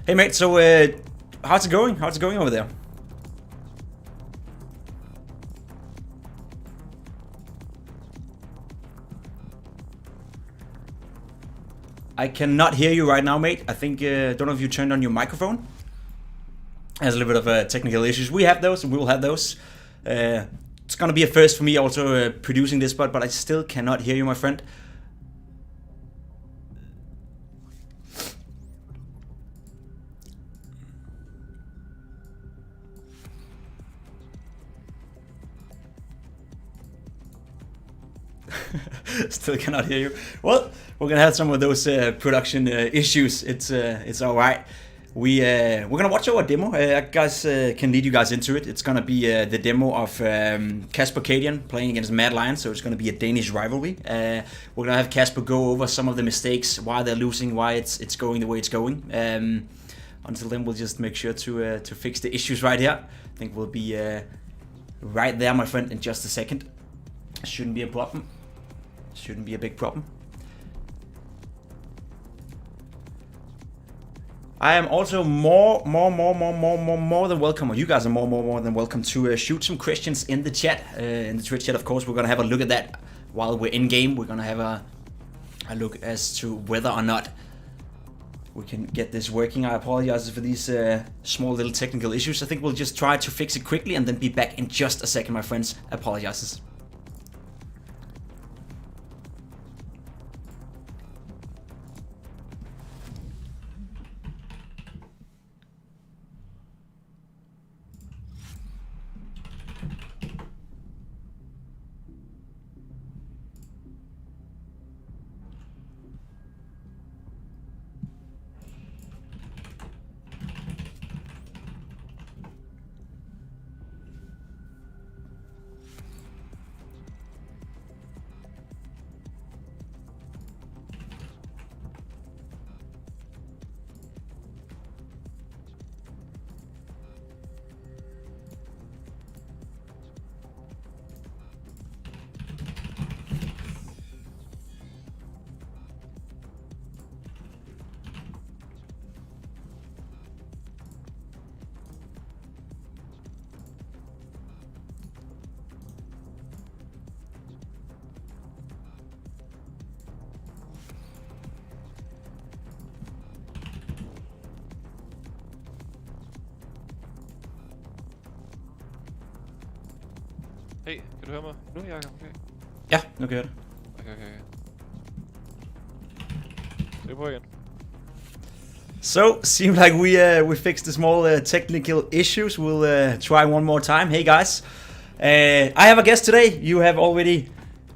Hey mate, so how's it going? How's it going over there? I cannot hear you right now, mate. I think, don't know if you turned on your microphone. Has a little bit of technical issues. We have those and we will have those. It's gonna be a first for me also producing this, but I still cannot hear you, my friend. Still cannot hear you. Well, we're gonna have some of those production issues. It's all right. We're gonna watch our demo. I guys can lead you guys into it. It's gonna be the demo of cadiaN playing against Mad Lion. So it's gonna be a Danish rivalry. We're gonna have Casper go over some of the mistakes, why they're losing, why it's going the way it's going. Until then, we'll just make sure to fix the issues right here. I think we'll be right there, my friend, in just a second. Shouldn't be a problem. Shouldn't be a big problem. I am also more than welcome, or you guys are more than welcome to shoot some questions in the chat, in the Twitch chat. Of course, we're gonna have a look at that while we're in game. We're gonna have a look as to whether or not we can get this working. I apologize for these small little technical issues. I think we'll just try to fix it quickly and then be back in just a second, my friends. Apologizes. Hey, kan du høre mig nu, Jacob? Okay. Ja, nu kan jeg det. Okay. Det er på igen. So, seems like we fixed the small technical issues. We'll try one more time. Hey guys, I have a guest today. You have already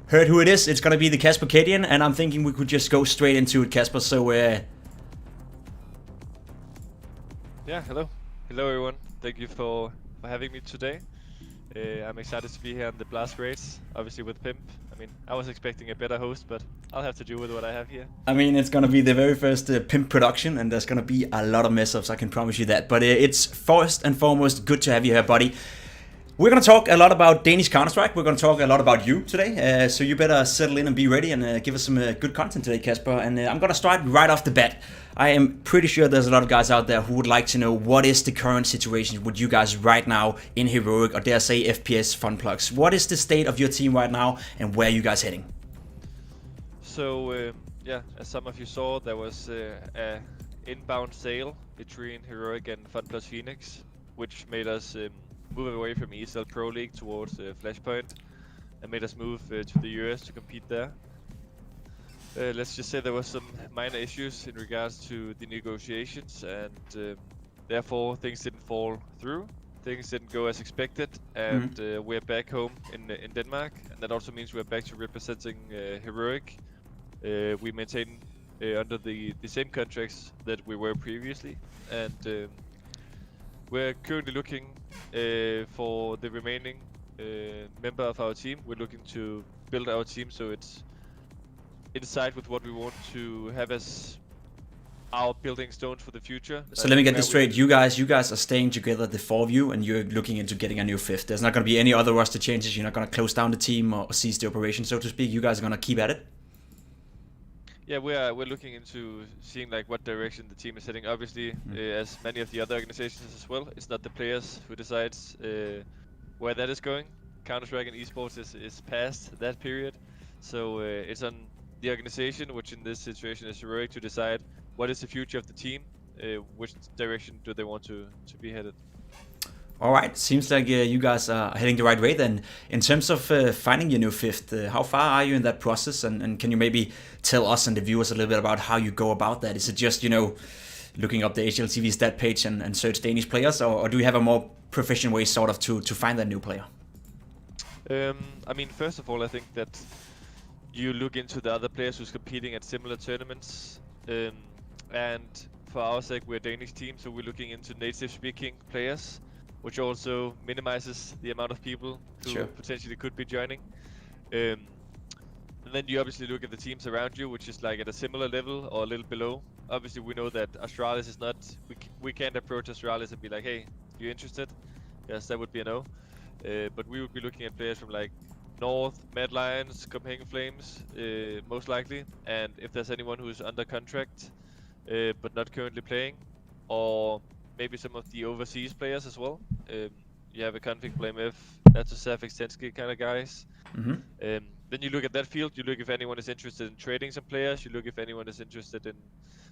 heard who it is. It's gonna be the cadiaN, and I'm thinking we could just go straight into it, Casper. So, yeah, hello everyone. Thank you for having me today. I'm excited to be here on the Blast Race, obviously with Pimp. I mean, I was expecting a better host, but I'll have to do with what I have here. I mean, it's gonna be the very first Pimp production, and there's gonna be a lot of mess-ups, I can promise you that. But it's first and foremost good to have you here, buddy. We're gonna talk a lot about Danish Counter-Strike. We're gonna talk a lot about you today, so you better settle in and be ready and give us some good content today, Casper. And I'm gonna start right off the bat. I am pretty sure there's a lot of guys out there who would like to know what is the current situation with you guys right now in Heroic, or dare I say FPS Fun Plugs. What is the state of your team right now, and where are you guys heading? So, yeah, as some of you saw, there was a inbound sale between Heroic and Fun Plus Phoenix, which made us move away from ESL Pro League towards Flashpoint, and made us move to the US to compete there. Let's just say there were some minor issues in regards to the negotiations, and therefore things didn't fall through. Things didn't go as expected, and we're back home in Denmark, and that also means we're back to representing Heroic. We maintain under the same contracts that we were previously, and we're currently looking for the remaining member of our team. We're looking to build our team so it's inside with what we want to have as our building stones for the future. So let me get this straight. You guys are staying together, the four of you, and you're looking into getting a new fifth. There's not going to be any other roster changes. You're not going to close down the team or cease the operation, so to speak. You guys are going to keep at it. Yeah, we're looking into seeing like what direction the team is heading. Obviously, as many of the other organizations as well, it's not the players who decides where that is going. Counter-Strike and esports is past that period, so it's on the organization, which in this situation is Heroic, to decide what is the future of the team, which direction do they want to be headed. All right, seems like you guys are heading the right way then. In terms of finding your new fifth, how far are you in that process? And can you maybe tell us and the viewers a little bit about how you go about that? Is it just, looking up the HLTV stat page and search Danish players, or do you have a more proficient way sort of to find that new player? I mean, first of all, I think that you look into the other players who's competing at similar tournaments. And for our sake, we're a Danish team, so we're looking into native-speaking players, which also minimizes the amount of people who potentially could be joining. And then you obviously look at the teams around you, which is like at a similar level or a little below. Obviously, we know that Astralis is not. We can't approach Astralis and be like, "Hey, you interested?" Yes, that would be a no. But we would be looking at players from like North, Mad Lions, Copenhagen Flames, most likely. And if there's anyone who's under contract, but not currently playing, or maybe some of the overseas players as well. You have a Config Blame F, that's a Safik Stensky kind of guys. Then you look at that field, you look if anyone is interested in trading some players, you look if anyone is interested in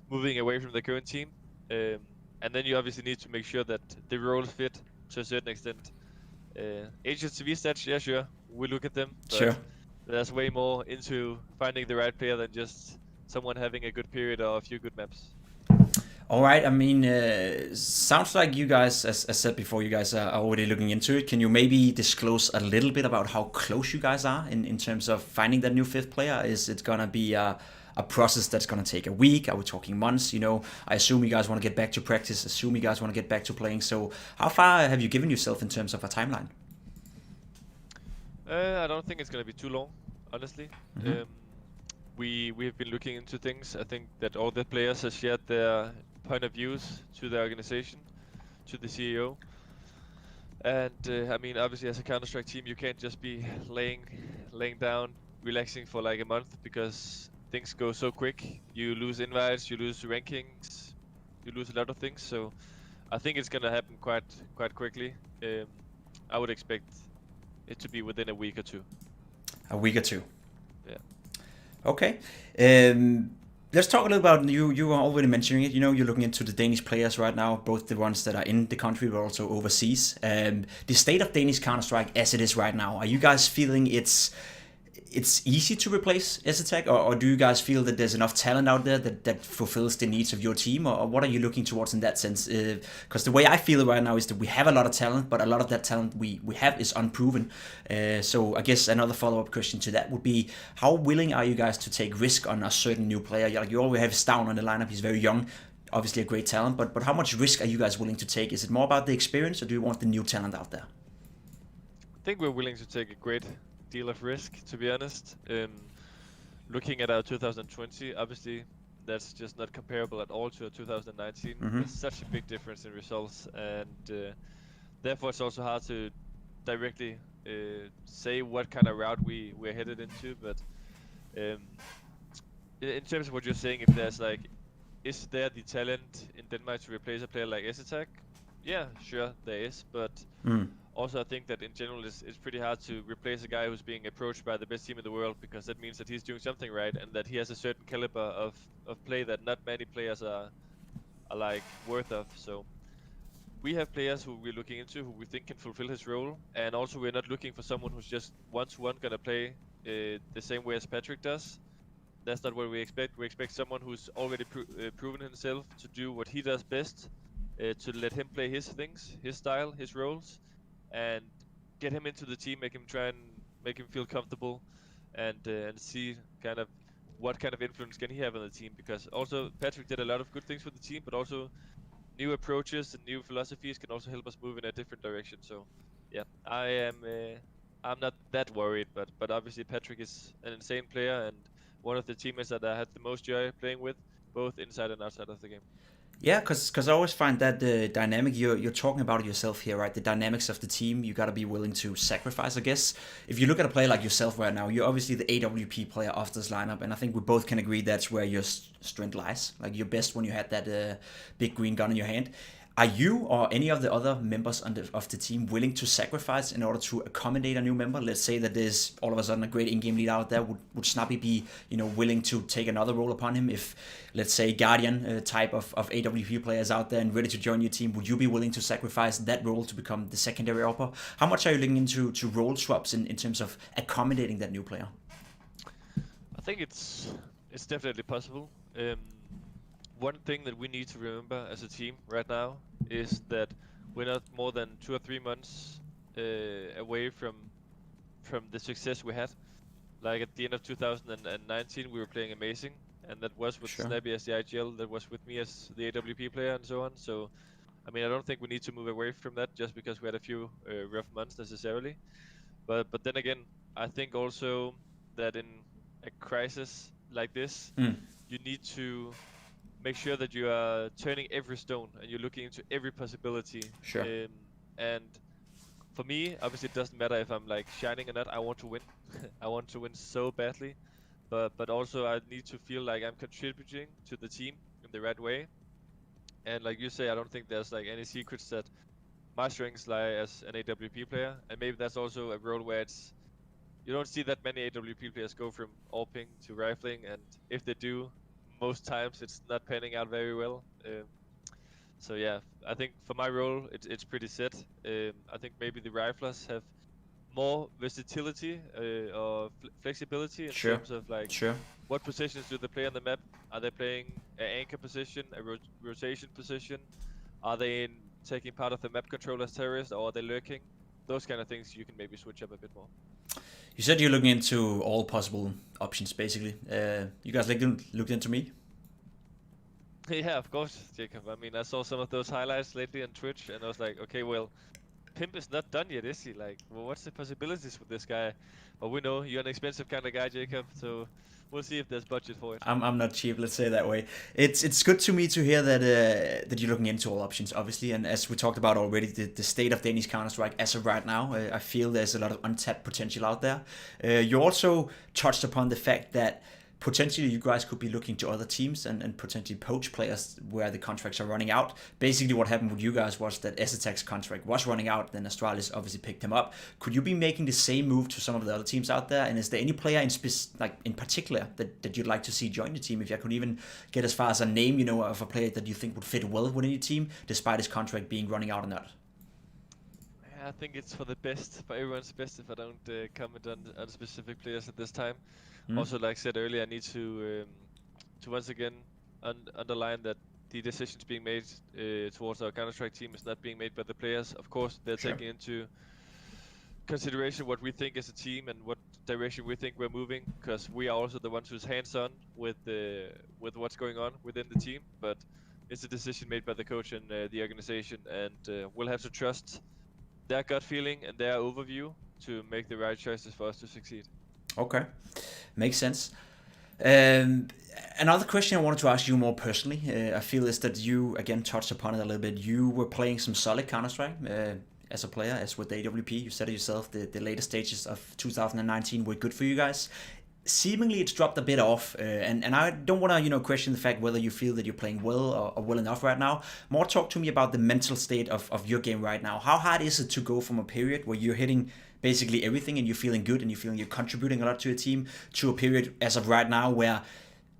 moving away from the current team. And then you obviously need to make sure that the roles fit to a certain extent. HSTV stats, yeah, sure, we look at them, but there's way more into finding the right player than just someone having a good period or a few good maps. All right, I mean, sounds like you guys, as said before, you guys are already looking into it. Can you maybe disclose a little bit about how close you guys are in terms of finding that new fifth player? Is it gonna be a process that's gonna take a week? Are we talking months? I assume you guys want to get back to practice, assume you guys want to get back to playing. So how far have you given yourself in terms of a timeline? I don't think it's gonna be too long, honestly. We have been looking into things. I think that all the players have shared their point of views to the organization, to the CEO. And I mean, obviously, as a Counter-Strike team, you can't just be laying down, relaxing for like a month, because things go so quick. You lose invites, you lose rankings, you lose a lot of things. So I think it's gonna happen quite quickly. I would expect it to be within a week or two. A week or two. Yeah. Okay. Let's talk a little about you. You are already mentioning it. You're looking into the Danish players right now, both the ones that are in the country but also overseas. The state of Danish Counter-Strike as it is right now, are you guys feeling it's easy to replace ESETEC, or do you guys feel that there's enough talent out there that fulfills the needs of your team, or what are you looking towards in that sense? Because the way I feel it right now is that we have a lot of talent, but a lot of that talent we have is unproven. So I guess another follow-up question to that would be, how willing are you guys to take risk on a certain new player? Like, you already have Stavn on the lineup, he's very young, obviously a great talent, but how much risk are you guys willing to take? Is it more about the experience, or do you want the new talent out there? I think we're willing to take a great deal of risk, to be honest. Looking at our 2020, obviously that's just not comparable at all to our 2019. There's such a big difference in results, and therefore it's also hard to directly say what kind of route we're headed into. But in terms of what you're saying, if there's like, is there the talent in Denmark to replace a player like ESETEC? Yeah, sure there is, but also I think that in general it's pretty hard to replace a guy who's being approached by the best team in the world, because that means that he's doing something right and that he has a certain caliber of play that not many players are like worth of. So we have players who we're looking into who we think can fulfill his role, and also we're not looking for someone who's just one-to-one gonna play the same way as Patrick does. That's not what we expect. We expect someone who's already proven himself to do what he does best, to let him play his things, his style, his roles, and get him into the team, make him feel comfortable, and see kind of what kind of influence can he have on the team. Because also Patrick did a lot of good things for the team, but also new approaches and new philosophies can also help us move in a different direction. So yeah, I'm not that worried, but obviously Patrick is an insane player and one of the teammates that I had the most joy playing with, both inside and outside of the game. Yeah, because I always find that the dynamic you're talking about it yourself here, right? The dynamics of the team, you got to be willing to sacrifice, I guess. If you look at a player like yourself right now, you're obviously the AWP player of this lineup, and I think we both can agree that's where your strength lies. Like you're best when you had that big green gun in your hand. Are you or any of the other members of the team willing to sacrifice in order to accommodate a new member? Let's say that there's all of a sudden a great in-game leader out there. Would Snappy be, willing to take another role upon him if, let's say, cadiaN type of AWP players out there and ready to join your team? Would you be willing to sacrifice that role to become the secondary upper? How much are you looking into role swaps in terms of accommodating that new player? I think it's definitely possible. One thing that we need to remember as a team right now is that we're not more than 2 or 3 months away from the success we had. Like at the end of 2019, we were playing amazing, and that was with Snappy as the IGL, that was with me as the AWP player, and so on. So, I mean, I don't think we need to move away from that just because we had a few rough months necessarily. But then again, I think also that in a crisis like this, you need to make sure that you are turning every stone and you're looking into every possibility. Sure. And for me, obviously, it doesn't matter if I'm like shining or not. I want to win. I want to win so badly, but also I need to feel like I'm contributing to the team in the right way. And like you say, I don't think there's like any secrets that my strengths lie as an AWP player, and maybe that's also a role where you don't see that many AWP players go from AWPing to rifling, and if they do, most times it's not panning out very well. So yeah, I think for my role, it's pretty set. I think maybe the riflers have more versatility or flexibility in terms of like what positions do they play on the map. Are they playing an anchor position, a rotation position? Are they taking part of the map control as terrorists, or are they lurking? Those kind of things you can maybe switch up a bit more. You said you're looking into all possible options, basically. You guys looked into me? Yeah, of course, Jacob. I mean, I saw some of those highlights lately on Twitch, and I was like, okay, well, Pimp is not done yet, is he? Like, well, what's the possibilities with this guy? But we know you're an expensive kind of guy, Jacob, so we'll see if there's budget for it. I'm not cheap, let's say it that way. It's good to me to hear that you're looking into all options, obviously, and as we talked about already, the state of Danish Counter-Strike as of right now, I feel there's a lot of untapped potential out there. You also touched upon the fact that potentially you guys could be looking to other teams and potentially poach players where the contracts are running out. Basically what happened with you guys was that Asetek's contract was running out, then Astralis obviously picked him up. Could you be making the same move to some of the other teams out there? And is there any player in particular that you'd like to see join the team? If you could even get as far as a name, of a player that you think would fit well within your team, despite his contract being running out or not? I think it's for the best, for everyone's best, if I don't comment on specific players at this time. Also, like I said earlier, I need to once again underline that the decisions being made towards our Counter-Strike team is not being made by the players. Of course, they're taking into consideration what we think as a team and what direction we think we're moving, because we are also the ones who's hands-on with what's going on within the team. But it's a decision made by the coach and the organization, and we'll have to trust their gut feeling and their overview to make the right choices for us to succeed. Okay, makes sense. Another question I wanted to ask you more personally, I feel is that you, again, touched upon it a little bit. You were playing some solid Counter-Strike as a player, as with the AWP. You said it yourself, the later stages of 2019 were good for you guys. Seemingly it's dropped a bit off, and I don't want to question the fact whether you feel that you're playing well or well enough right now. More talk to me about the mental state of your game right now. How hard is it to go from a period where you're hitting basically everything and you're feeling good and you're feeling you're contributing a lot to your team, to a period as of right now where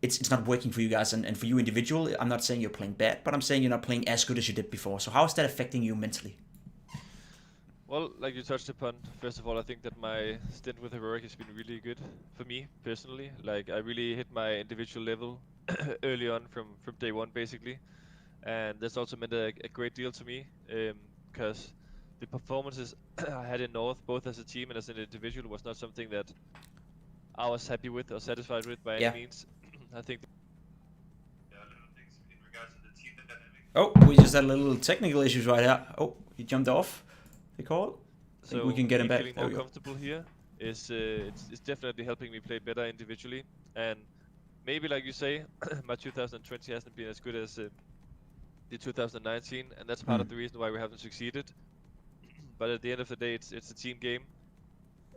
it's not working for you guys, and for you individual, I'm not saying you're playing bad, but I'm saying you're not playing as good as you did before. So how is that affecting you mentally? Well, like you touched upon, first of all, I think that my stint with Heroic has been really good for me personally. Like, I really hit my individual level early on from day one, basically. And that's also meant a great deal to me, because the performances I had in North, both as a team and as an individual, was not something that I was happy with or satisfied with by any means. I think there are little things in regards to the team dynamic. Oh, we just had a little technical issues right here. Oh, he jumped off the call. So we can get him back. Feeling more comfortable here is it's definitely helping me play better individually. And maybe, like you say, my 2020 hasn't been as good as the 2019, and that's part of the reason why we haven't succeeded. But at the end of the day, it's a team game,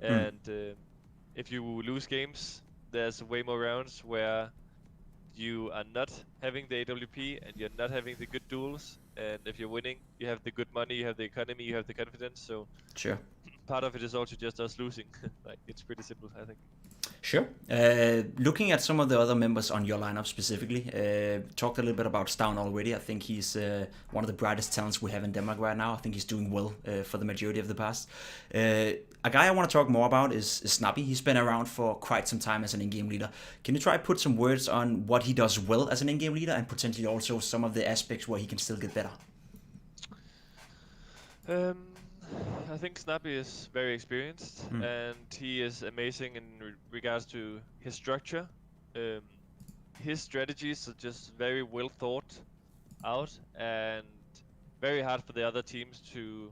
and if you lose games, there's way more rounds where you are not having the AWP and you're not having the good duels, and if you're winning, you have the good money, you have the economy, you have the confidence. So Sure. part of it is also just us losing. Like, it's pretty simple, I think. Sure. Looking at some of the other members on your lineup specifically, talked a little bit about Stavn already. I think he's one of the brightest talents we have in Denmark right now. I think he's doing well for the majority of the past. A guy I want to talk more about is Snappy. He's been around for quite some time as an in-game leader. Can you try to put some words on what he does well as an in-game leader and potentially also some of the aspects where he can still get better? I think Snappy is very experienced, and he is amazing in regards to his structure. His strategies are just very well thought out and very hard for the other teams to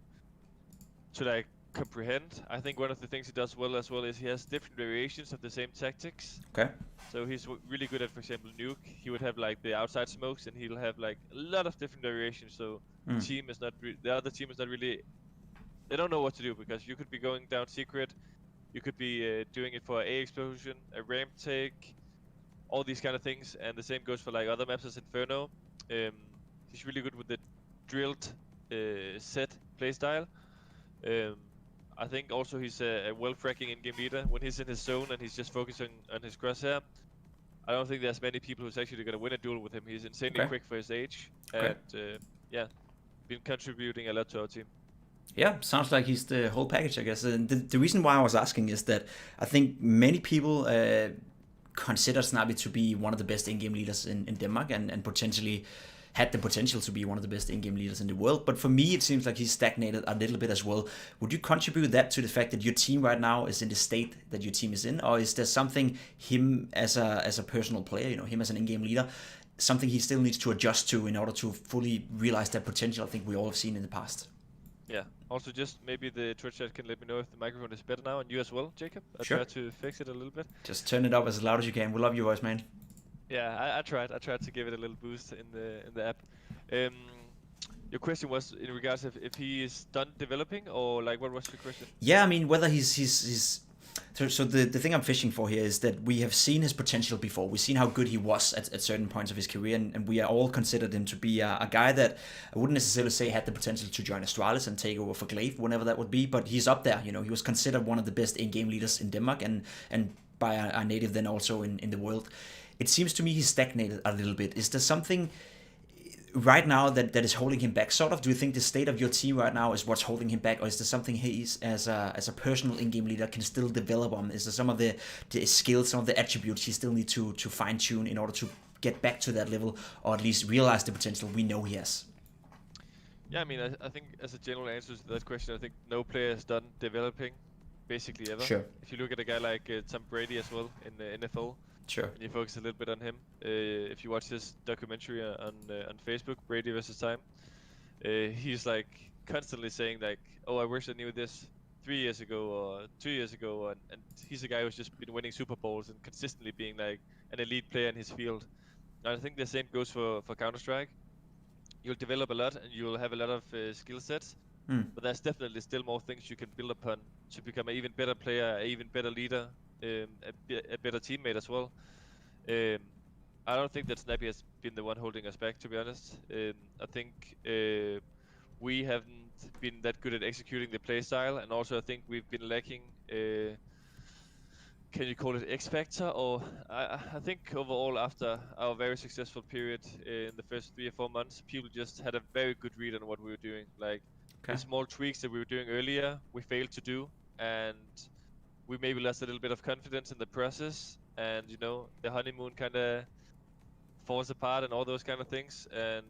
like comprehend. I think one of the things he does well as well is he has different variations of the same tactics. Okay. So he's really good at, for example, nuke. He would have like the outside smokes, and he'll have like a lot of different variations. So the team is not the other team is not really. They don't know what to do, because you could be going down secret, you could be doing it for A explosion, a ramp take, all these kind of things, and the same goes for like other maps as Inferno. He's really good with the drilled set playstyle. I think also he's a well-fracking in-game leader. When he's in his zone and he's just focusing on his crosshair, I don't think there's many people who's actually going to win a duel with him. He's insanely quick for his age, and yeah, been contributing a lot to our team. Yeah, sounds like he's the whole package, I guess. And the reason why I was asking is that I think many people consider Snappy to be one of the best in-game leaders in Denmark, and potentially had the potential to be one of the best in-game leaders in the world. But for me, it seems like he's stagnated a little bit as well. Would you contribute that to the fact that your team right now is in the state that your team is in? Or is there something him as a personal player, you know, him as an in-game leader, something he still needs to adjust to in order to fully realize that potential I think we all have seen in the past? Yeah. Also, just maybe the Twitch chat can let me know if the microphone is better now, and you as well, Jacob. I Sure. tried to fix it a little bit. Just turn it up as loud as you can. We love your voice, man. Yeah, I tried. I tried to give it a little boost in the app. Your question was in regards if he is done developing, or like what was your question? Yeah, I mean whether he's so the thing I'm fishing for here is that we have seen his potential before. We've seen how good he was at certain points of his career, and we are all considered him to be a guy that I wouldn't necessarily say had the potential to join Astralis and take over for Glaive, whenever that would be, but he's up there. You know, he was considered one of the best in-game leaders in Denmark, and by a native then also in the world. It seems to me he's stagnated a little bit. Is there something right now that is holding him back, sort of? Do you think the state of your team right now is what's holding him back, or is there something he's as a personal in-game leader can still develop on? Is there some of the skills, some of the attributes he still needs to fine-tune in order to get back to that level, or at least realize the potential we know he has? Yeah, I mean, I think as a general answer to that question, I think no player has done developing basically ever. Sure. If you look at a guy like Tom Brady as well in the NFL, sure, and you focus a little bit on him, if you watch his documentary on Facebook, Brady versus Time, he's like constantly saying like, "Oh, I wish I knew this 3 years ago or 2 years ago," and he's a guy who's just been winning Super Bowls and consistently being like an elite player in his field. And I think the same goes for Counter-Strike. You'll develop a lot and you'll have a lot of skill sets, but there's definitely still more things you can build upon to become an even better player, an even better leader, a better teammate as well. I don't think that Snappy has been the one holding us back, to be honest. I think we haven't been that good at executing the playstyle, and also I think we've been lacking, can you call it X Factor? Or I think overall after our very successful period in the first 3 or 4 months, people just had a very good read on what we were doing. Like the small tweaks that we were doing earlier, we failed to do, and we maybe lost a little bit of confidence in the process, and you know, the honeymoon kind of falls apart and all those kind of things. And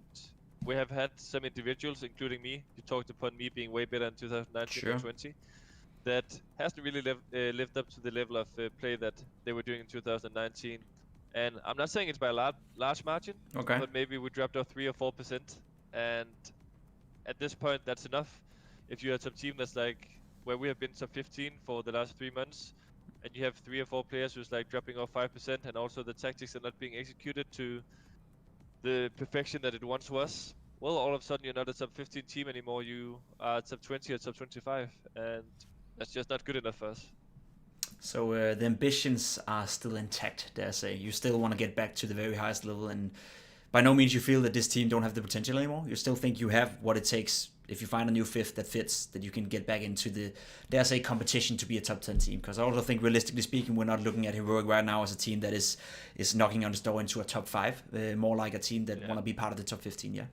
we have had some individuals, including me, who talked upon me being way better in 2019 and 20, that hasn't really lived up to the level of play that they were doing in 2019. And I'm not saying it's by a large margin, but maybe we dropped off 3 or 4%. And at this point, that's enough. If you had some team that's like where we have been top 15 for the last 3 months, and you have 3 or 4 players who's like dropping off 5%, and also the tactics are not being executed to the perfection that it once was, well, all of a sudden you're not a top 15 team anymore. You are top 20 or top 25, and that's just not good enough for us. So the ambitions are still intact, dare I say. You still want to get back to the very highest level, and by no means you feel that this team don't have the potential anymore. You still think you have what it takes if you find a new fifth that fits, that you can get back into the, dare I say, competition to be a top 10 team. Because I also think, realistically speaking, we're not looking at Heroic right now as a team that is knocking on the door into a top 5. More like a team that want to be part of the top 15, yeah?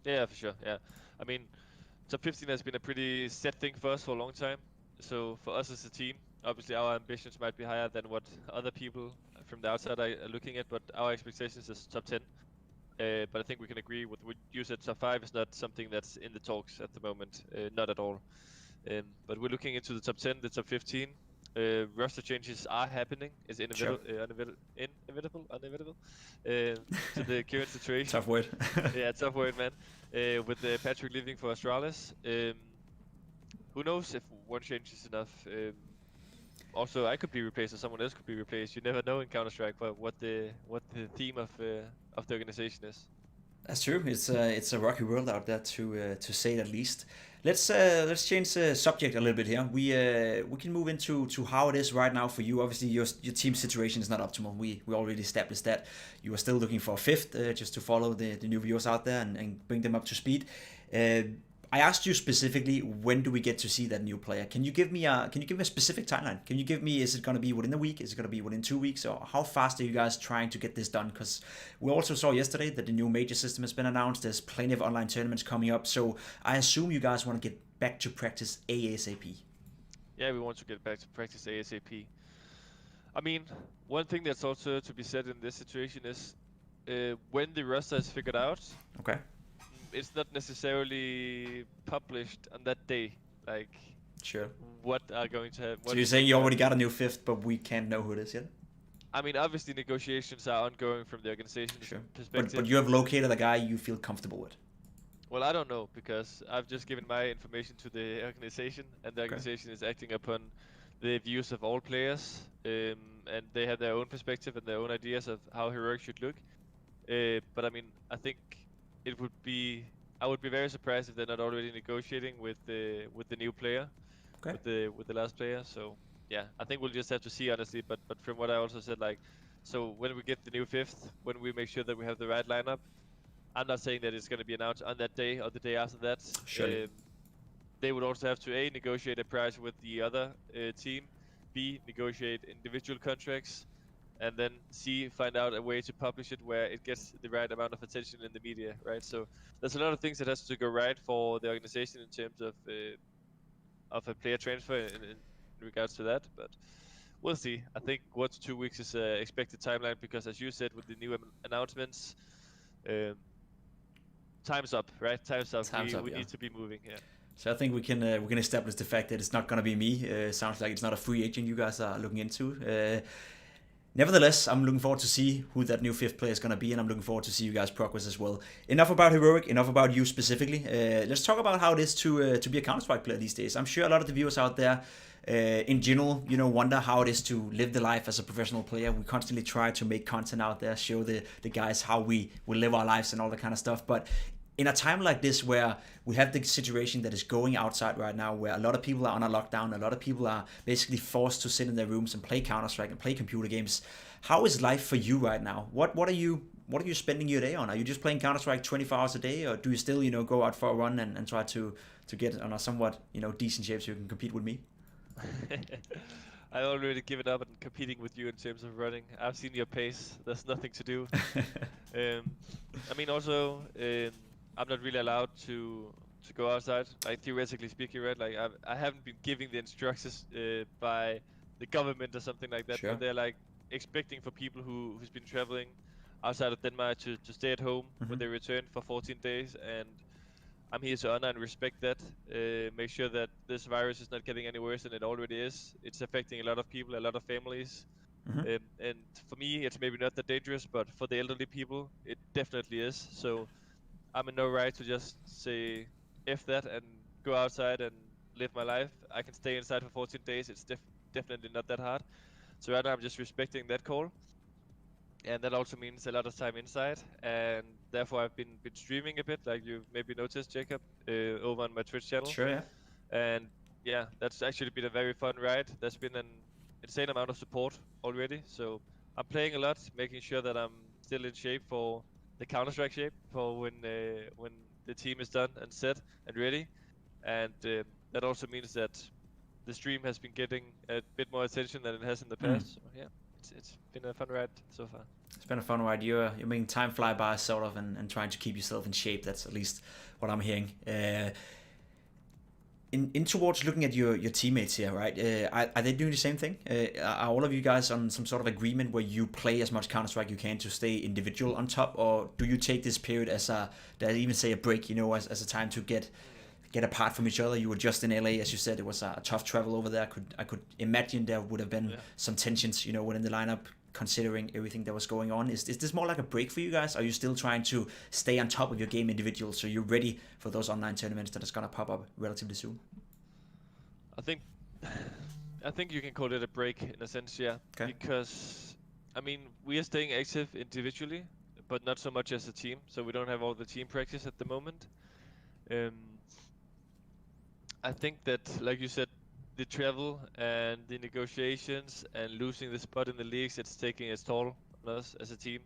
Yeah, for sure, yeah. I mean, top 15 has been a pretty set thing for us for a long time. So for us as a team, obviously our ambitions might be higher than what other people from the outside are looking at, but our expectations is top 10. But I think we can agree with what you said, top 5 is not something that's in the talks at the moment, not at all. But we're looking into the top 10, the top 15. Roster changes are happening. It's inevitable, unevitable to the current situation. Tough word. Yeah, tough word, man. With Patrick leaving for Astralis, who knows if one change is enough? Also, I could be replaced, or someone else could be replaced. You never know in Counter-Strike what the theme of the organization is. That's true. It's a rocky world out there, to say it at least. Let's change the subject a little bit here. We can move into how it is right now for you. Obviously, your team situation is not optimal. We already established that. You are still looking for a fifth, just to follow the new viewers out there and bring them up to speed. I asked you specifically, when do we get to see that new player? Can you give me a specific timeline? Can you give me, is it going to be within a week? Is it going to be within 2 weeks? Or how fast are you guys trying to get this done? Because we also saw yesterday that the new major system has been announced. There's plenty of online tournaments coming up. So I assume you guys want to get back to practice ASAP. Yeah, we want to get back to practice ASAP. I mean, one thing that's also to be said in this situation is when the roster is figured out, Okay. it's not necessarily published on that day. Like, Sure. what are going to happen? So you're saying you already got a new fifth, but we can't know who it is yet? I mean, obviously negotiations are ongoing from the organization's perspective. But you have located a guy you feel comfortable with. Well, I don't know, because I've just given my information to the organization, and the organization is acting upon the views of all players, and they have their own perspective and their own ideas of how Heroic should look. But I mean, I think it would be, I would be very surprised if they're not already negotiating with the new player, with the last player. So yeah, I think we'll just have to see, honestly. But from what I also said, like, so when we get the new fifth, when we make sure that we have the right lineup, I'm not saying that it's going to be announced on that day or the day after that. Sure. They would also have to A, negotiate a price with the other team, B, negotiate individual contracts, and then C, find out a way to publish it where it gets the right amount of attention in the media, right? So there's a lot of things that has to go right for the organization in terms of a player transfer in regards to that, but we'll see. I think 1 to 2 weeks is expected timeline, because as you said, with the new announcements, time's up, right? Time's up. We need to be moving. Yeah. So I think we can establish the fact that it's not going to be me. Sounds like it's not a free agent you guys are looking into. Nevertheless, I'm looking forward to see who that new fifth player is going to be, and I'm looking forward to see you guys progress as well. Enough about Heroic, enough about you specifically. Let's talk about how it is to be a Counter-Strike player these days. I'm sure a lot of the viewers out there, in general, wonder how it is to live the life as a professional player. We constantly try to make content out there, show the guys how we live our lives and all that kind of stuff. But in a time like this, where we have the situation that is going outside right now, where a lot of people are on a lockdown, a lot of people are basically forced to sit in their rooms and play Counter-Strike and play computer games, how is life for you right now? What are you spending your day on? Are you just playing Counter-Strike 24 hours a day, or do you still go out for a run and try to get on a somewhat decent shape so you can compete with me? I already given up on competing with you in terms of running. I've seen your pace. There's nothing to do. I mean, also, I'm not really allowed to go outside, like theoretically speaking, right? Like I haven't been giving the instructions by the government or something like that. Sure. But they're like expecting for people who's been traveling outside of Denmark to stay at home when they return for 14 days, and I'm here to honor and respect that. Make sure that this virus is not getting any worse than it already is. It's affecting a lot of people, a lot of families. And for me, it's maybe not that dangerous, but for the elderly people, it definitely is. So I'm in no right to just say F that and go outside and live my life. I can stay inside for 14 days. It's definitely not that hard. So right now I'm just respecting that call. and that also means a lot of time inside, and therefore I've been streaming a bit, like you maybe noticed, Jacob, over on my Twitch channel. Sure, yeah. And yeah, that's actually been a very fun ride. There's been an insane amount of support already, so I'm playing a lot, making sure that I'm still in shape for the Counter-Strike shape for when the team is done and set and ready. And that also means that the stream has been getting a bit more attention than it has in the past. So yeah, it's been a fun ride so far. It's been a fun ride. You're making time fly by, sort of, and trying to keep yourself in shape. That's at least what I'm hearing. In towards looking at your teammates here, right? Are they doing the same thing? Are all of you guys on some sort of agreement where you play as much Counter-Strike you can to stay individual on top, or do you take this period as did I even say a break? You know, as a time to get apart from each other? You were just in LA, as you said. It was a tough travel over there. I could imagine there would have been some tensions, you know, within the lineup, considering everything that was going on. Is this more like a break for you guys? Are you still trying to stay on top of your game individual, so you're ready for those online tournaments that is gonna pop up relatively soon? I think you can call it a break in a sense, yeah. Okay. Because I mean, we are staying active individually, but not so much as a team. So we don't have all the team practice at the moment. I think that, like you said, the travel and the negotiations and losing the spot in the leagues, it's taking its toll on us as a team,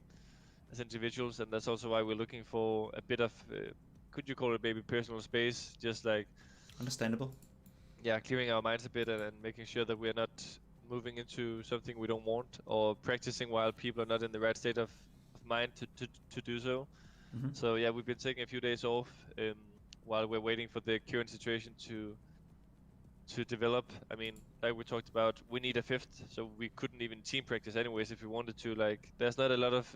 as individuals, and that's also why we're looking for a bit of, could you call it maybe personal space, just like, Understandable. yeah, clearing our minds a bit and making sure that we're not moving into something we don't want, or practicing while people are not in the right state of mind to do so. Mm-hmm. So yeah, we've been taking a few days off while we're waiting for the current situation to develop. I mean, like we talked about, we need a fifth, so we couldn't even team practice anyways if we wanted to. Like, there's not a lot of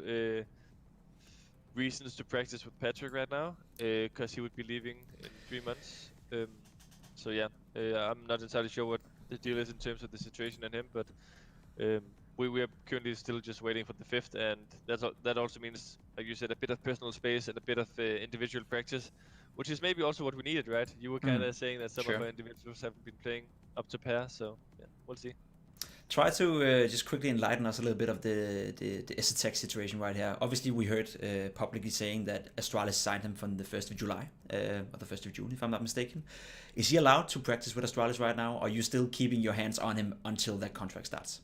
reasons to practice with Patrick right now, because he would be leaving in 3 months. So yeah, I'm not entirely sure what the deal is in terms of the situation and him, but we are currently still just waiting for the fifth, and that also means, like you said, a bit of personal space and a bit of individual practice, which is maybe also what we needed, right? You were kind of saying that some of our individuals haven't been playing up to pair, so yeah, we'll see. Try to just quickly enlighten us a little bit of the Ezetec situation right here. Obviously, we heard publicly saying that Astralis signed him from the 1st of July, or the 1st of June, if I'm not mistaken. Is he allowed to practice with Astralis right now, or are you still keeping your hands on him until that contract starts?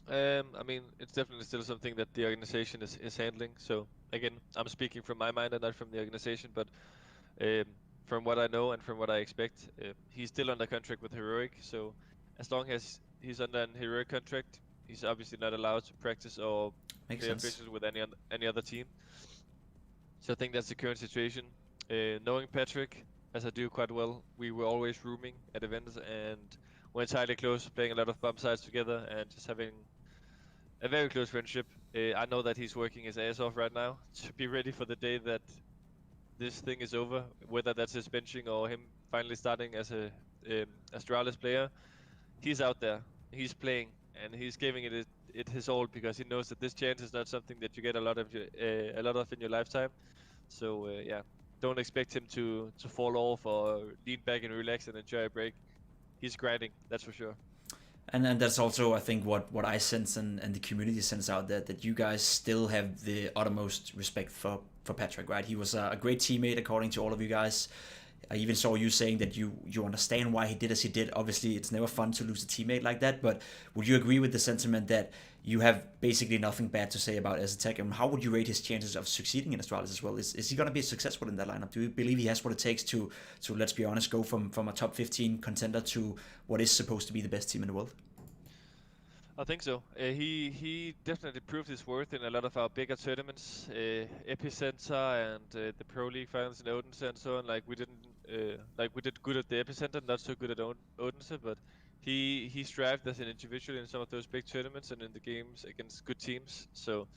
I mean, it's definitely still something that the organization is handling. So again, I'm speaking from my mind and not from the organization, but from what I know and from what I expect, he's still under contract with Heroic. So as long as he's under an Heroic contract, he's obviously not allowed to practice or play officials with any other team. So I think that's the current situation. Knowing Patrick, as I do quite well, we were always rooming at events and we're entirely close, playing a lot of bump sides together and just having a very close friendship. I know that he's working his ass off right now to be ready for the day that this thing is over, whether that's his benching or him finally starting as a Astralis player. He's out there, he's playing, and he's giving it his all because he knows that this chance is not something that you get a lot of in your lifetime. So yeah, don't expect him to fall off or lean back and relax and enjoy a break. He's grinding, that's for sure. And that's also, I think, what I sense and the community sense out there, that you guys still have the uttermost respect for Patrick, right? He was a great teammate, according to all of you guys. I even saw you saying that you understand why he did as he did. Obviously, it's never fun to lose a teammate like that, but would you agree with the sentiment that you have basically nothing bad to say about Ezetec, and how would you rate his chances of succeeding in Astralis as well? Is he going to be successful in that lineup? Do you believe he has what it takes to let's be honest, go from a top 15 contender to what is supposed to be the best team in the world? I think so. He definitely proved his worth in a lot of our bigger tournaments, Epicenter and the Pro League finals in Odense and so on. Like we did good at the Epicenter, not so good at Odense, but he strived as an individual in some of those big tournaments and in the games against good teams. So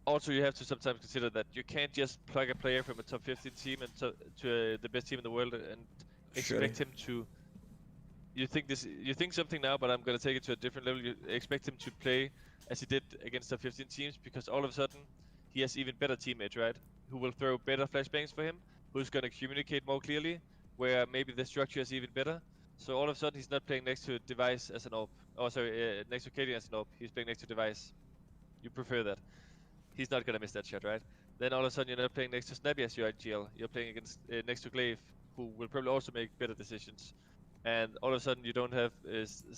also you have to sometimes consider that you can't just plug a player from a top 15 team and to the best team in the world and expect him to. You think something now, but I'm gonna take it to a different level. You expect him to play as he did against the 15 teams because all of a sudden he has even better teammates, right? Who will throw better flashbangs for him, who's gonna communicate more clearly, where maybe the structure is even better. So all of a sudden he's not playing next to Device as an AWP. Oh, sorry, next to cadiaN as an AWP. He's playing next to Device. You prefer that. He's not gonna miss that shot, right? Then all of a sudden you're not playing next to Snappy as your IGL. You're playing against next to Glaive, who will probably also make better decisions. And all of a sudden you don't have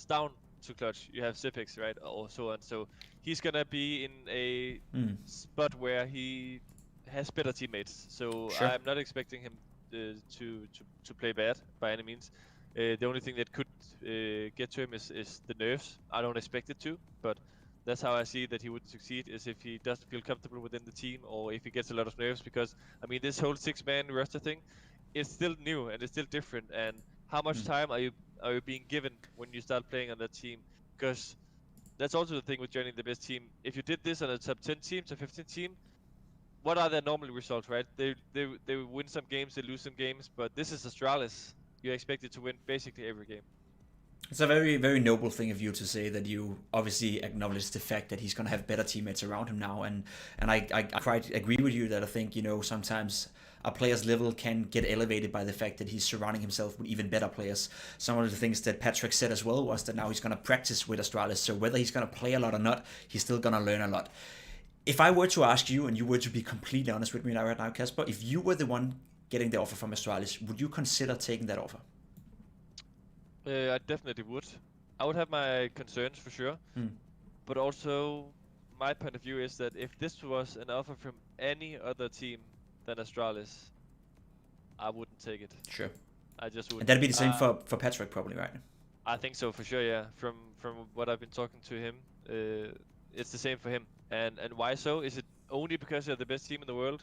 down to clutch. You have Zipex, right, or so on. So he's gonna be in a spot where he has better teammates. So Sure. I'm not expecting him to play bad by any means. The only thing that could get to him is the nerfs. I don't expect it to, but that's how I see that he wouldn't succeed, is if he doesn't feel comfortable within the team, or if he gets a lot of nerfs. Because I mean, this whole 6-man roster thing, it's still new and it's still different. And how much time are you being given when you start playing on that team? Because that's also the thing with joining the best team. If you did this on a top 10 team, top 15 team, what are their normal results, right? They win some games, they lose some games, but this is Astralis. You're expected to win basically every game. It's a very, very noble thing of you to say that you obviously acknowledge the fact that he's going to have better teammates around him now. And I quite agree with you that I think, you know, sometimes a player's level can get elevated by the fact that he's surrounding himself with even better players. Some of the things that Patrick said as well was that now he's going to practice with Astralis. So whether he's going to play a lot or not, he's still going to learn a lot. If I were to ask you, and you were to be completely honest with me right now, Kasper, if you were the one getting the offer from Astralis, would you consider taking that offer? I definitely would. I would have my concerns for sure, but also my point of view is that if this was an offer from any other team than Astralis, I wouldn't take it. Sure. I just wouldn't. And that'd be the same for Patrick probably, right? I think so for sure, yeah. From what I've been talking to him, it's the same for him. And why so? Is it only because they're the best team in the world?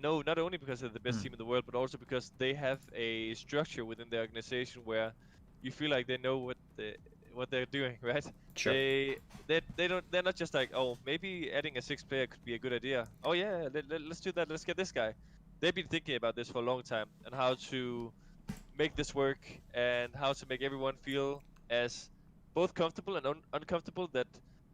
No, not only because they're the best team in the world, but also because they have a structure within their organization where you feel like they know what they're doing, right? Sure. They're not just like, oh, maybe adding a 6th player could be a good idea. Oh yeah, let's do that. Let's get this guy. They've been thinking about this for a long time and how to make this work and how to make everyone feel as both comfortable and uncomfortable that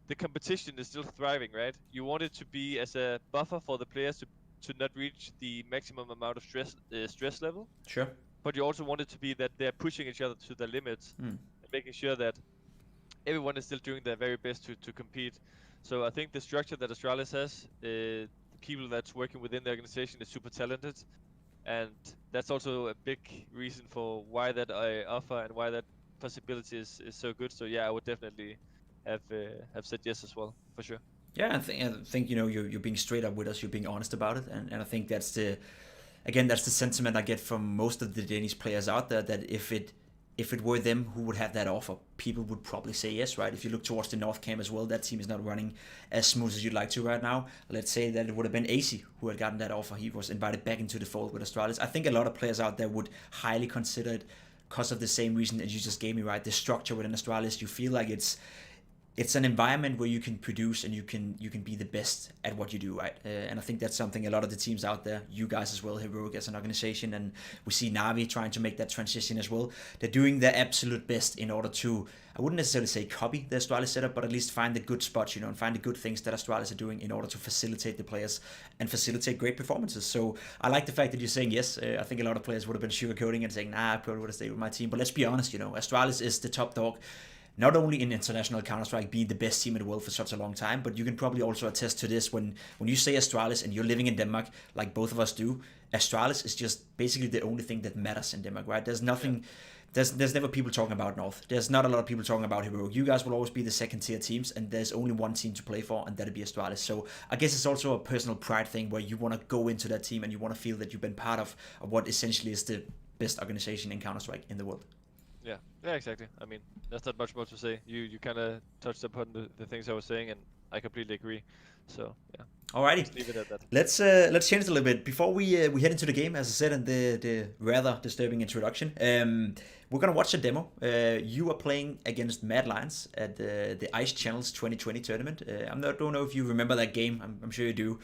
the competition is still thriving, right? You want it to be as a buffer for the players to not reach the maximum amount of stress level. Sure. But you also want it to be that they're pushing each other to their limits and making sure that everyone is still doing their very best to compete. So I think the structure that Astralis has, the people that's working within the organization is super talented. And that's also a big reason for why that offer and why that possibility is so good. So yeah, I would definitely have said yes as well, for sure. Yeah, I think you know, you're being straight up with us, you're being honest about it, and I think that's the sentiment I get from most of the Danish players out there, that if it were them who would have that offer, people would probably say yes, right? If you look towards the North Camp as well, that team is not running as smooth as you'd like to right now. Let's say that it would have been AC who had gotten that offer. He was invited back into the fold with Astralis. I think a lot of players out there would highly consider it because of the same reason that you just gave me, right? The structure within Astralis, you feel like it's an environment where you can produce and you can be the best at what you do, right? And I think that's something a lot of the teams out there, you guys as well, Heroic as an organization, and we see Na'Vi trying to make that transition as well. They're doing their absolute best in order to, I wouldn't necessarily say copy the Astralis setup, but at least find the good spots, you know, and find the good things that Astralis are doing in order to facilitate the players and facilitate great performances. So I like the fact that you're saying yes. I think a lot of players would have been sugarcoating and saying, nah, I probably would have stayed with my team. But let's be honest, you know, Astralis is the top dog. Not only in international Counter-Strike being the best team in the world for such a long time, but you can probably also attest to this when you say Astralis and you're living in Denmark, like both of us do. Astralis is just basically the only thing that matters in Denmark, right? There's nothing, there's never people talking about North. There's not a lot of people talking about Heroic. You guys will always be the second tier teams, and there's only one team to play for, and that'll be Astralis. So I guess it's also a personal pride thing where you want to go into that team and you want to feel that you've been part of what essentially is the best organization in Counter-Strike in the world. Yeah, exactly. I mean, there's not much more to say. You kind of touched upon the things I was saying, and I completely agree. So yeah. Alrighty. Let's leave it at that. Let's change it a little bit before we head into the game. As I said in the rather disturbing introduction, we're gonna watch a demo. You are playing against Mad Lions at the Ice Channels 2020 tournament. Don't know if you remember that game. I'm sure you do.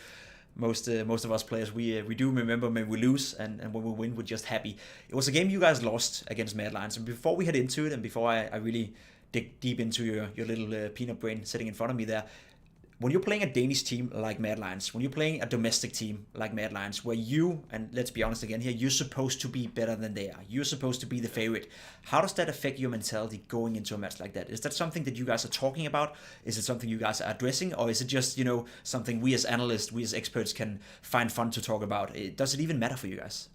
Most of us players, we do remember when we lose, and when we win, we're just happy. It was a game you guys lost against Mad Lions, and before we head into it, and before I really dig deep into your little peanut brain sitting in front of me there, when you're playing a Danish team like Mad Lions, when you're playing a domestic team like Mad Lions, where you, and let's be honest again here, you're supposed to be better than they are. You're supposed to be the favorite. How does that affect your mentality going into a match like that? Is that something that you guys are talking about? Is it something you guys are addressing? Or is it just, something we as analysts, we as experts can find fun to talk about? Does it even matter for you guys?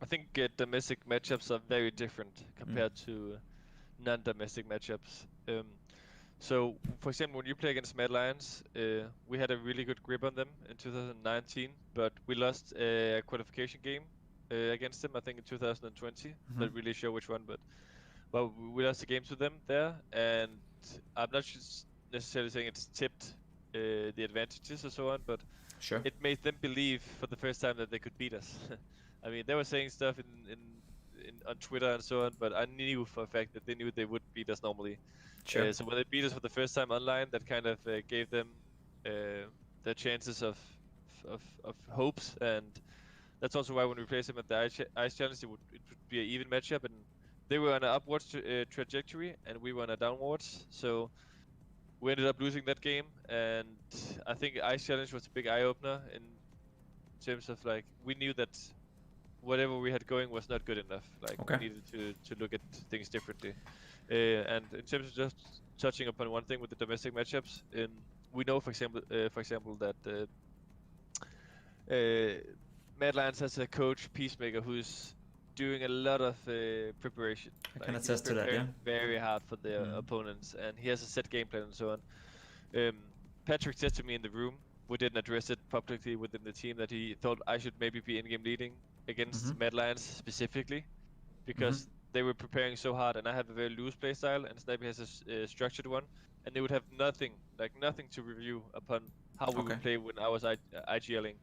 I think domestic matchups are very different compared to non-domestic matchups. So, for example, when you play against Mad Lions, we had a really good grip on them in 2019, but we lost a qualification game against them, I think in 2020. Not really sure which one, but well, we lost a game to them there, and I'm not just necessarily saying it's tipped the advantages or so on, but Sure. it made them believe for the first time that they could beat us. I mean, they were saying stuff on Twitter and so on, but I knew for a fact that they knew they would beat us normally. Sure. So when they beat us for the first time online, that kind of gave them their chances of hopes, and that's also why when we placed them at the Ice Challenge, it would be an even matchup, and they were on an upwards trajectory, and we were on a downwards. So we ended up losing that game, and I think Ice Challenge was a big eye opener in terms of like we knew that whatever we had going was not good enough. Like we needed to look at things differently. And in terms of just touching upon one thing with the domestic matchups, we know, for example, that Mad Lions has a coach, Peacemaker, who's doing a lot of preparation. I can attest to that, yeah. Very hard for their opponents, and he has a set game plan and so on. Patrick said to me in the room, we didn't address it publicly within the team, that he thought I should maybe be in-game leading against Mad Lions specifically, because they were preparing so hard, and I have a very loose play style, and Snappy has a structured one, and they would have nothing to review upon how we would play when I was IGLing.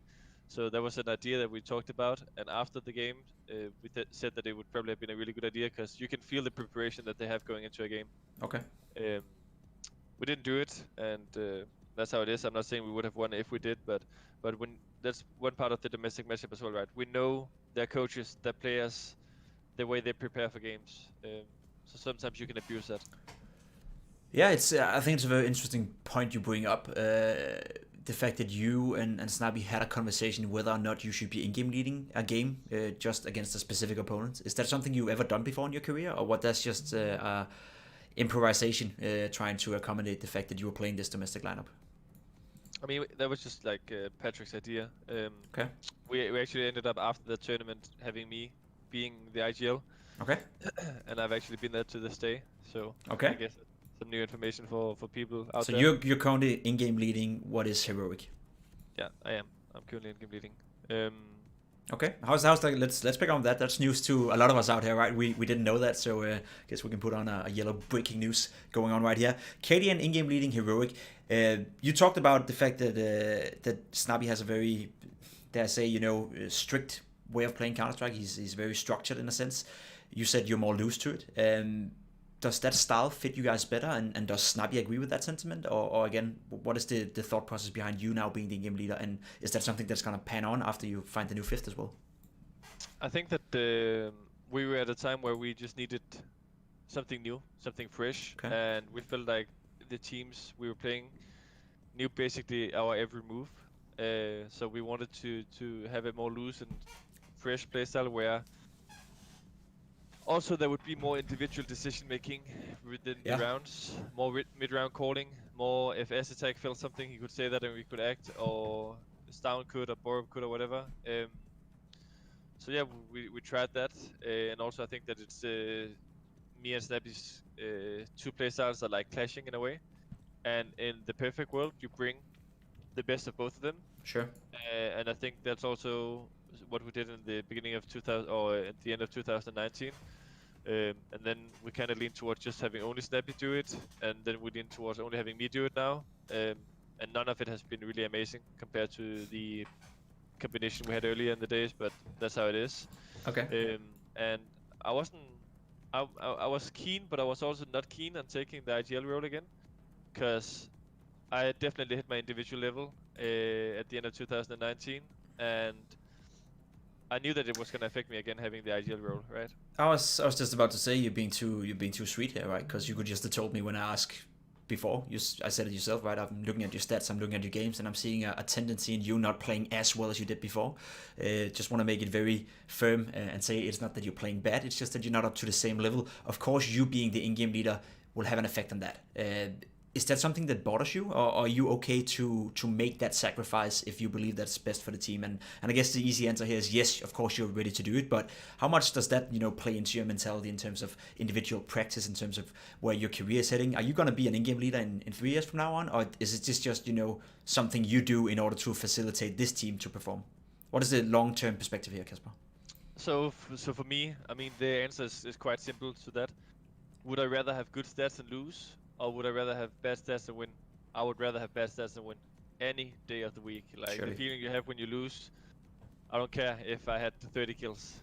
So that was an idea that we talked about, and after the game, we said that it would probably have been a really good idea, because you can feel the preparation that they have going into a game. Okay. We didn't do it, and that's how it is. I'm not saying we would have won if we did, but when that's one part of the domestic matchup as well, right? We know their coaches, their players, the way they prepare for games. So sometimes you can abuse that. Yeah, I think it's a very interesting point you bring up. The fact that you and Snappy had a conversation whether or not you should be in-game leading a game just against a specific opponent. Is that something you've ever done before in your career, or what? That's just improvisation, trying to accommodate the fact that you were playing this domestic lineup? I mean, that was just like Patrick's idea. Okay. We actually ended up after the tournament having me being the IGL. Okay. And I've actually been there to this day. So okay. I guess some new information for people out there. So you're currently in-game leading what is Heroic? Yeah, I am. I'm currently in-game leading. Okay, how's that? Let's pick on that. That's news to a lot of us out here, right? We didn't know that, so I guess we can put on a yellow breaking news going on right here. cadiaN in-game leading Heroic. You talked about the fact that Snappy has a very, dare I say, strict way of playing Counter-Strike. He's very structured in a sense. You said you're more loose to it. Does that style fit you guys better, and does Snappy agree with that sentiment? Or again, what is the thought process behind you now being the in-game leader, and is that something that's going to pan on after you find the new fifth as well? I think that we were at a time where we just needed something new, something fresh, and we felt like the teams we were playing knew basically our every move. So we wanted to have a more loose and fresh playstyle where also there would be more individual decision making within the rounds, more mid-round calling, more if S attack felt something he could say that and we could act, or Stown could, or Borup could, or whatever. So yeah, we tried that, and also I think that it's me and Snappy's two playstyles are like clashing in a way, and in the perfect world you bring the best of both of them. Sure. And I think that's also what we did in the beginning of 2000 or at the end of 2019. And then we kind of leaned towards just having only Snappy do it, and then we leaned towards only having me do it now. And none of it has been really amazing compared to the combination we had earlier in the days, but that's how it is. Okay. And I was keen, but I was also not keen on taking the IGL role again, because I definitely hit my individual level at the end of 2019, and I knew that it was gonna affect me again having the IGL role, right? I was just about to say you're being too sweet here, right? Because you could just have told me when I asked before. I said it yourself, right? I'm looking at your stats, I'm looking at your games, and I'm seeing a tendency in you not playing as well as you did before. Just want to make it very firm and say it's not that you're playing bad, it's just that you're not up to the same level. Of course, you being the in-game leader will have an effect on that. Is that something that bothers you, or are you okay to make that sacrifice if you believe that's best for the team? And I guess the easy answer here is yes, of course you're ready to do it, but how much does that, play into your mentality in terms of individual practice, in terms of where your career is heading? Are you going to be an in-game leader in 3 years from now on, or is it just something you do in order to facilitate this team to perform? What is the long-term perspective here, Kasper? So for me, I mean, the answer is quite simple to that. Would I rather have good stats and lose, or would I rather have bad stats and win? I would rather have bad stats and win any day of the week. Like Surely. the feeling you have when you lose, I don't care if I had 30 kills.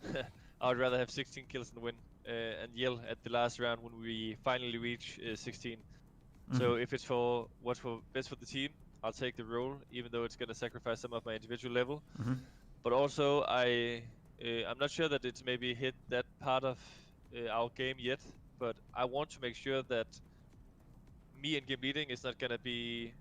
I would rather have 16 kills and win and yell at the last round when we finally reach 16. So if it's for what's best for the team, I'll take the role, even though it's gonna sacrifice some of my individual level. But also, I'm not sure that it's maybe hit that part of our game yet. But I want to make sure that me in game leading is not gonna be.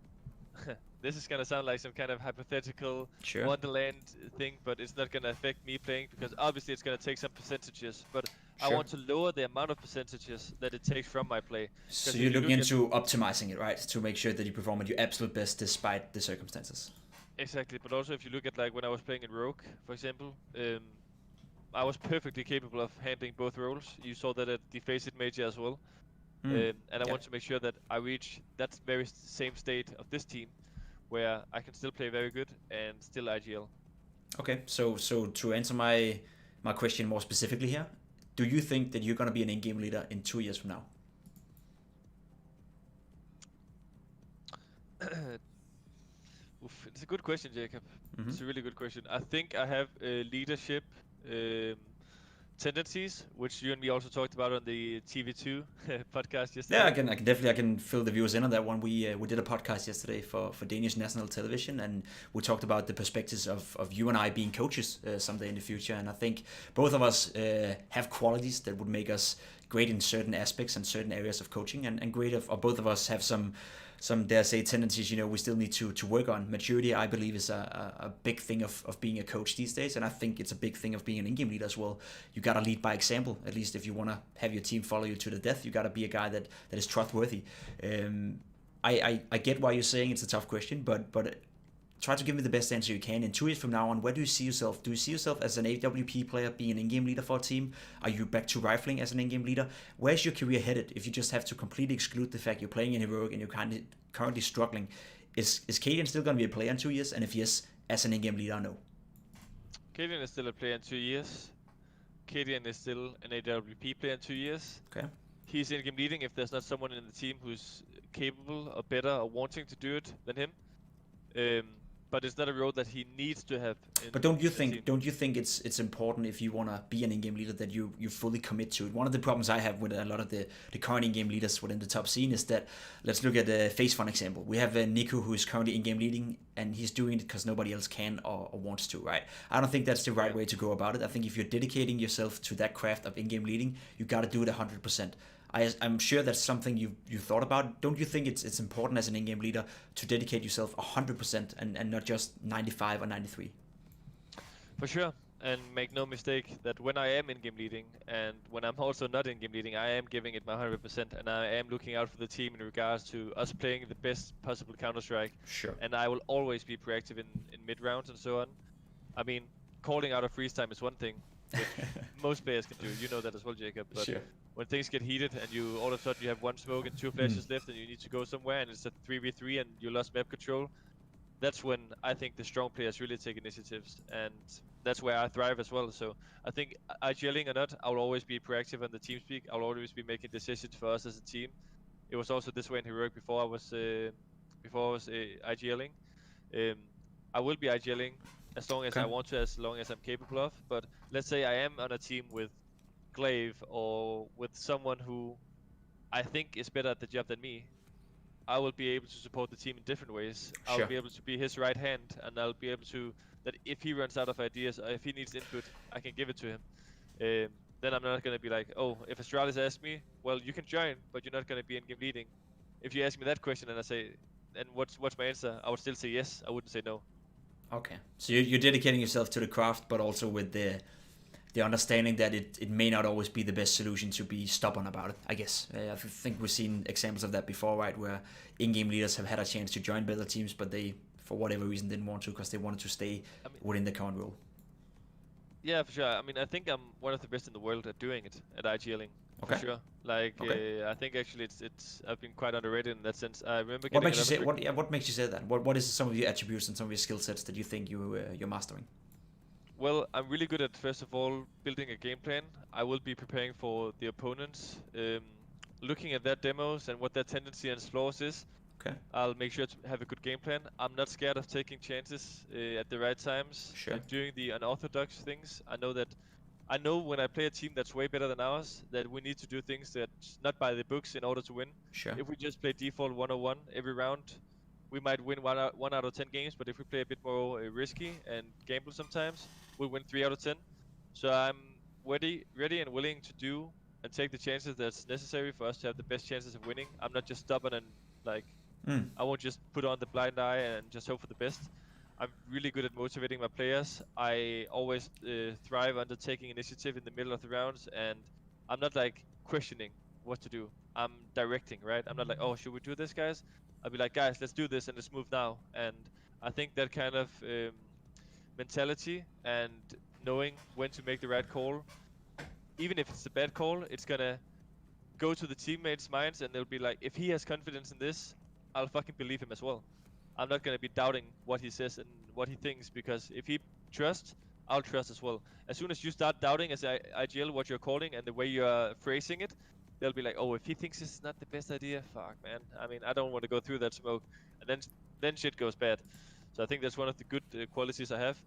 This is gonna sound like some kind of hypothetical Wonderland thing, but it's not gonna affect me playing, because obviously it's gonna take some percentages. But I want to lower the amount of percentages that it takes from my play. So you're looking into optimizing it, right? To make sure that you perform at your absolute best despite the circumstances. Exactly, but also if you look at like when I was playing in Rogue, for example, I was perfectly capable of handling both roles. You saw that at the Face It Major as well. And I want to make sure that I reach that very same state of this team, where I can still play very good and still IGL. Okay, so to answer my question more specifically here, do you think that you're going to be an in-game leader in 2 years from now? It's a good question, Jacob. It's a really good question. I think I have leadership tendencies, which you and me also talked about on the TV2 podcast yesterday. Yeah, I can fill the viewers in on that one. We did a podcast yesterday for Danish national television, and we talked about the perspectives of you and I being coaches someday in the future. And I think both of us have qualities that would make us great in certain aspects and certain areas of coaching, and great or both of us have some dare say tendencies we still need to work on. Maturity, I believe, is a big thing of being a coach these days, and I think it's a big thing of being an in-game leader as well. You gotta lead by example. At least if you want to have your team follow you to the death, you gotta be a guy that is trustworthy. I get why you're saying it's a tough question, but try to give me the best answer you can. In 2 years from now on, where do you see yourself? Do you see yourself as an AWP player, being an in-game leader for a team? Are you back to rifling as an in-game leader? Where's your career headed? If you just have to completely exclude the fact you're playing in Heroic and you're currently struggling, is cadiaN still going to be a player in 2 years? And if yes, as an in-game leader, no. cadiaN is still a player in 2 years. cadiaN is still an AWP player in 2 years. Okay. He's in-game leading if there's not someone in the team who's capable or better or wanting to do it than him. But it's not a role that he needs to have. But don't you think it's important, if you want to be an in-game leader, that you fully commit to it? One of the problems I have with a lot of the current in-game leaders within the top scene is that, let's look at the Face Fun example. We have Nico, who is currently in-game leading, and he's doing it because nobody else can or wants to, right? I don't think that's the right way to go about it. I think if you're dedicating yourself to that craft of in-game leading, you got to do it 100%. I'm sure that's something you thought about. Don't you think it's important as an in-game leader to dedicate yourself 100% and not just 95 or 93? For sure, and make no mistake that when I am in-game leading and when I'm also not in-game leading, I am giving it my 100%, and I am looking out for the team in regards to us playing the best possible Counter-Strike. Sure. And I will always be proactive in mid-rounds and so on. I mean, calling out of freeze time is one thing, which most players can do. You know that as well, Jacob. But sure. When things get heated and you all of a sudden you have one smoke and 2 flashes left and you need to go somewhere and it's a 3v3 and you lost map control, that's when I think the strong players really take initiatives, and that's where I thrive as well. So I think IGLing or not, I'll always be proactive on the team speak. I'll always be making decisions for us as a team. It was also this way in Heroic before I was IGLing. I will be IGLing as long as I want to, as long as I'm capable of. But let's say I am on a team with Glaive or with someone who I think is better at the job than me. I will be able to support the team in different ways. I'll be able to be his right hand, and I'll be able to, that if he runs out of ideas or if he needs input, I can give it to him. Then I'm not going to be like, oh, if Astralis asks me, well, you can join, but you're not going to be in-game leading. if you ask me that question and I say, and what's my answer, I would still say yes. I wouldn't say no. Okay, so you're dedicating yourself to the craft, but also with the understanding that it may not always be the best solution to be stubborn about it, I guess. I think we've seen examples of that before, right, where in-game leaders have had a chance to join better teams, but they, for whatever reason, didn't want to because they wanted to stay within the current role. Yeah, for sure. I mean, I think I'm one of the best in the world at doing it, at IGLing, for Okay. sure. Like, Okay. I think actually it's I've been quite underrated in that sense. I remember What getting makes a you lot of say what makes you say that? What is some of your attributes and some of your skill sets that you think you're mastering? Well, I'm really good at, first of all, building a game plan. I will be preparing for the opponents, looking at their demos and what their tendency and flaws is. Okay. I'll make sure to have a good game plan. I'm not scared of taking chances at the right times, Sure. doing the unorthodox things. I know when I play a team that's way better than ours, that we need to do things that's not by the books in order to win. Sure. If we just play default 101 every round, we might win one out of 10 games, but if we play a bit more risky and gamble sometimes, we'll win 3 out of 10. So I'm ready and willing to do and take the chances that's necessary for us to have the best chances of winning. I'm not just stubborn and like I won't just put on the blind eye and just hope for the best. I'm really good at motivating my players. I always thrive under taking initiative in the middle of the rounds, and I'm not like questioning what to do. I'm directing, right? I'm not like, oh, should we do this, guys? I'll be like, guys, let's do this and let's move now. And I think that kind of mentality and knowing when to make the right call, even if it's a bad call, it's gonna go to the teammates' minds and they'll be like, if he has confidence in this, I'll fucking believe him as well. I'm not gonna be doubting what he says and what he thinks, because if he trusts, I'll trust as well. As soon as you start doubting as IGL what you're calling and the way you're phrasing it, they'll be like, oh, if he thinks this is not the best idea, fuck, man. I mean, I don't want to go through that smoke, and then shit goes bad. So I think that's one of the good qualities I have.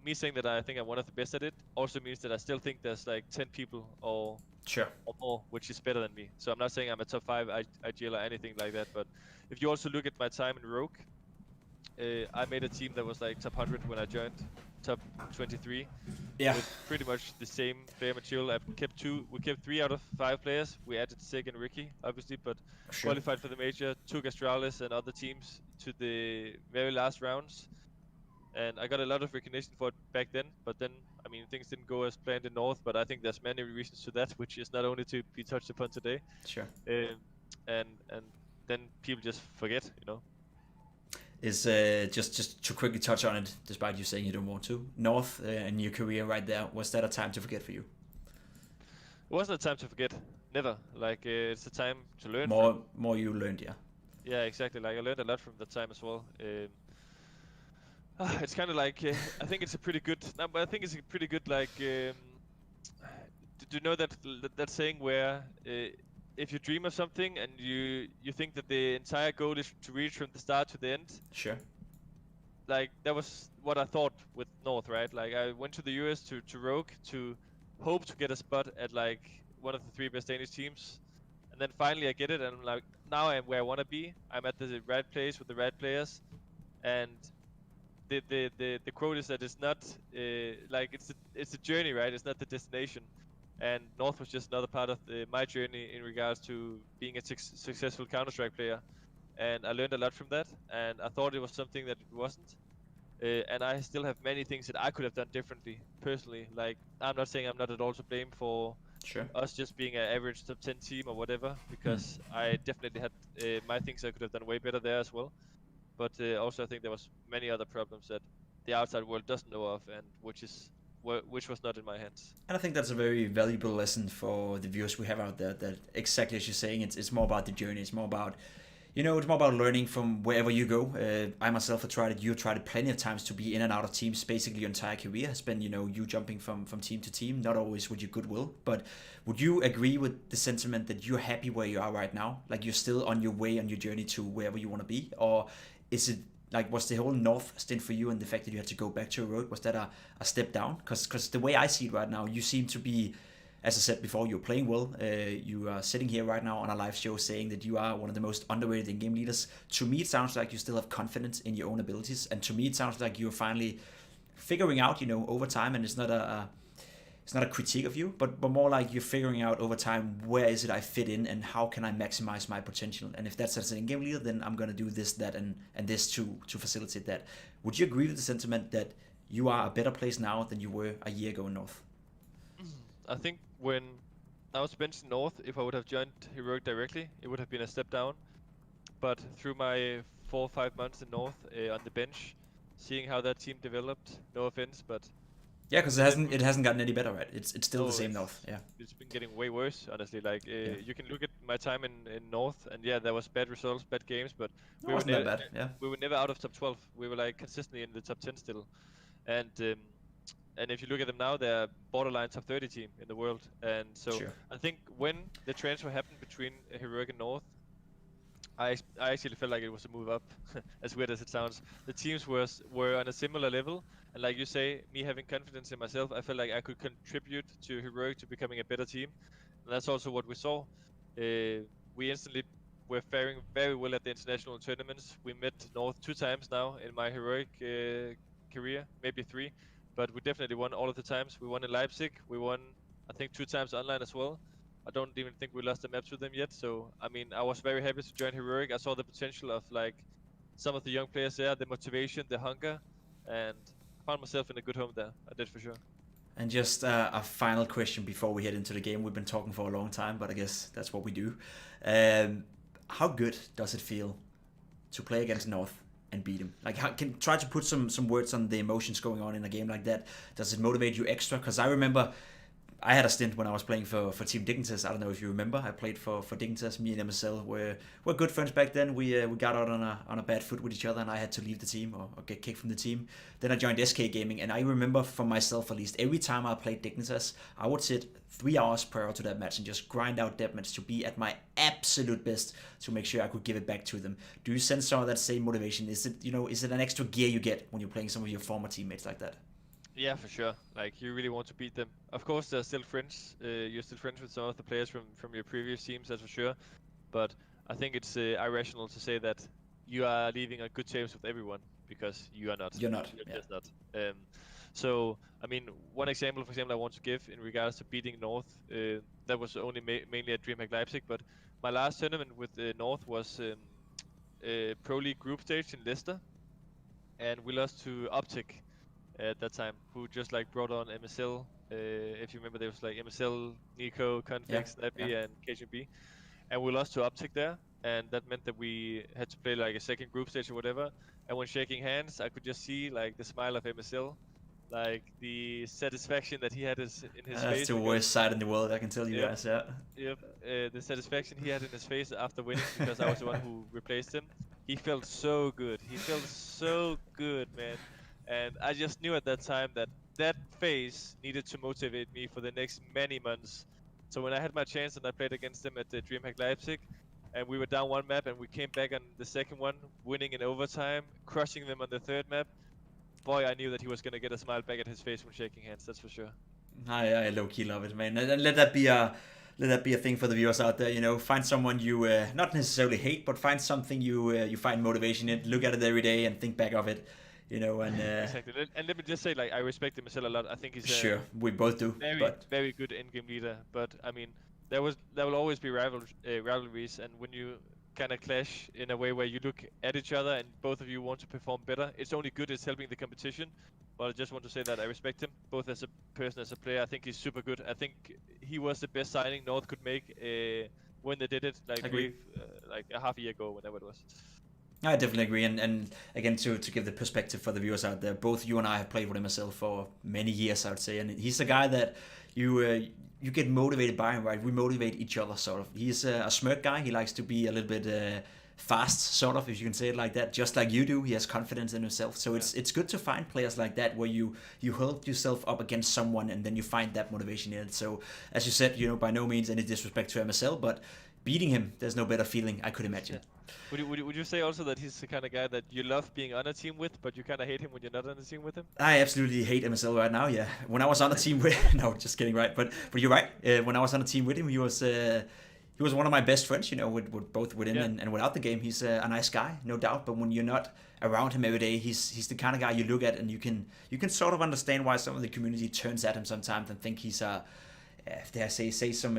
Me saying that I think I'm one of the best at it also means that I still think there's like 10 people or Sure. more, which is better than me. So I'm not saying I'm a top 5 IGL or anything like that, but if you also look at my time in Rogue, I made a team that was like top 100 when I joined, top 23, Yeah. with pretty much the same player material. We kept 3 out of 5 players. We added Sig and Ricky, obviously, but Sure. qualified for the major, took Astralis and other teams to the very last rounds. And I got a lot of recognition for it back then, but then, I mean, things didn't go as planned in North, but I think there's many reasons to that, which is not only to be touched upon today. Sure. And then people just forget, you know. Is just to quickly touch on it, despite you saying you don't want to. North and your career right there, was that a time to forget for you? It wasn't a time to forget, never. Like it's a time to learn from. More you learned, yeah. Yeah, exactly. Like I learned a lot from that time as well. It's kind of like I think it's a pretty good. No, but I think it's a pretty good like. Did you know that saying where if you dream of something and you think that the entire goal is to reach from the start to the end? Sure. Like that was what I thought with North, right? Like I went to the US to Rogue to hope to get a spot at like one of the 3 best Danish teams, and then finally I get it, and I'm like, now I'm where I want to be. I'm at the right place with the right players, and the quote is that it's not like it's a journey, right? It's not the destination. And North was just another part of my journey in regards to being a successful Counter-Strike player. And I learned a lot from that, and I thought it was something that it wasn't. And I still have many things that I could have done differently, personally. Like, I'm not saying I'm not at all to blame for Sure. us just being an average top 10 team or whatever, because I definitely had my things I could have done way better there as well. But also I think there was many other problems that the outside world doesn't know of, and which was not in my hands. And I think that's a very valuable lesson for the viewers we have out there, that exactly as you're saying, it's more about the journey. It's more about, it's more about learning from wherever you go. I myself have tried it. You've tried it plenty of times to be in and out of teams. Basically, your entire career has been, you jumping from team to team, not always with your goodwill. But would you agree with the sentiment that you're happy where you are right now? Like you're still on your way, on your journey to wherever you want to be? Or is it like, was the whole North stint for you and the fact that you had to go back to a road, was that a step down? Because the way I see it right now, you seem to be, as I said before, you're playing well. You are sitting here right now on a live show saying that you are one of the most underrated in-game leaders. To me, it sounds like you still have confidence in your own abilities. And to me, it sounds like you're finally figuring out, over time, and it's not it's not a critique of you, but more like you're figuring out over time, where is it I fit in and how can I maximize my potential? And if that's as an in-game leader, then I'm going to do this, that, and this to facilitate that. Would you agree with the sentiment that you are a better place now than you were a year ago in North? I think when I was benched in North, if I would have joined Heroic directly, it would have been a step down. But through my 4 or 5 months in North on the bench, seeing how that team developed, no offense, but yeah, because it hasn't gotten any better, right? It's still the same North. Yeah, it's been getting way worse, honestly. Like you can look at my time in North, and yeah, there was bad results, bad games, but it wasn't that bad. Yeah, we were never out of top 12. We were like consistently in the top 10 still, and if you look at them now, they're borderline top 30 team in the world. And so sure. I think when the transfer happened between Heroic and North, I actually felt like it was a move up, as weird as it sounds. The teams were on a similar level, and like you say, me having confidence in myself, I felt like I could contribute to Heroic to becoming a better team, and that's also what we saw. We instantly were faring very well at the international tournaments. We met North 2 times now in my Heroic career, maybe 3, but we definitely won all of the times. We won in Leipzig, we won I think 2 times online as well. I don't even think we lost a map to them yet, so I mean, I was very happy to join Heroic. I saw the potential of like some of the young players there, the motivation, the hunger, and I found myself in a good home there. I did for sure. And just a final question before we head into the game. We've been talking for a long time, but I guess that's what we do. How good does it feel to play against North and beat him? Like, try to put some words on the emotions going on in a game like that. Does it motivate you extra? Because I remember I had a stint when I was playing for Team Dignitas. I don't know if you remember. I played for Dignitas. Me and MSL were good friends back then. We got out on a bad foot with each other, and I had to leave the team or get kicked from the team. Then I joined SK Gaming, and I remember for myself at least, every time I played Dignitas, I would sit 3 hours prior to that match and just grind out deathmatch to be at my absolute best to make sure I could give it back to them. Do you sense some of that same motivation? Is it an extra gear you get when you're playing some of your former teammates like that? Yeah, for sure. Like, you really want to beat them. Of course, they're still friends. You're still friends with some of the players from your previous teams, that's for sure. But I think it's irrational to say that you are leaving on good terms with everyone, because you are not. You're not. You're just not. So, I mean, one example, for example, I want to give in regards to beating North, that was only mainly at DreamHack Leipzig, but my last tournament with North was Pro League group stage in Leicester, and we lost to Optic at that time, who just like brought on MSL. If you remember, there was like MSL, Nico, Config, Snappy, and KGB, and we lost to Optic there, and that meant that we had to play like a second group stage or whatever. And when shaking hands, I could just see like the smile of MSL, like the satisfaction that he had in his face. That's the worst side in the world, I can tell you guys. Yeah. Yep. The satisfaction he had in his face after winning, because I was the one who replaced him. He felt so good. He felt so good, man. And I just knew at that time that phase needed to motivate me for the next many months. So when I had my chance and I played against them at the DreamHack Leipzig, and we were down 1 map and we came back on the second one, winning in overtime, crushing them on the third map, boy, I knew that he was going to get a smile back at his face when shaking hands, that's for sure. I low-key love it, man. And let that be a thing for the viewers out there. Find someone you not necessarily hate, but find something you find motivation in. Look at it every day and think back of it. And exactly. And let me just say, like, I respect him a lot. I think he's sure, we both do. Very good in-game leader. But I mean, there will always be rivalries, and when you kind of clash in a way where you look at each other and both of you want to perform better, it's only good. It's helping the competition. But I just want to say that I respect him, both as a person, as a player. I think he's super good. I think he was the best signing North could make when they did it, like like a half a year ago, whenever it was. I definitely agree, and again, to give the perspective for the viewers out there, both you and I have played with MSL for many years, I would say, and he's a guy that you get motivated by him, right? We motivate each other, sort of. He's a smirk guy. He likes to be a little bit fast, sort of, if you can say it like that, just like you do. He has confidence in himself, so it's good to find players like that where you hold yourself up against someone and then you find that motivation in it. So as you said, by no means any disrespect to MSL, but beating him, there's no better feeling I could imagine. Yeah. Would you say also that he's the kind of guy that you love being on a team with, but you kind of hate him when you're not on a team with him? I absolutely hate MSL right now, yeah. When I was on a team with... No, just kidding, right? But you're right. When I was on a team with him, he was... He was one of my best friends, you know, with both within and without the game. He's a nice guy, no doubt. But when you're not around him every day, he's the kind of guy you look at and you can sort of understand why some of the community turns at him sometimes and think he's dare I say some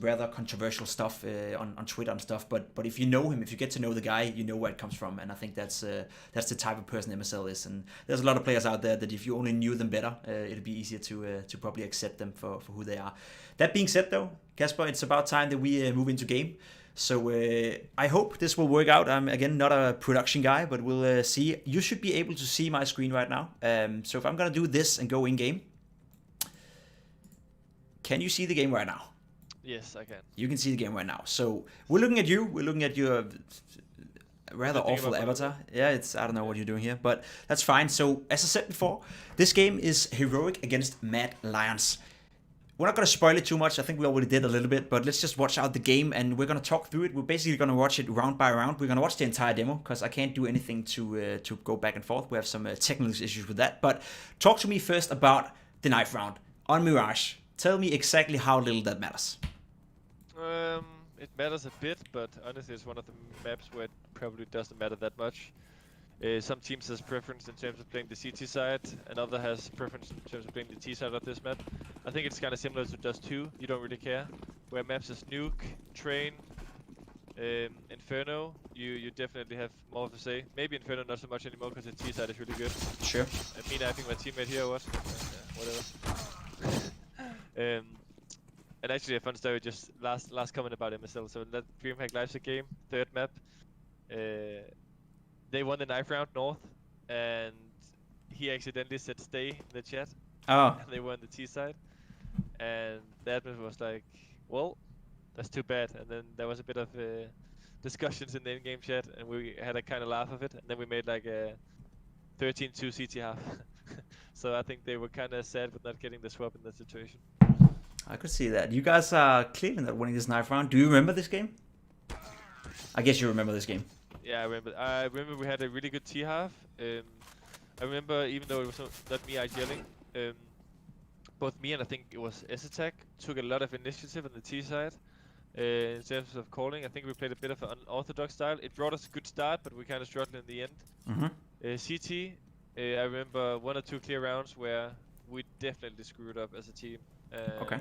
rather controversial stuff on Twitter and stuff. But if you know him, if you get to know the guy, you know where it comes from. And I think that's the type of person MSL is. And there's a lot of players out there that if you only knew them better, it'd be easier to probably accept them for who they are. That being said, though, Kasper, it's about time that we move into game. So I hope this will work out. I'm, again, not a production guy, but we'll see. You should be able to see my screen right now. So if I'm going to do this and go in-game, can you see the game right now? Yes, I can. You can see the game right now. So we're looking at you. We're looking at your rather awful avatar. Yeah, I don't know what you're doing here, but that's fine. So as I said before, this game is Heroic against Mad Lions. We're not going to spoil it too much. I think we already did a little bit, but let's just watch out the game and we're going to talk through it. We're basically going to watch it round by round. We're going to watch the entire demo because I can't do anything to go back and forth. We have some technical issues with that. But talk to me first about the knife round on Mirage. Tell me exactly how little that matters. It matters a bit, but honestly it's one of the maps where it probably doesn't matter that much. Some teams has preference in terms of playing the CT side, another has preference in terms of playing the T side of this map. I think it's kind of similar to Dust 2, you don't really care. Where maps is Nuke, Train, Inferno, you definitely have more to say. Maybe Inferno not so much anymore because the T side is really good. Sure. Me knifing my teammate here or what? Whatever. And actually a fun story, just last comment about MSL. So that DreamHack Live's game, third map, they won the knife round North, and he accidentally said stay in the chat. Oh. And they won the T side, and the admin was like, well, that's too bad. And then there was a bit of discussions in the in-game chat, and we had a kind of laugh of it, and then we made like a 13-2 CT half. So I think they were kind of sad with not getting the swap in that situation. I could see that. You guys are clearly not winning this knife round. Do you remember this game? I guess you remember this game. Yeah, I remember. I remember we had a really good T half. I remember, even though it was not me yelling, both me and I think it was S-Attack took a lot of initiative on the T side. In terms of calling, I think we played a bit of an unorthodox style. It brought us a good start, but we kind of struggled in the end. CT, I remember 1 or 2 clear rounds where we definitely screwed up as a team. Okay.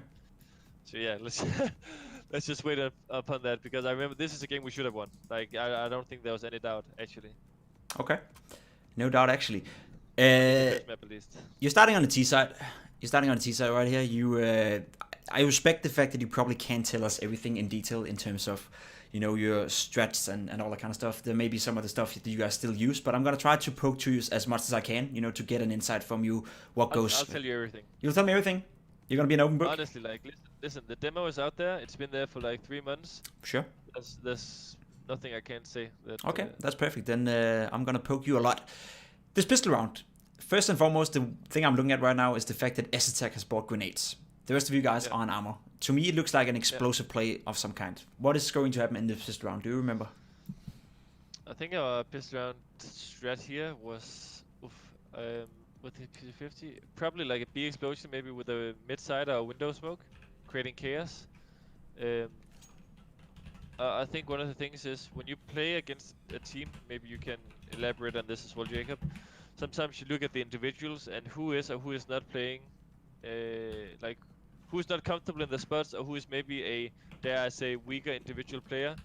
So yeah, let's just wait upon that, because I remember this is a game we should have won. Like I don't think there was any doubt actually. Okay. No doubt actually. First map at least. You're starting on the T side. You're starting on the T side right here. You I respect the fact that you probably can't tell us everything in detail in terms of, you know, your strats and all that kind of stuff. There may be some of the stuff that you guys still use, but I'm gonna try to poke to you as much as I can, you know, to get an insight from you. What goes? I'll tell you everything. You'll tell me everything. You're gonna be an open book. Honestly, like listen, the demo is out there. It's been there for like 3 months. Sure. There's nothing I can't say. That, okay, that's perfect. Then I'm gonna poke you a lot. This pistol round. First and foremost, the thing I'm looking at right now is the fact that S-Attack has bought grenades. The rest of you guys are on armor. To me, it looks like an explosive play of some kind. What is going to happen in this pistol round? Do you remember? I think our pistol round strat here was with the P50, probably like a B explosion, maybe with a mid side or a window smoke, creating chaos. I think one of the things is when you play against a team, maybe you can elaborate on this as well, Jacob. Sometimes you look at the individuals and who is or who is not playing, like who is not comfortable in the spots, or who is maybe a, dare I say, weaker individual player.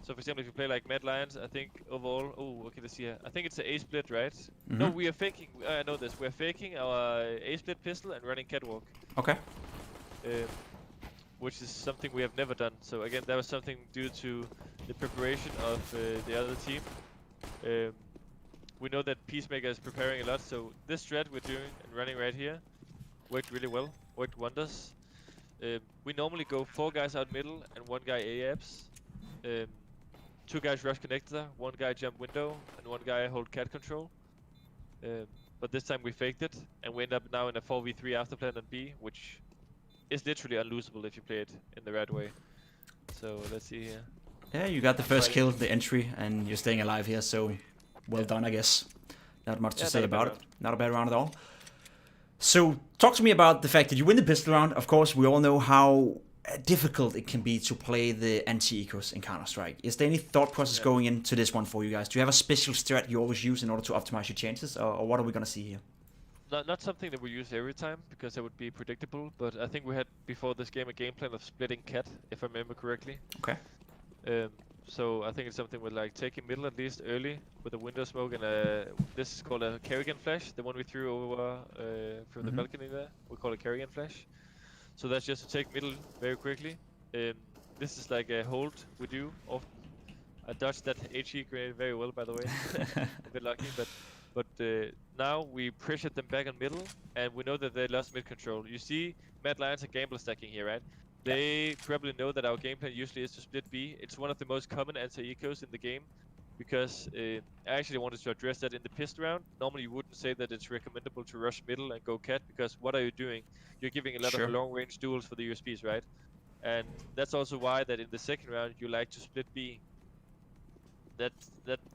So for example, if you play like Mad Lions, I think overall, oh, okay, let's see here. I think it's an A-split, right? No, we are faking, I know this, we're faking our A-split pistol and running catwalk. Okay. Which is something we have never done. So again, that was something due to the preparation of the other team. We know that Peacemaker is preparing a lot, so this strat we're doing and running right here worked really well, worked wonders. We normally go 4 guys out middle and 1 guy A-abs. 2 guys rush connector, 1 guy jump window, and 1 guy hold cat control. But this time we faked it, and we end up now in a 4v3 after plan on B, which is literally unlosable if you play it in the right way. So let's see here. Yeah, you got the first kill, the entry, and you're staying alive here, so well done, I guess. Not much to say about it. Not a bad round at all. So, talk to me about the fact that you win the pistol round. Of course, we all know how difficult it can be to play the anti-ecos in Counter-Strike. Is there any thought process going into this one for you guys? Do you have a special strat you always use in order to optimize your chances, or what are we gonna see here? Not something that we use every time, because that would be predictable, but I think we had before this game a game plan of splitting cat, if I remember correctly. Okay. So I think it's something with like taking middle at least early with a window smoke and this is called a cadiaN flash, the one we threw over from the balcony there. We call it cadiaN flash. So that's just to take middle very quickly. This is like a hold we do often. I dodged that HE grenade very well, by the way. A bit lucky, but now we pressured them back on middle, and we know that they lost mid control. You see, Mad Lions are gamble stacking here, right? They probably know that our game plan usually is to split B. It's one of the most common anti-ecos in the game, because I actually wanted to address that in the pist round. Normally you wouldn't say that it's recommendable to rush middle and go cat, because what are you doing? You're giving a lot of long-range duels for the USPs, right? And that's also why that in the second round you like to split B. That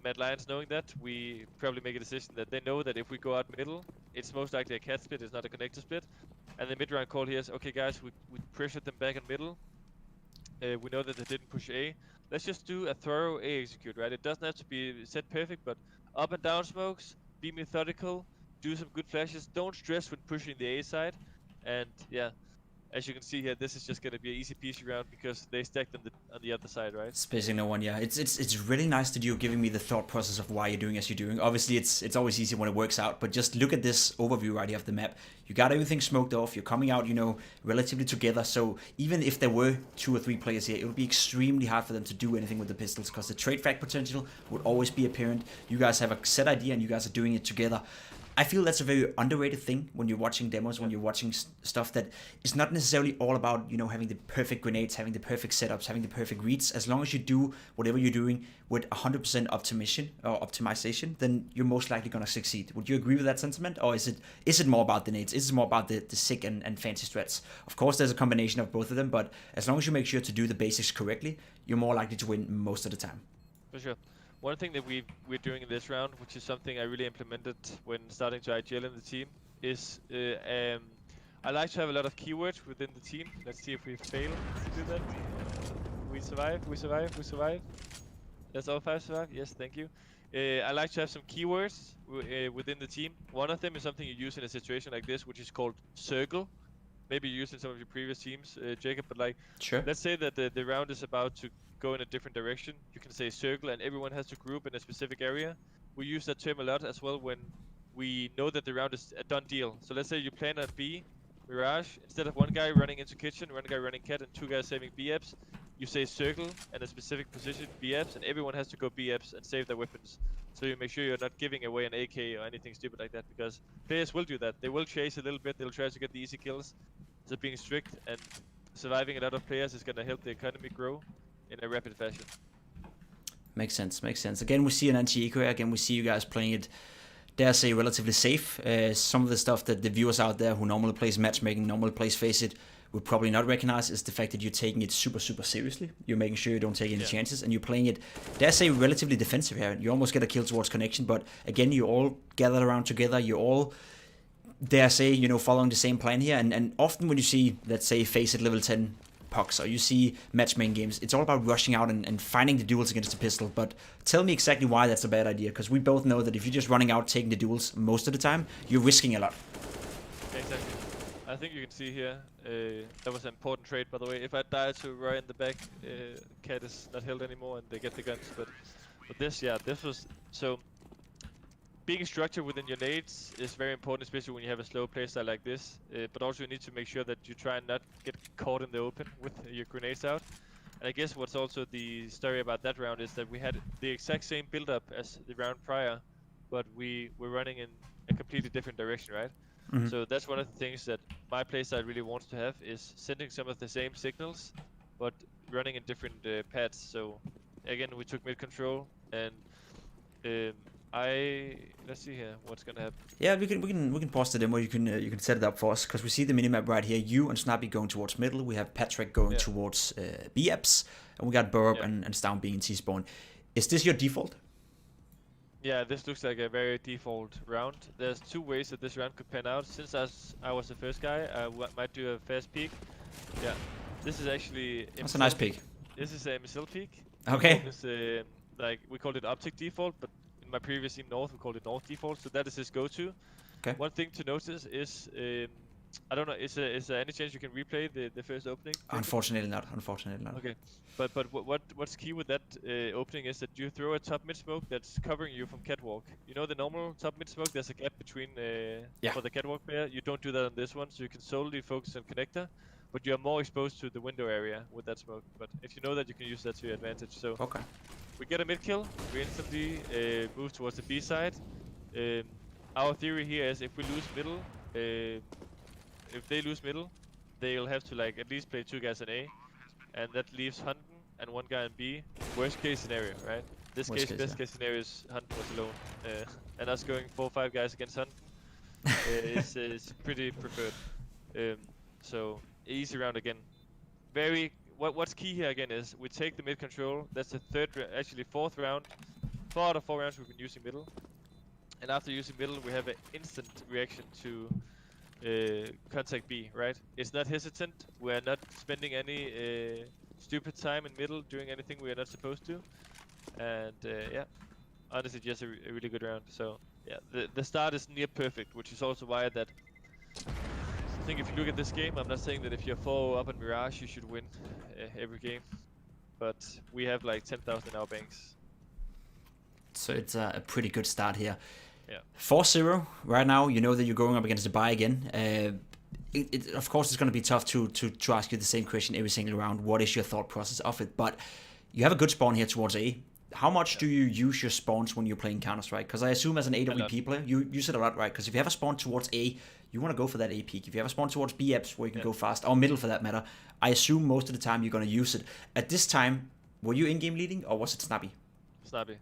Mad Lions knowing that, we probably make a decision that they know that if we go out middle, it's most likely a cat split, it's not a connector split. And the mid-round call here is, okay guys, we pressured them back in middle. We know that they didn't push A. Let's just do a thorough A execute, right? It doesn't have to be set perfect, but up and down smokes, be methodical, do some good flashes, don't stress when pushing the A side. And yeah, as you can see here, this is just gonna be an easy peasy round because they stacked on the other side, right? Spacing no one, yeah. It's really nice that you're giving me the thought process of why you're doing as you're doing. Obviously, it's always easy when it works out, but just look at this overview right here of the map. You got everything smoked off. You're coming out, you know, relatively together. So even if there were 2 or 3 players here, it would be extremely hard for them to do anything with the pistols because the trade frag potential would always be apparent. You guys have a set idea and you guys are doing it together. I feel that's a very underrated thing when you're watching demos, when you're watching stuff that is not necessarily all about, you know, having the perfect grenades, having the perfect setups, having the perfect reads. As long as you do whatever you're doing with 100% optimization, then you're most likely going to succeed. Would you agree with that sentiment? Or is it more about the nades? Is it more about the sick and fancy strats? Of course, there's a combination of both of them, but as long as you make sure to do the basics correctly, you're more likely to win most of the time. For sure. One thing that we're doing in this round, which is something I really implemented when starting to IGL in the team, is I like to have a lot of keywords within the team. Let's see if we fail to do that. We survive. Let's all 5 survive. Yes, thank you. I like to have some keywords within the team. One of them is something you use in a situation like this, which is called circle. Maybe you used in some of your previous teams, Jacob, but like, let's say that the round is about to go in a different direction. You can say circle and everyone has to group in a specific area. We use that term a lot as well when we know that the round is a done deal. So let's say you plan on B, Mirage, instead of one guy running into kitchen, one guy running cat and 2 guys saving B-apps, you say circle and a specific position B-apps and everyone has to go B-apps and save their weapons. So you make sure you're not giving away an AK or anything stupid like that, because players will do that. They will chase a little bit, they'll try to get the easy kills. So being strict and surviving a lot of players is going to help the economy grow in a rapid fashion. Makes sense. Again, we see an anti-eco. Again, we see you guys playing it, dare say, relatively safe. Some of the stuff that the viewers out there who normally plays matchmaking, normally plays Face It, would probably not recognize is the fact that you're taking it super seriously. You're making sure you don't take any chances, and you're playing it, dare say, relatively defensive here. You almost get a kill towards connection, but again, you all gathered around together. You're all, dare say, you know, following the same plan here. And often when you see, let's say, Face It level 10 pucks, or you see matchmaking games, it's all about rushing out and finding the duels against the pistol. But tell me exactly why that's a bad idea, because we both know that if you're just running out taking the duels most of the time, you're risking a lot. Exactly. I think you can see here, that was an important trade, by the way. If I die to Roy in the back, Cat is not held anymore and they get the guns. But this, yeah, this was... So, being structured within your nades is very important, especially when you have a slow playstyle like this. But also you need to make sure that you try and not get caught in the open with your grenades out. And I guess what's also the story about that round is that we had the exact same build-up as the round prior, but we were running in a completely different direction, right? Mm-hmm. So that's one of the things that my playstyle really wants to have, is sending some of the same signals, but running in different paths. So again, we took mid control, and let's see here what's gonna happen. Yeah, we can pause the demo. You can set it up for us, because we see the minimap right here. You and Snappy going towards middle. We have Patrick going towards B-apps, and we got Burb and Stown being T-spawn. Is this your default? Yeah, this looks like a very default round. There's 2 ways that this round could pan out. Since I was the first guy, I might do a fast peek. Yeah. This is actually... That's a nice peak. This is a missile peak. Okay. This, like, we called it optic default, but in my previous in North, we called it North default, so that is his go-to. Okay. One thing to notice is, I don't know, is there any chance you can replay the first opening? Unfortunately not, unfortunately not. Okay, but what's key with that opening is that you throw a top mid smoke that's covering you from catwalk. You know the normal top mid smoke, there's a gap between for the catwalk player. You don't do that on this one, so you can solely focus on connector, but you're more exposed to the window area with that smoke. But if you know that, you can use that to your advantage. So okay, we get a mid kill, we instantly move towards the B side. Our theory here is if we lose middle, if they lose middle, they'll have to like at least play 2 guys in A, and that leaves Hunden and 1 guy in B. Worst case scenario, right? This Worst case, case, best case scenario is Hunden was alone, and us going 4 or 5 guys against Hunden is pretty preferred. So easy round again. What's key here again is we take the mid control. That's the actually fourth round. 4 out of 4 rounds we've been using middle. And after using middle, we have an instant reaction to contact B, right? It's not hesitant. We're not spending any stupid time in middle doing anything we are not supposed to. And yeah, honestly, just a really good round. So yeah, the start is near perfect, which is also why that I think if you look at this game, I'm not saying that if you're 4 up in Mirage, you should win every game. But we have like 10,000 in our banks. So it's a pretty good start here. Yeah. 4-0 right now. You know that you're going up against Dubai again. Of course, it's going to be tough to ask you the same question every single round. What is your thought process of it? But you have a good spawn here towards A. How much do you use your spawns when you're playing Counter-Strike? Because I assume as an AWP player, you use it a lot, right? Because if you have a spawn towards A, you want to go for that A peak. If you have a spawn towards B apps where you can go fast, or middle for that matter, I assume most of the time you're going to use it. At this time, were you in-game leading, or was it Snappy? Snappy.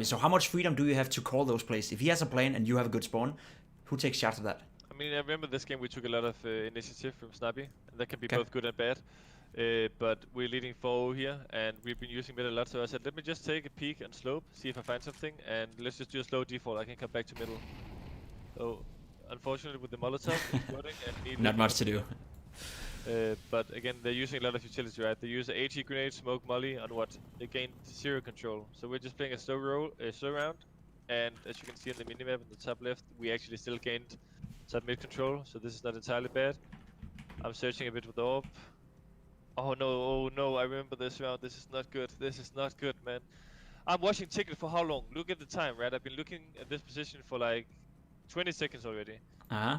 So how much freedom do you have to call those plays? If he has a plan and you have a good spawn, who takes shots of that? I mean, I remember this game we took a lot of initiative from Snappy, and that can be both good and bad. But we're leading 4-0 here, and we've been using mid a lot, so I said, let me just take a peek and slope, see if I find something, and let's just do a slow default. I can come back to middle. So, unfortunately, with the Molotov, exploding and not much to do. But again, they're using a lot of utility, right? They use AG grenade, smoke, molly on what? They gain 0 control. So we're just playing a slow round, and as you can see on the minimap in the top left, we actually still gained top mid control, so this is not entirely bad. I'm searching a bit with the orb. Oh no, I remember this round. This is not good. This is not good, man. I'm watching Ticket for how long? Look at the time, right? I've been looking at this position for like 20 seconds already. Uh-huh.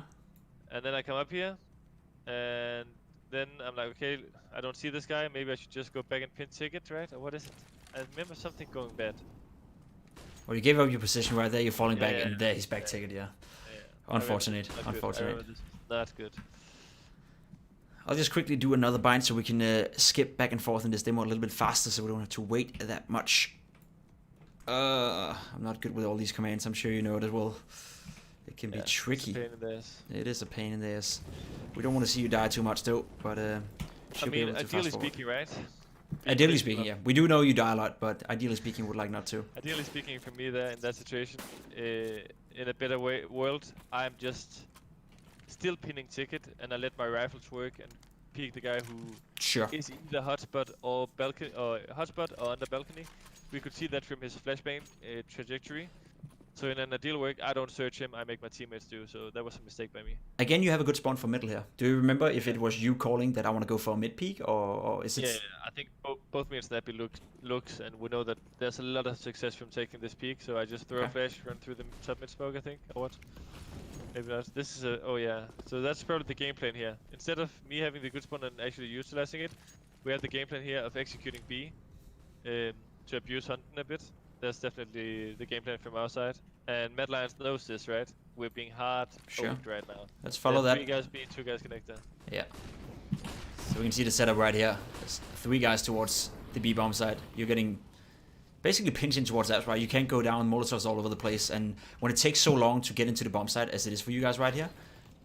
And then I come up here, and then I'm like, okay, I don't see this guy. Maybe I should just go back and pin Ticket, right? Or what is it? I remember something going bad. Well, you gave up your position right there. You're falling back, and there he's back Ticket, Unfortunate. Unfortunate. Not good. I'll just quickly do another bind so we can skip back and forth in this demo a little bit faster so we don't have to wait that much. I'm not good with all these commands, I'm sure you know it as well. It can be tricky. It's a pain in the ass. It is a pain in the ass. We don't want to see you die too much though, but should be able to ideally fast forward. speaking, right? Ideally speaking, yeah. We do know you die a lot, but ideally speaking, would like not to. Ideally speaking, for me there, in that situation, in a better world, I'm just still pinning Ticket, and I let my rifles work and peek the guy who is either hotspot or balcony, or hotspot or under balcony. We could see that from his flashbang trajectory. So in an ideal work, I don't search him, I make my teammates do, so that was a mistake by me. Again, you have a good spawn for middle here. Do you remember if it was you calling that I want to go for a mid peak, or is it... Yeah, I think both me and Snappy looks, and we know that there's a lot of success from taking this peak, so I just throw a flash, run through the top mid smoke, I think, or what? Maybe not. This is a... oh yeah, so that's probably the game plan here. Instead of me having the good spawn and actually utilizing it, we have the game plan here of executing B to abuse Hunden a bit. That's definitely the game plan from our side. And Mad Lions knows this, right? We're being hard owned right now. Let's follow that. 3 guys B, 2 guys connector. Yeah. So we can see the setup right here. There's 3 guys towards the B bomb side. You're getting basically pinched in towards that, right? You can't go down, Molotovs all over the place. And when it takes so long to get into the bomb side, as it is for you guys right here,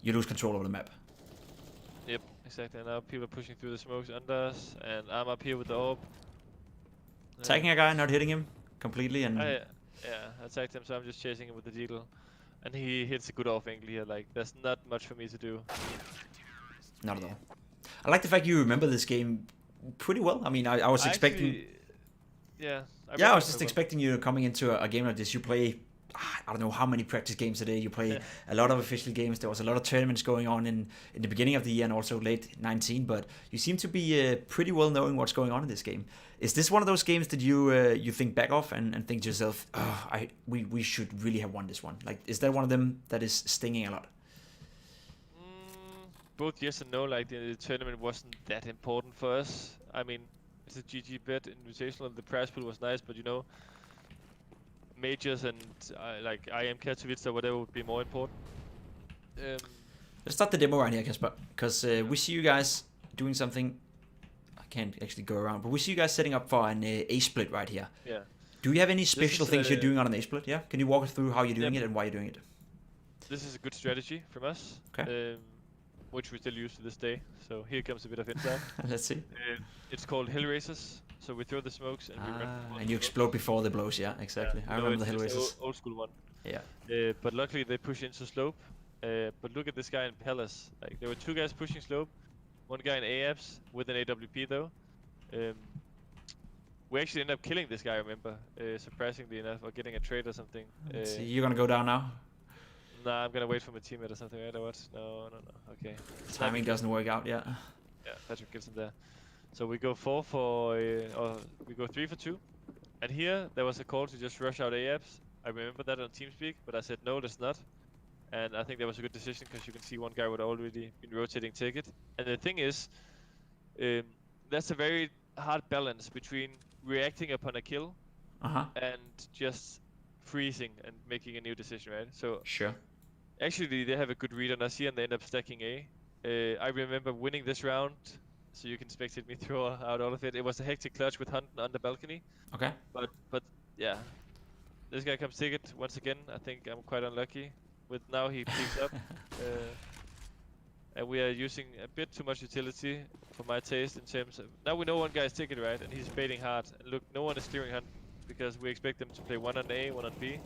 you lose control over the map. Yep, exactly. And now people are pushing through the smokes under us. And I'm up here with the orb. Tagging a guy, not hitting him completely, and yeah, I attacked him, so I'm just chasing him with the deagle, and he hits a good off angle here. Like, there's not much for me to do. Not at all. I like the fact you remember this game pretty well. I mean, I was expecting. Actually, yeah. I was just expecting you coming into a game like this. You play, I don't know how many practice games a day. You play a lot of official games. There was a lot of tournaments going on in the beginning of the year and also late 19. But you seem to be pretty well knowing what's going on in this game. Is this one of those games that you think back of and think to yourself, we should really have won this one? Like, is that one of them that is stinging a lot? Both yes and no. Like the tournament wasn't that important for us. I mean, it's a GG bet invitational. The prize pool was nice, but you know, majors and like IM Katowice or whatever would be more important. Let's start the demo right here, Kasper, because we see you guys doing something. I can't actually go around, but we see you guys setting up for an A split right here. Yeah. Do you have any special things you're doing on an A split? Yeah. Can you walk us through how you're doing it and why you're doing it? This is a good strategy from us. Okay. Which we still use to this day. So here comes a bit of insight. Let's see. It's called hill races. So we throw the smokes and we run. And you explode before the blows. Yeah, exactly. Yeah, I remember the hill races. Old school one. Yeah. But luckily they push into slope. But look at this guy in Palace. Like there were two guys pushing slope, one guy in AFs with an AWP though. We actually ended up killing this guy. Remember, surprisingly enough, or getting a trade or something. Let's see. You're gonna go down now. Nah, I'm gonna wait for my teammate or something, right? Or what? No. Okay. Timing doesn't work out, yeah. Yeah, Patrick gets him there. So we go 4 for, or we go 3 for 2. And here, there was a call to just rush out AFs. I remember that on TeamSpeak, but I said no, let's not. And I think that was a good decision, because you can see one guy would already been rotating ticket. And the thing is, that's a very hard balance between reacting upon a kill and just freezing and making a new decision, right? So sure. Actually, they have a good read on us here, and they end up stacking A. I remember winning this round, so you can spectate me throw out all of it. It was a hectic clutch with Hunt on the balcony. Okay. But yeah, this guy comes ticket once again. I think I'm quite unlucky. With now he peaks up, and we are using a bit too much utility for my taste in terms of. Now we know one guy's ticket, right, and he's baiting hard. And look, no one is steering Hunt because we expect them to play one on A, one on B.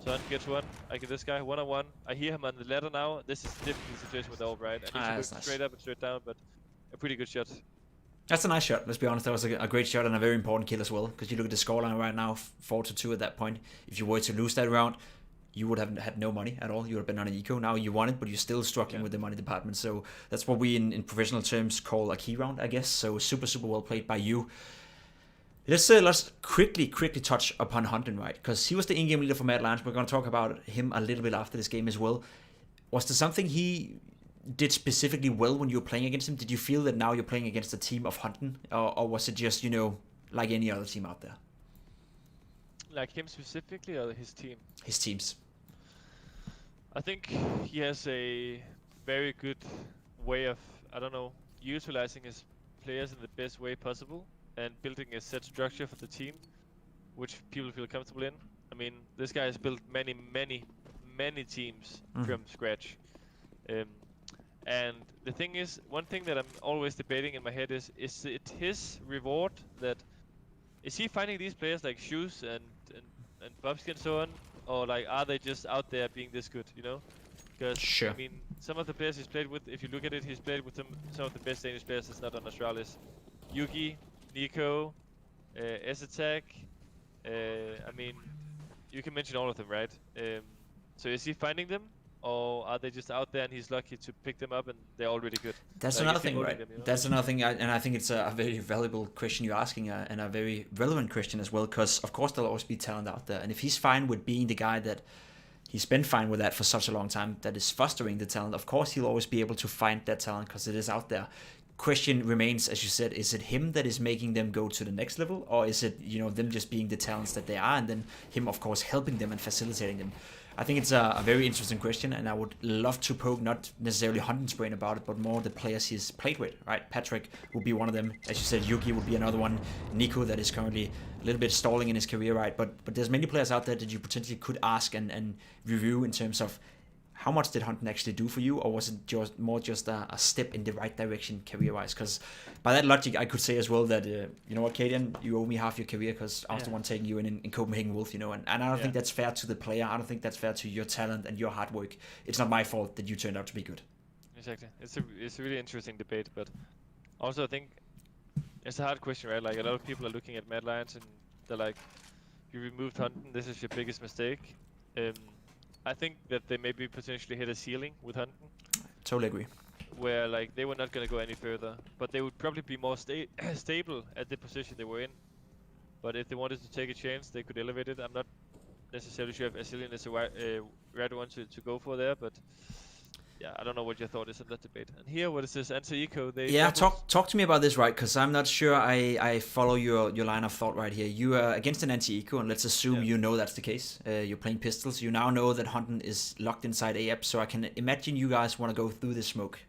So Hunt gets one. I get this guy one-on-one. I hear him on the ladder now. This is a difficult situation with Orb, right? I need to go straight up and straight down, but a pretty good shot. That's a nice shot. Let's be honest. That was a great shot and a very important kill as well. Because you look at the scoreline right now, 4-2 at that point. If you were to lose that round, you would have had no money at all. You would have been on an eco. Now you won it, but you're still struggling with the money department. So that's what we in professional terms call a key round, I guess. So super well played by you. Let's quickly touch upon Hunton, right? Because he was the in-game leader for Mad Lions. We're going to talk about him a little bit after this game as well. Was there something he did specifically well when you were playing against him? Did you feel that now you're playing against a team of Hunton? Or was it just, you know, like any other team out there? Like him specifically or his team? His teams. I think he has a very good way of, I don't know, utilizing his players in the best way possible and building a set structure for the team, which people feel comfortable in. I mean, this guy has built many teams from scratch. And the thing is, one thing that I'm always debating in my head is it his reward that, is he finding these players like Shoes and Bobsky and so on, or like are they just out there being this good, you know? Because sure. I mean, some of the players he's played with, if you look at it, he's played with some of the best Danish players that's not on Astralis. Yugi, Nico, S-Attack, I mean, you can mention all of them, right? So is he finding them, or are they just out there and he's lucky to pick them up and they're already good? That's another thing, right? Them, you know? That's another thing, and I think it's a very valuable question you're asking, and a very relevant question as well, because of course there'll always be talent out there, and if he's fine with being the guy that he's been fine with that for such a long time, that is fostering the talent, of course he'll always be able to find that talent because it is out there. Question remains, as you said, is it him that is making them go to the next level, or is it, you know, them just being the talents that they are, and then him of course helping them and facilitating them? I think it's a very interesting question, and I would love to poke not necessarily Hunting's brain about it, but more the players he's played with, right? Patrick would be one of them. As you said, Yuki would be another one. Nico, that is currently a little bit stalling in his career, right? But there's many players out there that you potentially could ask and review in terms of how much did Hunting actually do for you, or was it just more a step in the right direction career-wise? Because by that logic, I could say as well that, you know what, cadiaN, you owe me half your career because I was the one taking you in Copenhagen Wolf, you know, and I don't think that's fair to the player. I don't think that's fair to your talent and your hard work. It's not my fault that you turned out to be good. Exactly. It's a really interesting debate, but Also, I think it's a hard question, right? Like a lot of people are looking at Mad Lions and they're like, "You removed Hunten. This is your biggest mistake." I think that they maybe potentially hit a ceiling with Hunten, Totally agree. where like they were not going to go any further, but they would probably be more stable at the position they were in. But if they wanted to take a chance, they could elevate it. I'm not necessarily sure if Asilian is a right one to go for there, but yeah, I don't know what your thought is on that debate. And here, what is this anti-eco? They Yeah, doubled. talk to me about this, right? Because I'm not sure I follow your line of thought right here. You are against an anti-eco, and let's assume you know that's the case. You're playing pistols. You now know that Hunten is locked inside AF, so I can imagine you guys want to go through this smoke.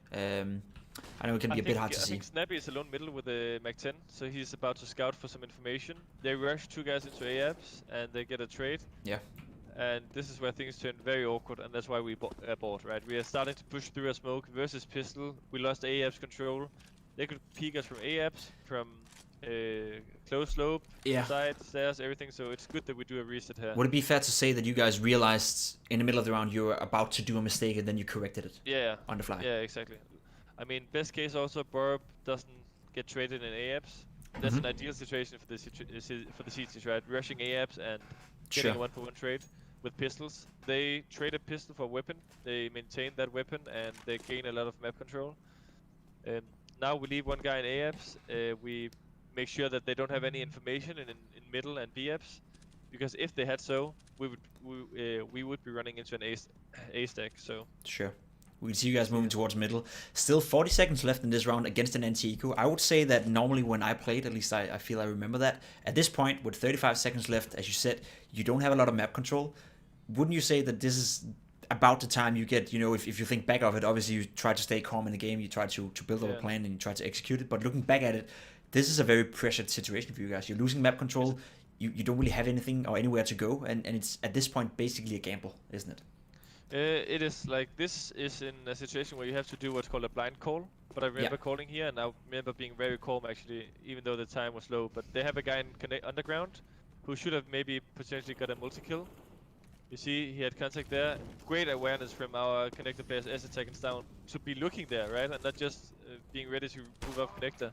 I know it can be a bit hard to see. I think Snappy is alone middle with the Mac 10, so he's about to scout for some information. They rush 2 guys into AFs, and they get a trade. Yeah. And this is where things turn very awkward, and that's why we bought, right? We are starting to push through a smoke versus pistol. We lost AF's control. They could peek us from AFs, from close slope, side, stairs, everything, so it's good that we do a reset here. Would it be fair to say that you guys realized in the middle of the round you were about to do a mistake and then you corrected it? Yeah. On the fly? Yeah, exactly. I mean, best case also, Burb doesn't get traded in AFs. That's an ideal situation for the CTs, right? Rushing AFs and getting a 1-for-1 trade with pistols. They trade a pistol for a weapon. They maintain that weapon and they gain a lot of map control. Now we leave one guy in AFs. We make sure that they don't have any information in middle and BFs, because if they had so, we would be running into an A stack. So sure. We can see you guys moving towards middle. Still 40 seconds left in this round against an anti-eco. I would say that normally when I played, at least I feel I remember that, at this point with 35 seconds left, as you said, you don't have a lot of map control. Wouldn't you say that this is about the time you get, you know, if you think back of it, obviously you try to stay calm in the game, you try to build up a plan and you try to execute it, but looking back at it, this is a very pressured situation for you guys. You're losing map control, you don't really have anything or anywhere to go, and it's at this point basically a gamble, isn't it? It is like, this is in a situation where you have to do what's called a blind call. But I remember calling here, and I remember being very calm actually, even though the time was low. But they have a guy in underground who should have maybe potentially got a multi-kill. You see, he had contact there. Great awareness from our connector players as it seconds down to be looking there, right? And not just being ready to move up connector.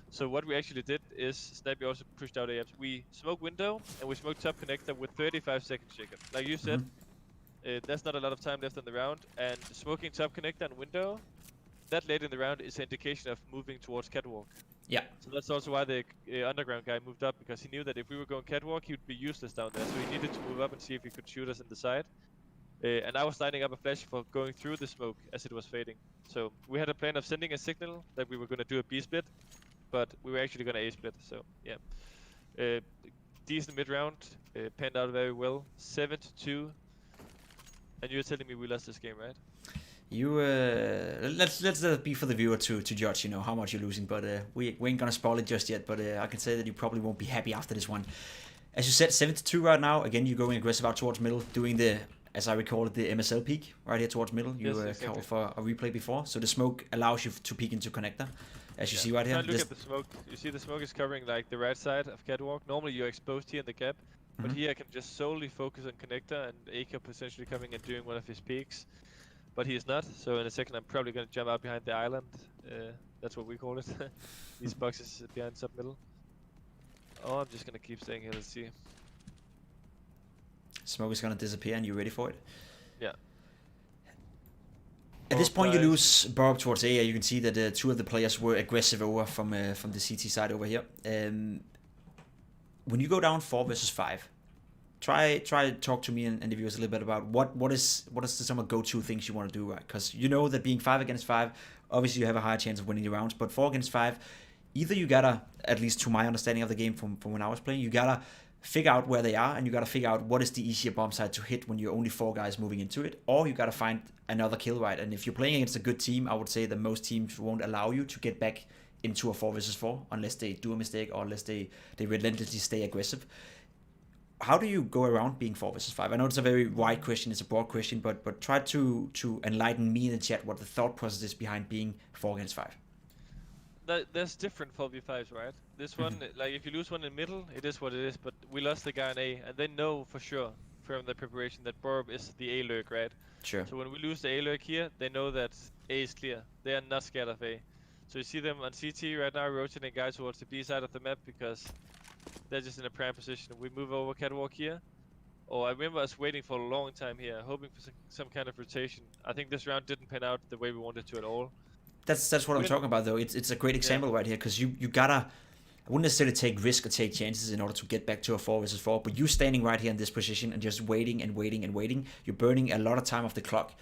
So what we actually did is, Snappy also pushed out AFs. We smoked window, and we smoked top connector with 35 seconds chicken. Like you said, there's not a lot of time left in the round, and smoking top connector and window, that late in the round is an indication of moving towards catwalk. Yeah. So that's also why the underground guy moved up, because he knew that if we were going catwalk, he would be useless down there. So he needed to move up and see if he could shoot us in the side. And I was lining up a flash for going through the smoke as it was fading. So we had a plan of sending a signal that we were going to do a B split, but we were actually going to A split. So yeah, decent mid round, panned out very well. 7-2. And you're telling me we lost this game, right? You let's let it be for the viewer to judge, you know, how much you're losing. But we ain't gonna spoil it just yet. But I can say that you probably won't be happy after this one. As you said, 7-2 right now. Again, you're going aggressive out towards middle, doing the, as I recall it, the MSL peak right here towards middle. You called for a replay before, so the smoke allows you to peek into connector, as you see right here. Look at the smoke. You see the smoke is covering like the right side of catwalk. Normally you're exposed here in the gap. But here I can just solely focus on connector, and Aka potentially coming and doing one of his peaks. But he is not, so in a second I'm probably going to jump out behind the island. That's what we call it. These boxes behind sub middle. Oh, I'm just going to keep staying here, let's see. Smoke is going to disappear, and you ready for it? Yeah. At this point, you lose Bob towards A. You can see that 2 of the players were aggressive over from the CT side over here. When you go down 4 versus 5, try to talk to me and the viewers a little bit about what is some of the go-to things you want to do, right? Because you know that being 5 against 5, obviously you have a higher chance of winning the rounds, but 4 against 5, either you gotta, at least to my understanding of the game from when I was playing, you gotta figure out where they are, and you gotta figure out what is the easier bomb site to hit when you're only 4 guys moving into it, or you gotta find another kill, right? And if you're playing against a good team, I would say that most teams won't allow you to get back into a 4 versus 4 unless they do a mistake or unless they relentlessly stay aggressive. How do you go around being 4 versus 5? I know it's a very wide question, it's a broad question, but try to enlighten me in the chat what the thought process is behind being 4 against 5. There's different 4v5s, right? This one, like if you lose one in middle, it is what it is, but we lost the guy in A, and they know for sure from the preparation that Borb is the A lurk, right? Sure. So when we lose the A lurk here, they know that A is clear. They are not scared of A. So you see them on CT right now rotating guys towards the B side of the map because they're just in a prime position. We move over catwalk here. Oh, I remember us waiting for a long time here, hoping for some kind of rotation. I think this round didn't pan out the way we wanted to at all. That's what I'm talking about though. It's a great example right here because you gotta. I wouldn't necessarily take risk or take chances in order to get back to a 4 versus 4, but you standing right here in this position and just waiting and waiting and waiting, you're burning a lot of time off the clock,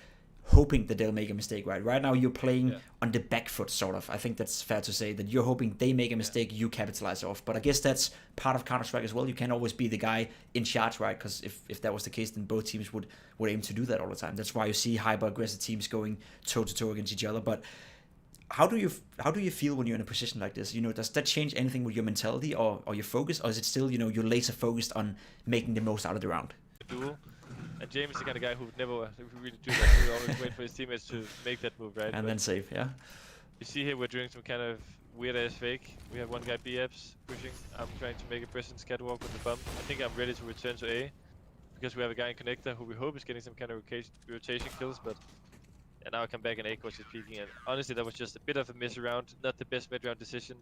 hoping that they'll make a mistake, right? Right now you're playing on the back foot, sort of. I think that's fair to say, that you're hoping they make a mistake, you capitalize off. But I guess that's part of Counter-Strike as well. You can't always be the guy in charge, right? Because if that was the case, then both teams would aim to do that all the time. That's why you see hyper-aggressive teams going toe-to-toe against each other. But how do you feel when you're in a position like this? You know, does that change anything with your mentality or your focus, or is it still, you know, you're laser focused on making the most out of the round? Duel. And James is the kind of guy who would never really do that. He would always wait for his teammates to make that move, right? And then save, yeah. You see here we're doing some kind of weird ass fake. We have one guy B-Apps pushing. I'm trying to make a presence catwalk with the bump. I think I'm ready to return to A because we have a guy in connector who we hope is getting some kind of rotation kills, but and now I come back and A coach is peeking, and honestly that was just a bit of a miss round, not the best mid round decision.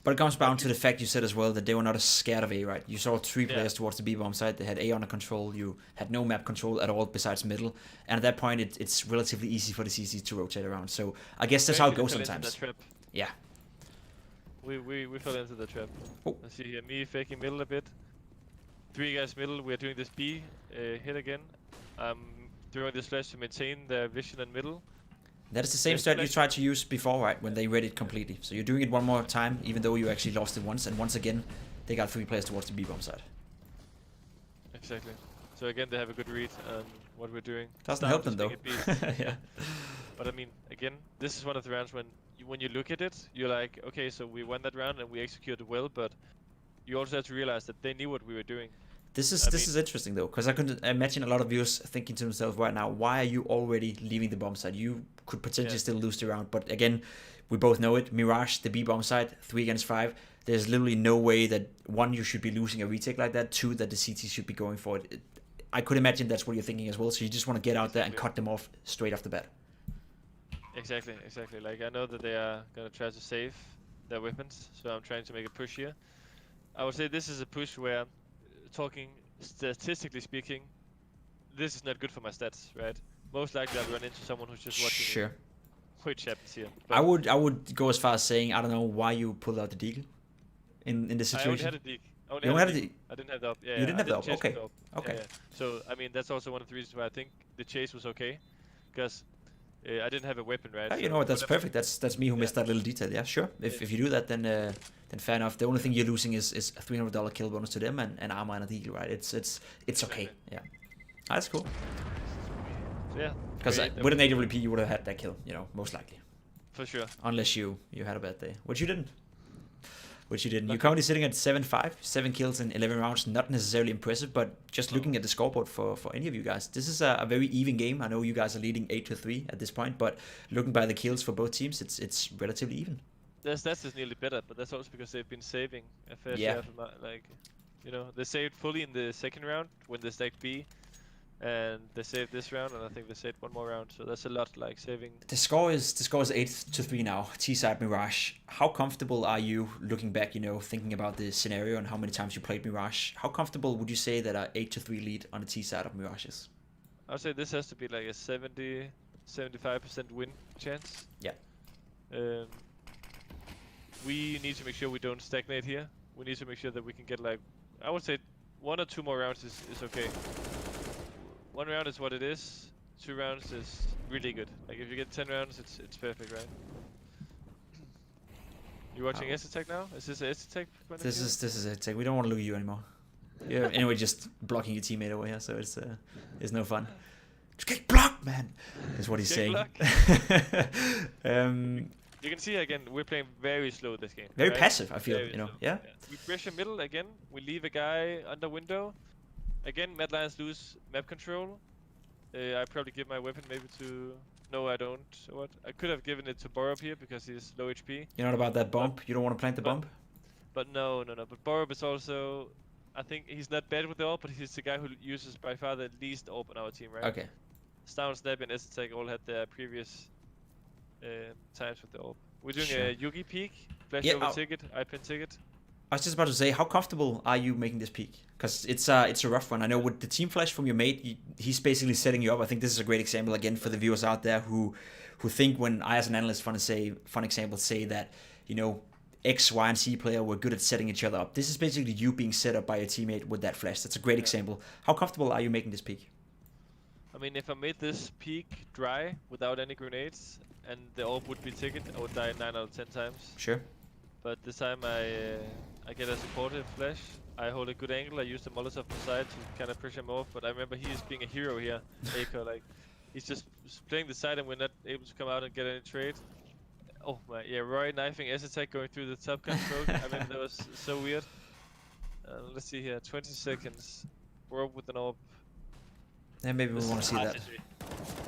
But it comes down to the fact you said as well that they were not as scared of A, right? You saw 3 players towards the B bomb side. They had A under control. You had no map control at all besides middle. And at that point, it's relatively easy for the CCs to rotate around. So I guess that's how it goes sometimes. Yeah. We fell into the trap. Oh. Let's see here, me faking middle a bit. 3 guys middle. We are doing this B hit again. Throwing this flash to maintain their vision in middle. That is the same strat you tried to use before, right? When they read it completely. So you're doing it one more time, even though you actually lost it once. And once again, they got 3 players towards the B bomb side. Exactly. So again, they have a good read on what we're doing. Doesn't help them though. Yeah. But I mean, again, this is one of the rounds when you look at it, you're like, okay, so we won that round and we executed well, but you also have to realize that they knew what we were doing. This is interesting though, because I could imagine a lot of viewers thinking to themselves right now, why are you already leaving the bomb side? You could potentially still lose the round, but again, we both know it. Mirage, the B bomb side, 3 against 5. There's literally no way that 1, you should be losing a retake like that. 2, that the CT should be going for it. I could imagine that's what you're thinking as well. So you just want to get out there and cut them off straight off the bat. Exactly. Like I know that they are gonna try to save their weapons, so I'm trying to make a push here. I would say this is a push where, talking statistically speaking, this is not good for my stats, right? Most likely I'll run into someone who's just watching. Sure. Which happens here. But I would go as far as saying I don't know why you pulled out the deagle in this situation. I only had a deagle. You only had a deagle? I didn't have the up. Yeah, you didn't have the up. Okay. Okay. Yeah. So I mean that's also one of the reasons why I think the chase was okay, because I didn't have a weapon, right? You know what? That's perfect. That's me who missed that little detail. Yeah, sure. If you do that, then fair enough. The only thing you're losing is a $300 kill bonus to them and armor and a deagle, right? It's okay. Yeah, that's cool. So yeah. Because with an AWP, you would have had that kill, you know, most likely. For sure. Unless you had a bad day, which you didn't. You're currently sitting at 7-5, 7 kills in 11 rounds. Not necessarily impressive, but just looking at the scoreboard for any of you guys, this is a very even game. I know you guys are leading 8-3 at this point, but looking by the kills for both teams, it's relatively even. Their stats is nearly better, but that's also because they've been saving a fair share of like, you know, they saved fully in the second round when they stacked B. And they saved this round, and I think they saved one more round, so that's a lot, like saving. The score is 8-3 now. T-side Mirage. How comfortable are you looking back? You know, thinking about the scenario and how many times you played Mirage. How comfortable would you say that an 8-3 lead on the T-side of Mirage is? I would say this has to be like a 70-75% win chance. Yeah. We need to make sure we don't stagnate here. We need to make sure that we can get like, I would say 1 or 2 more rounds is okay. 1 round is what it is. 2 rounds is really good. Like if you get 10 rounds, it's perfect, right? You watching S-Attack now? Is this S-Attack? This is S-Attack. We don't want to lose you anymore. Yeah. Anyway, just blocking your teammate away here, so it's no fun. Just get blocked, man. Is what he's saying. You can see again, we're playing very slow this game. Very passive, I feel. You know, yeah. We pressure middle again. We leave a guy under window. Again, Mad Lions lose map control. I probably give my weapon maybe to... No, I don't. What? I could have given it to Borup here because he's low HP. You're not about that bump? You don't want to plant the bump? But no. But Borup is also... I think he's not bad with the AWP, but he's the guy who uses by far the least AWP on our team, right? Okay. Snow, Snap, and S-Attack all had their previous times with the AWP. We're doing Sure. a Yugi peek, flash Yeah, over ticket, I pin ticket. I was just about to say, how comfortable are you making this peak? Because it's a rough one. I know with the team flash from your mate, he's basically setting you up. I think this is a great example again for the viewers out there who think when I as an analyst fun example say that, you know, X, Y, and C player were good at setting each other up. This is basically you being set up by your teammate with that flash. That's a great example. How comfortable are you making this peak? I mean, if I made this peak dry without any grenades and the orb would be ticket, I would die 9 out of 10 times. Sure. But this time I get a supportive flash. I hold a good angle. I use the Molotov on the side to kind of pressure him off. But I remember he is being a hero here, Aiko. Like, he's just playing the side and we're not able to come out and get any trade. Oh my, yeah, Roy knifing S attack going through the top gun smoke. I mean, that was so weird. Let's see here, 20 seconds. Orb with an orb. Yeah, maybe we want to see that.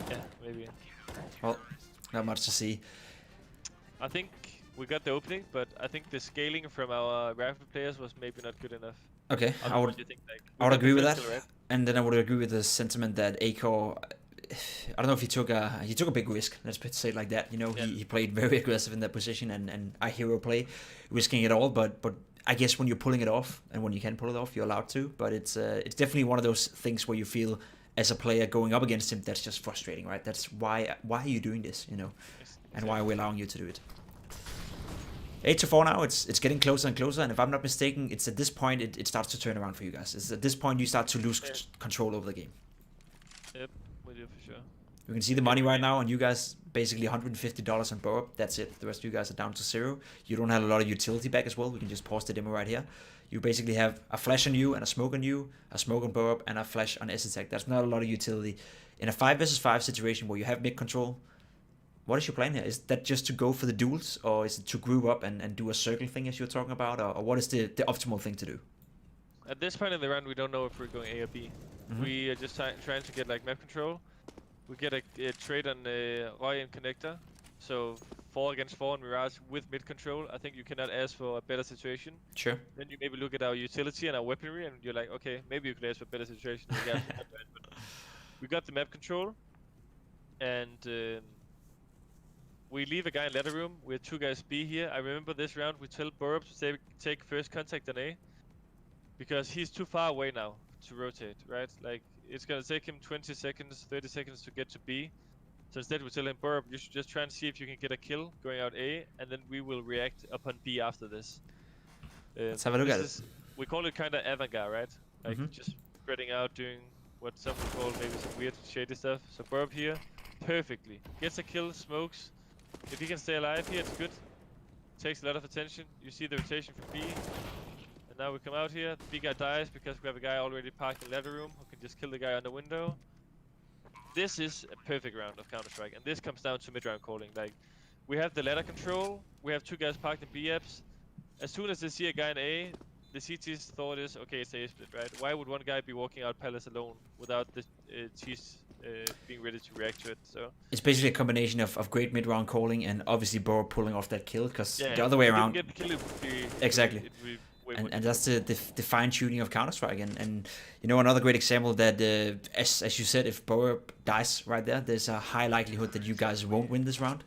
Yeah, maybe. Well, not much to see. I think we got the opening, but I think the scaling from our rifle players was maybe not good enough. Okay, I would agree with that. Right? And then I would agree with the sentiment that Acor, I don't know if he took a big risk. Let's say it like that. You know, he played very aggressive in that position, and I hero play, risking it all. But I guess when you're pulling it off, and when you can pull it off, you're allowed to. But it's definitely one of those things where you feel as a player going up against him, that's just frustrating, right? That's why are you doing this, you know, and why are we allowing you to do it? 8-4 now. It's getting closer and closer, and if I'm not mistaken, it's at this point it starts to turn around for you guys. It's at this point you start to lose control over the game. Yep, we do for sure. You can see the money right now, and you guys basically $150 on Burp. That's it. The rest of you guys are down to 0. You don't have a lot of utility back as well. We can just pause the demo right here. You basically have a flash on you and a smoke on you, a smoke on Burp, and a flash on S attack. That's not a lot of utility. In a 5 versus 5 situation where you have mid control, what is your plan here? Is that just to go for the duels, or is it to group up and do a circle thing as you're talking about, or what is the optimal thing to do? At this point in the round, we don't know if we're going A or B. We are just trying to get like map control. We get a trade on Roy and Connector. So 4 against 4 on Mirage with mid control. I think you cannot ask for a better situation. Sure. Then you maybe look at our utility and our weaponry, and you're like, okay, maybe you can ask for a better situation. We got the map control, and we leave a guy in ladder room. We have 2 guys B here. I remember this round we tell Burp to take first contact on A, because he's too far away now to rotate, right? Like, it's gonna take him 20 seconds, 30 seconds to get to B. So instead we tell him, Burp, you should just try and see if you can get a kill going out A, and then we will react upon B after this. Let's have a look at it. We call it kind of avant-garde, right? Like just spreading out, doing what some would call maybe some weird shady stuff. So Burp here, perfectly. Gets a kill, smokes. If he can stay alive here, it's good. Takes a lot of attention. You see the rotation from B. And now we come out here. The B guy dies because we have a guy already parked in the ladder room who can just kill the guy on the window. This is a perfect round of Counter-Strike, and this comes down to mid-round calling. Like, we have the ladder control, we have 2 guys parked in B-apps. As soon as they see a guy in A, the CT's thought is, okay, it's A split, right? Why would one guy be walking out Palace alone without the T's being ready to react to it? So it's basically a combination of great mid-round calling and obviously Boro pulling off that kill, because the other way around. Get the kill, it would be, exactly. And that's the fine-tuning of Counter-Strike. And you know, another great example that, as you said, if Boro dies right there, there's a high likelihood that you guys won't win this round.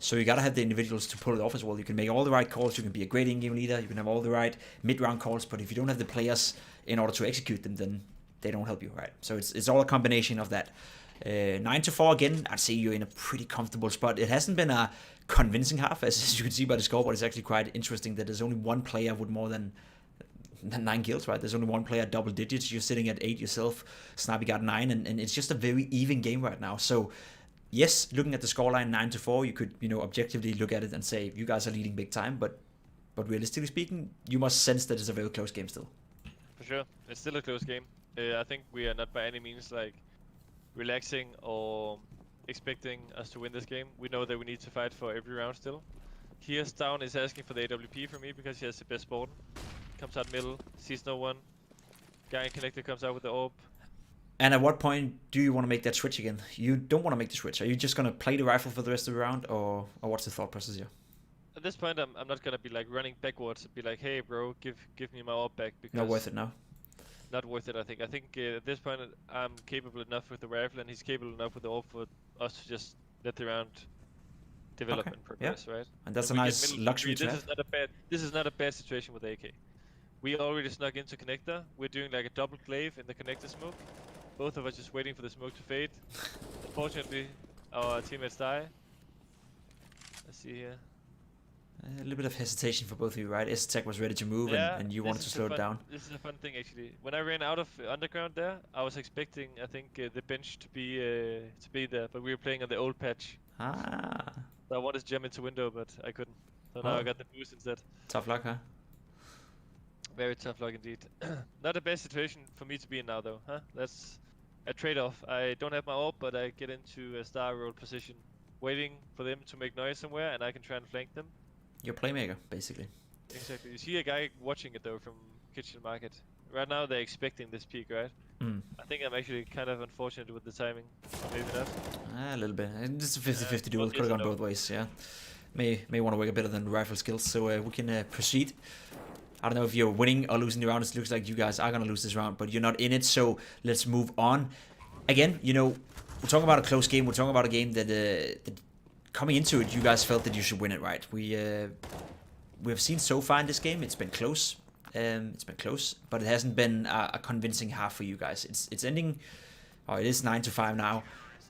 So you gotta have the individuals to pull it off as well. You can make all the right calls, you can be a great in-game leader, you can have all the right mid-round calls, but if you don't have the players in order to execute them, then they don't help you, right? So it's all a combination of that. 9-4 again, I'd say you're in a pretty comfortable spot. It hasn't been a convincing half, as you can see by the score, but it's actually quite interesting that there's only one player with more than 9 kills, right? There's only one player double digits. You're sitting at 8 yourself. Snappy got 9, and it's just a very even game right now. So yes, looking at the scoreline 9-4, you could, you know, objectively look at it and say you guys are leading big time, but realistically speaking, you must sense that it's a very close game still. For sure, it's still a close game. I think we are not by any means like relaxing or expecting us to win this game. We know that we need to fight for every round still. Here's Down is asking for the AWP from me because he has the best spawn. Comes out middle, sees no one. Guy in Connector comes out with the orb. And at what point do you want to make that switch again? You don't want to make the switch. Are you just going to play the rifle for the rest of the round, or what's the thought process here? At this point, I'm not going to be like running backwards and be like, hey bro, give me my orb back, because not worth it now. Not worth it, I think. I think at this point I'm capable enough with the rifle, and he's capable enough with the orb for us to just let the round development progress, right? And that's And a we get nice middle luxury three. to have. This is not a bad situation with AK. We already snuck into connector. We're doing like a double glaive in the connector smoke. Both of us just waiting for the smoke to fade. Unfortunately, our teammates die. Let's see here. A little bit of hesitation for both of you, right? STech was ready to move, and you wanted to slow it down. This is a fun thing actually. When I ran out of underground there, I was expecting, I think, the bench to be there, but we were playing on the old patch. Ah. So I wanted to jump into window, but I couldn't. So now I got the boost instead. Tough luck, huh? Very tough luck indeed. Not the best situation for me to be in now, though, huh? That's a trade-off. I don't have my ult, but I get into a star roll position, waiting for them to make noise somewhere, and I can try and flank them. You're a playmaker, basically. Exactly. You see a guy watching it though from kitchen market. Right now they're expecting this peak, right? I think I'm actually kind of unfortunate with the timing. Maybe not. A little bit. It's a 50-50 duel. Could have gone both ways, yeah. May want to work a better than the rifle skills, so we can proceed. I don't know if you're winning or losing the round. It looks like you guys are going to lose this round, but you're not in it, so let's move on. Again, you know, we're talking about a close game. We're talking about a game that coming into it, you guys felt that you should win it, right? We have seen so far in this game, it's been close. But it hasn't been a convincing half for you guys. It's ending, it is 9-5 now.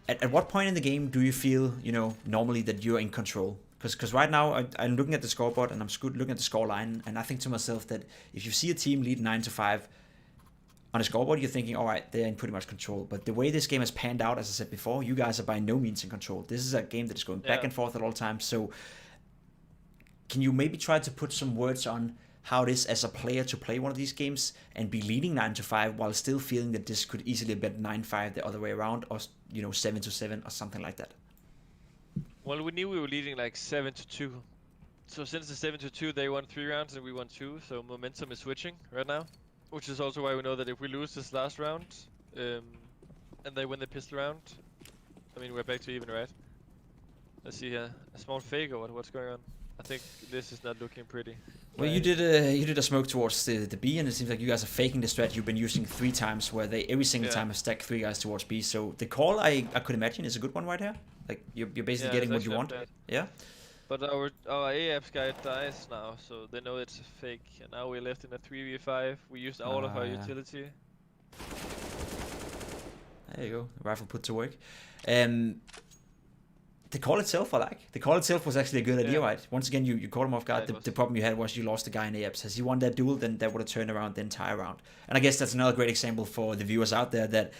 At what point in the game do you feel, you know, normally that you're in control? Because right now I'm looking at the scoreboard and I'm looking at the scoreline, and I think to myself that if you see a team lead 9-5 on a scoreboard, you're thinking, all right, they're in pretty much control. But the way this game has panned out, as I said before, you guys are by no means in control. This is a game that is going back and forth at all times. So can you maybe try to put some words on how it is as a player to play one of these games and be leading 9-5 while still feeling that this could easily be 9-5 the other way around, or, you know, 7-7 or something like that? Well, we knew we were leading like 7-2. So since the 7-2, they won 3 rounds and we won 2. So momentum is switching right now, which is also why we know that if we lose this last round, and they win the pistol round, I mean, we're back to even, right? Let's see here. A small fake or what's going on? I think this is not looking pretty. Well, you did a smoke towards the B, and it seems like you guys are faking the strat you've been using 3 times, where they every single time have stacked 3 guys towards B. So the call I could imagine is a good one right here. Like you're basically getting what you want. Yeah. But our AF's guy dies now, so they know it's a fake. And now we're left in a 3v5. We used all of our utility. There you go. Rifle put to work. The call itself, I like. The call itself was actually a good idea, right? Once again, you caught him off guard. The problem you had was you lost the guy in APS. Has he won that duel, then that would have turned around the entire round. And I guess that's another great example for the viewers out there, that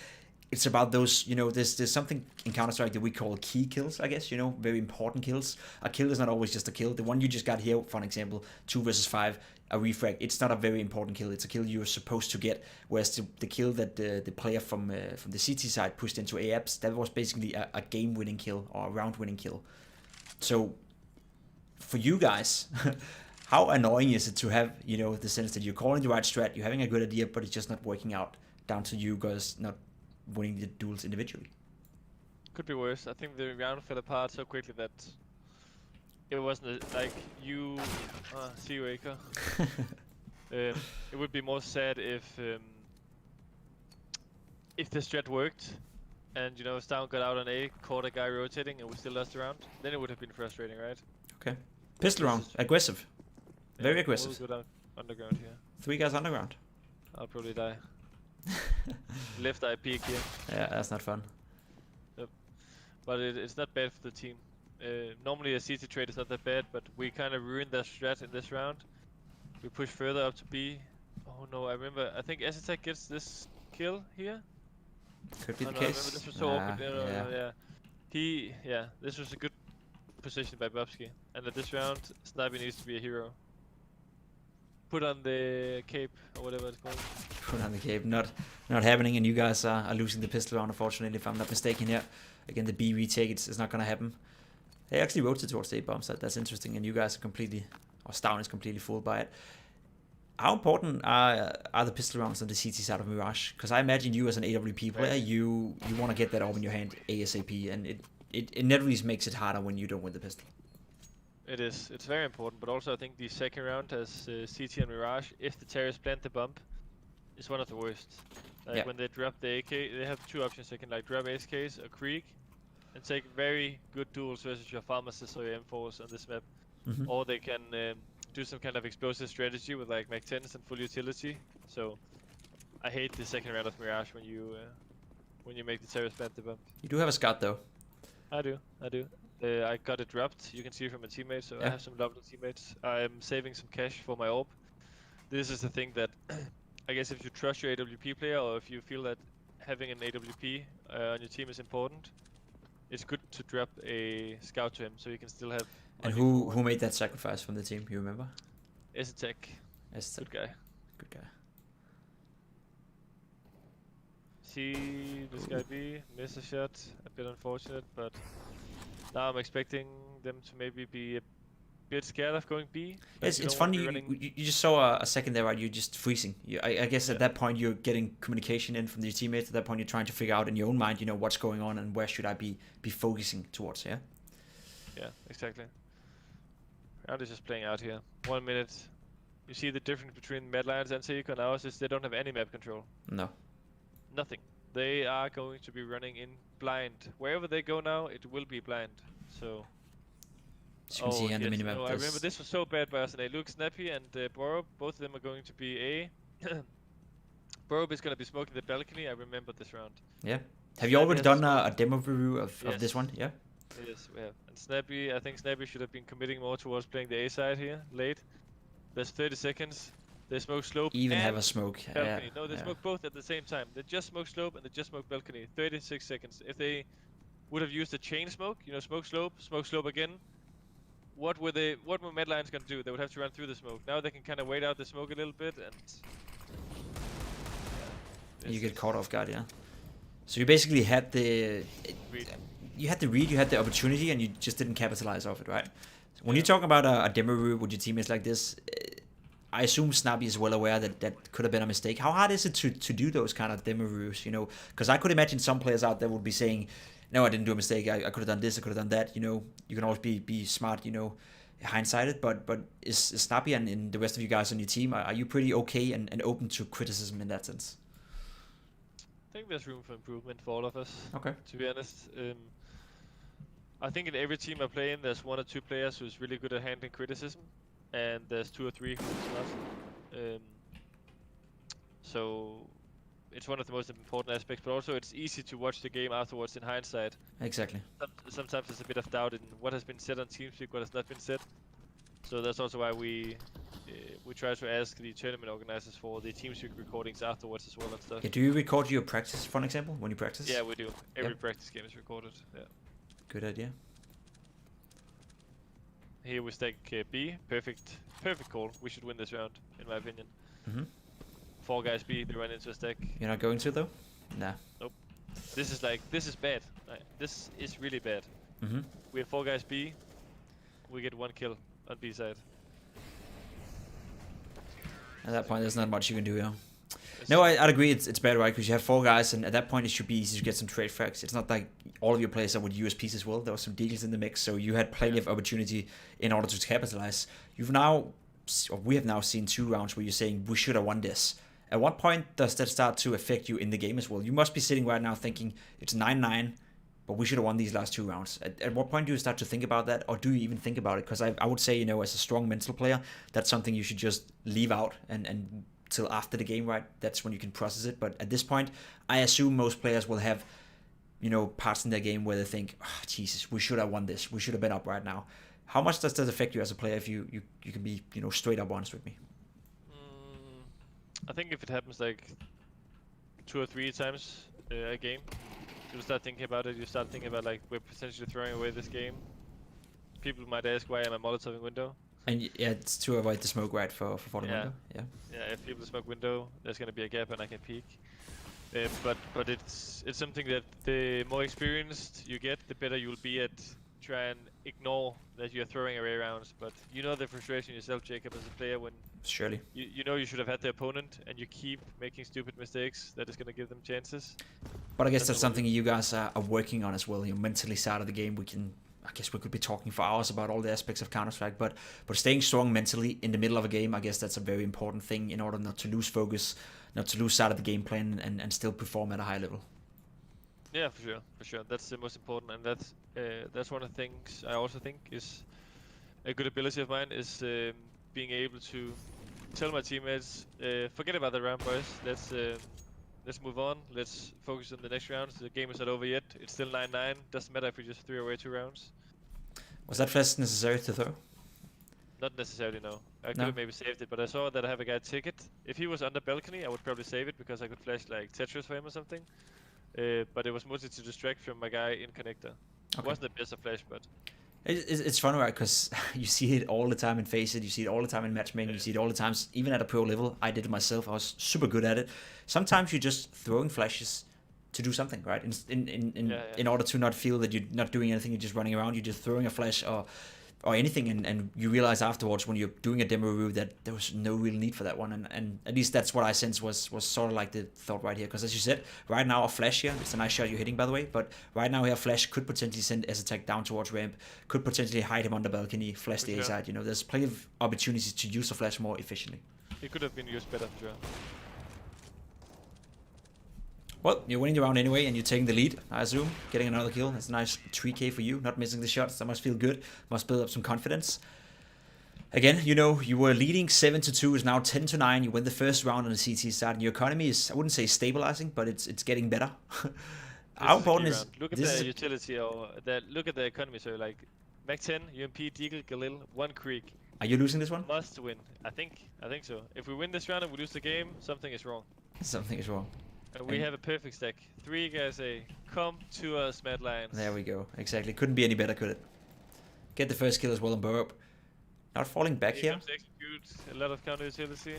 it's about those, you know, there's something in Counter-Strike that we call key kills, I guess, you know, very important kills. A kill is not always just a kill. The one you just got here, for an example, 2 versus 5, a refrag, it's not a very important kill. It's a kill you're supposed to get, whereas the kill that the player from the CT side pushed into APS, that was basically a game-winning kill or a round-winning kill. So for you guys, how annoying is it to have, you know, the sense that you're calling the right strat, you're having a good idea, but it's just not working out, down to you guys not winning the duels individually? Could be worse. I think the round fell apart so quickly that it wasn't like you. See you, Aker. It would be more sad if the strat worked, and you know, Stown got out on A, caught a guy rotating, and we still lost the round. Then it would have been frustrating, right? Okay. Pistol round, aggressive, very aggressive. We'll go down underground here. 3 guys underground. I'll probably die. Left eye peek here. Yeah, that's not fun. Yep. But it's not bad for the team. Normally a CT trade is not that bad, but we kind of ruined their strat in this round. We push further up to B. Oh no, I remember, I think STech gets this kill here. Could be the I case. remember this was so awkward. This was a good position by Bobsky. And at this round, Snipey needs to be a hero. Put on the cape, or whatever it's called. Put on the cape, not happening, and you guys are losing the pistol round, unfortunately, if I'm not mistaken here. Again, the B retake, it's not gonna happen. They actually rotated towards the A bombs, that's interesting, and you guys are completely, or Stown is completely fooled by it. How important are the pistol rounds on the CT side of Mirage? Because I imagine you as an AWP player, you want to get that up in your hand ASAP, and it inevitably makes it harder when you don't win the pistol. It is. It's very important, but also I think the second round as CT and Mirage, if the terrorists plant the bump, is one of the worst. Like when they drop the AK, they have 2 options. They can like drop SKs or Krieg, and take very good duels versus your pharmacist or your M4s on this map. Or they can do some kind of explosive strategy with like Mac 10s and full utility. So I hate the second round of Mirage when you make the terrorist plant bump. You do have a Scout though. I do. I got it dropped. You can see it from my teammates. So I have some lovely teammates. I'm saving some cash for my orb. This is the thing that I guess if you trust your AWP player, or if you feel that having an AWP on your team is important, it's good to drop a Scout to him so you can still have. And who made that sacrifice from the team? You remember? Ezetec. Good guy. Good guy. See this guy B, miss a shot, a bit unfortunate, but now I'm expecting them to maybe be a bit scared of going B. It's funny, you just saw a second there, right? You're just freezing. I guess at that point you're getting communication in from your teammates. At that point you're trying to figure out in your own mind, what's going on and where should I be focusing towards, yeah? Yeah, exactly. Round is just playing out here. 1 minute. You see the difference between Mad Lions and Seiko and ours is they don't have any map control. No. Nothing. They are going to be running in blind. Wherever they go now, it will be blind. So. As you can see on the minimap. No, I remember this was so bad by us. And Luke, Snappy, and Borob, both of them are going to be A. Borob is going to be smoking the balcony. I remember this round. Yeah. Have you already done a demo review of this one? Yeah. Yes, we have. And Snappy, I think Snappy should have been committing more towards playing the A side here, late. There's 30 seconds. They smoke slope. Even have a smoke. Balcony. Yeah. No, they smoke both at the same time. They just smoke slope and they just smoke balcony. 36 seconds. If they would have used a chain smoke, smoke slope again, what were Mad Lions gonna do? They would have to run through the smoke. Now they can kind of wait out the smoke a little bit and. Yeah, you get caught off guard, yeah. So you basically had the read, you had the opportunity, and you just didn't capitalize off it, right? So when you talk about a demo review with your teammates like this, I assume Snappy is well aware that could have been a mistake. How hard is it to do those kind of demo reviews? Because I could imagine some players out there would be saying, "No, I didn't do a mistake. I could have done this. I could have done that." You can always be smart. Hindsighted. But is Snappy and the rest of you guys on your team, are you pretty okay and open to criticism in that sense? I think there's room for improvement for all of us. Okay. To be honest, I think in every team I play in, there's 1 or 2 players who's really good at handling criticism, and there's 2 or 3 who's not. So it's one of the most important aspects, but also it's easy to watch the game afterwards in hindsight. Exactly. Sometimes there's a bit of doubt in what has been said on TeamSpeak, what has not been said. So that's also why we try to ask the tournament organizers for the TeamSpeak recordings afterwards as well and stuff. Yeah, do you record your practice, for example, when you practice? Yeah, we do. Every practice game is recorded. Yeah. Good idea. Here we stack B. Perfect call. We should win this round, in my opinion. 4 guys B, they run into a stack. You're not going to though? Nah. Nope. This is bad. This is really bad. We have 4 guys B. We get 1 kill on B side. At that point, there's not much you can do, yeah. No, I'd agree. It's bad, right? Because you have 4 guys, and at that point, it should be easy to get some trade frags. It's not like all of your players are with USPs as well. There was some deals in the mix, so you had plenty of opportunity in order to capitalize. We have now seen 2 rounds where you're saying we should have won this. At what point does that start to affect you in the game as well? You must be sitting right now thinking it's 9-9, but we should have won these last 2 rounds. At what point do you start to think about that, or do you even think about it? Because I would say, as a strong mental player, that's something you should just leave out and till after the game, right? That's when you can process it. But at this point, I assume most players will have, parts in their game where they think, oh, Jesus, we should have won this. We should have been up right now. How much does that affect you as a player if you can be, straight up honest with me? I think if it happens like 2 or 3 times a game, you'll start thinking about it. You start thinking about like we're potentially throwing away this game. People might ask why am I molotoving window. And yeah, it's to avoid the smoke, right, for the window. Yeah. Yeah, if people smoke window, there's gonna be a gap and I can peek. But it's something that the more experienced you get, the better you'll be at try and ignore that you're throwing away rounds. But you know the frustration yourself, Jacob, as a player when surely you know you should have had the opponent and you keep making stupid mistakes that is gonna give them chances. But I guess that's something you guys are working on as well. Mentally side of the game, I guess we could be talking for hours about all the aspects of Counter-Strike, but staying strong mentally in the middle of a game, I guess that's a very important thing in order not to lose focus, not to lose sight of the game plan, and still perform at a high level. Yeah, for sure. That's the most important, and that's one of the things I also think is a good ability of mine is being able to tell my teammates, forget about the round, boys. Let's move on. Let's focus on the next rounds. The game is not over yet. It's still 9-9. Doesn't matter if we just threw away 2 rounds. Was that flash necessary to throw? Not necessarily, no. I could No? have maybe saved it, but I saw that I have a guy ticket. If he was under balcony, I would probably save it because I could flash like Tetris for him or something. But it was mostly to distract from my guy in connector. It wasn't the best of flash, but It's fun, right? Because you see it all the time in Faceit, you see it all the time in matchmaking, you see it all the times, even at a pro level. I did it myself. I was super good at it. Sometimes you're just throwing flashes to do something, right? In order to not feel that you're not doing anything, you're just running around. You're just throwing a flash or anything, and you realize afterwards when you're doing a demo review that there was no real need for that one, and at least that's what I sense was sort of like the thought right here, because as you said, right now a flash here, it's a nice shot you're hitting by the way, but right now here flash could potentially send S attack down towards ramp, could potentially hide him on the balcony, flash the A side, you know, there's plenty of opportunities to use the flash more efficiently. it could have been used better for sure. Well, you're winning the round anyway, and you're taking the lead, I assume. Getting another kill. That's a nice 3k for you. Not missing the shots. That must feel good. Must build up some confidence. Again, you know, you were leading 7-2. It's now 10-9. You win the first round on the CT side. And your economy is, I wouldn't say stabilizing, but it's getting better. How important is... Look at the utility, or look at the economy. So, like, Mac 10, UMP, Deagle, Galil, 1 Creek. Are you losing this one? Must win. I think so. If we win this round and we lose the game, something is wrong. Something is wrong. We have a perfect stack. 3 guys A. Come to us, Mad Lions. There we go. Exactly. Couldn't be any better, could it? Get the first kill as well on Burp. Not falling back here. Comes to execute. A lot of counter utility.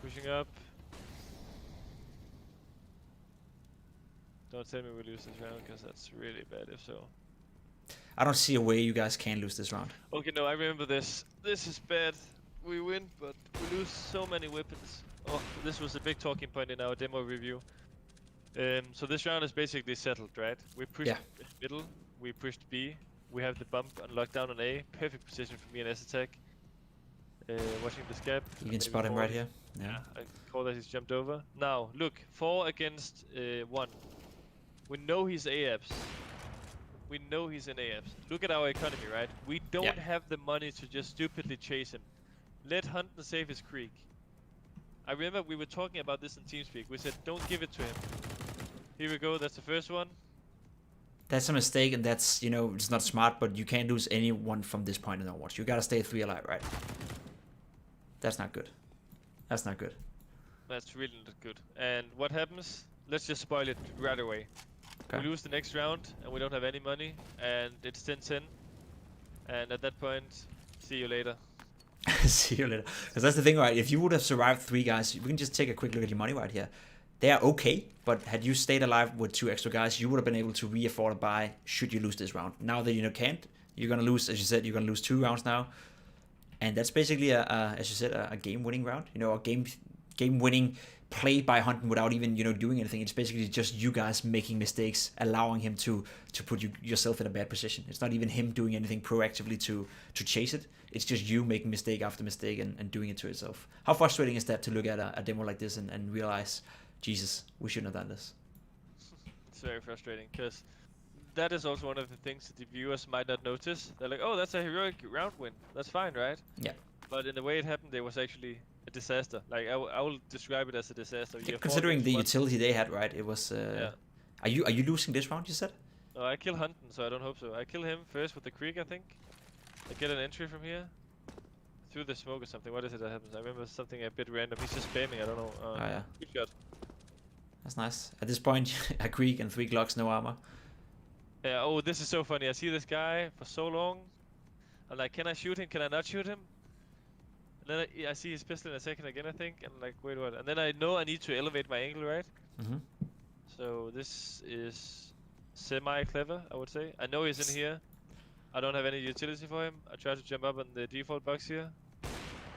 Pushing up. Don't tell me we lose this round, because that's really bad if so. I don't see a way you guys can lose this round. Okay, no, I remember this. This is bad. We win, but we lose so many weapons. Oh, this was a big talking point in our demo review. So this round is basically settled, right? We pushed middle, we pushed B, we have the bump and lockdown on A. Perfect position for me and S attack. Watching this gap. You can spot him right here. Yeah, I call that he's jumped over. Now, look, 4 against 1. We know he's AFs. We know he's in AFs. Look at our economy, right? We don't have the money to just stupidly chase him. Let Hunter save his creek. I remember we were talking about this in TeamSpeak. We said, don't give it to him. Here we go, that's the first one. That's a mistake, and that's, you know, it's not smart, but you can't lose anyone from this point onwards. You gotta stay 3 alive, right? That's not good. That's not good. That's really not good. And what happens? Let's just spoil it right away. Okay. We lose the next round, and we don't have any money, and it's 10-10. And at that point, see you later. See you later. Because that's the thing, right? If you would have survived 3 guys, we can just take a quick look at your money right here. They are okay, but had you stayed alive with 2 extra guys, you would have been able to re-afford a buy should you lose this round. Now that you can't, you're gonna lose, as you said, you're gonna lose 2 rounds now, and that's basically as you said, a game-winning round. You know, a game-winning play by Hunton without even doing anything. It's basically just you guys making mistakes, allowing him to put yourself in a bad position. It's not even him doing anything proactively to chase it. It's just you making mistake after mistake and doing it to yourself. How frustrating is that to look at a demo like this and realize, Jesus, we shouldn't have done this? It's very frustrating, because that is also one of the things that the viewers might not notice. They're like, oh, that's a heroic round win. That's fine, right? Yeah. But in the way it happened, it was actually a disaster. Like, I will describe it as a disaster. Yeah, considering the utility they had, right? It was... Are you losing this round, you said? No, I kill Hunton, so I don't hope so. I kill him first with the Creek, I think. I get an entry from here. Through the smoke or something. What is it that happens? I remember something a bit random. He's just spamming, I don't know. Oh, yeah. Good shot. That's nice. At this point, a Creek and 3 Glocks, no armor. Yeah, oh, this is so funny. I see this guy for so long. I'm like, can I shoot him? Can I not shoot him? And then I see his pistol in a second again, I think. And I'm like, wait, what? And then I know I need to elevate my angle, right? Mm-hmm. So this is semi-clever, I would say. I know he's in here. I don't have any utility for him. I try to jump up on the default box here.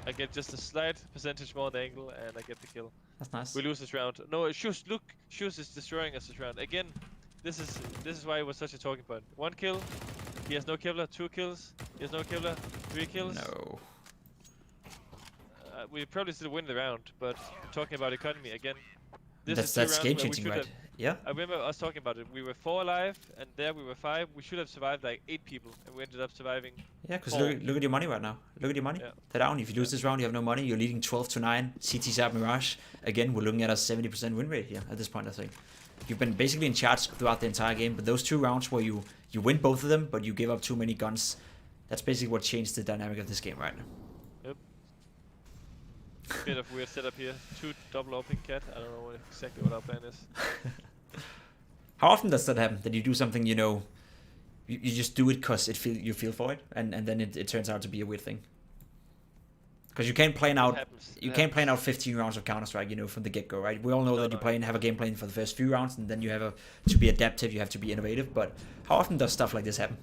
I get just a slight percentage more on the angle, and I get the kill. That's nice. We lose this round. No, Shoes, look! Shoes is destroying us this round. Again, this is why it was such a talking point. 1 kill, he has no Kevlar. 2 kills, he has no Kevlar. 3 kills. No. We probably still win the round, but talking about economy again. That's game changing, right? Yeah. I remember us talking about it. We were 4 alive, and there we were 5. We should have survived like 8 people, and we ended up surviving. Yeah, because 4. look at your money right now. Look at your money. Yeah. They're down. If you lose this round, you have no money. You're leading 12-9. CT Sharp Mirage. Again, we're looking at a 70% win rate here at this point, I think. You've been basically in charge throughout the entire game, but those 2 rounds where you win both of them, but you give up too many guns, that's basically what changed the dynamic of this game right now. Yep. Bit of weird setup here. 2 double open cat. I don't know exactly what our plan is. How often does that happen? That you do something, you know, you just do it because you feel for it, and then it turns out to be a weird thing. Because you can't plan out you can't plan out 15 rounds of Counter-Strike, you know, from the get-go, right? We all know that you have a game plan for the first few rounds, and then you have to be adaptive, you have to be innovative. But how often does stuff like this happen?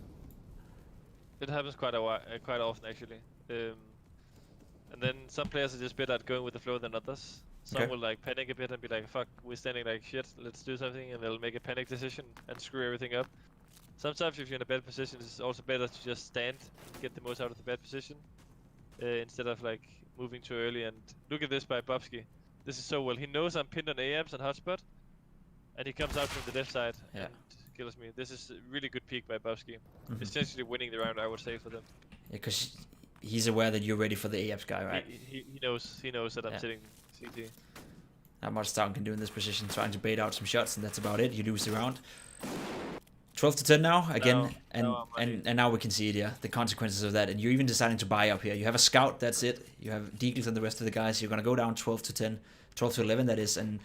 It happens quite often actually. And then some players are just better at going with the flow than others. Some will like panic a bit and be like, fuck, we're standing like shit, let's do something, and they'll make a panic decision and screw everything up. Sometimes if you're in a bad position, it's also better to just stand and get the most out of the bad position, instead of like moving too early. And look at this by Bobsky. This is so well. He knows I'm pinned on AMs and hotspot, and he comes out from the left side and kills me. This is a really good peek by Bobsky. Essentially winning the round, I would say, for them. Yeah, because he's aware that you're ready for the AFs guy, right? He knows that I'm sitting CT. Not much Down can do in this position, trying to bait out some shots, and that's about it. You lose the round. 12-10 now, again, and now we can see it, yeah, the consequences of that. And you're even deciding to buy up here. You have a scout, that's it. You have Deagles and the rest of the guys. You're going to go down 12-10, 12-11, that is. And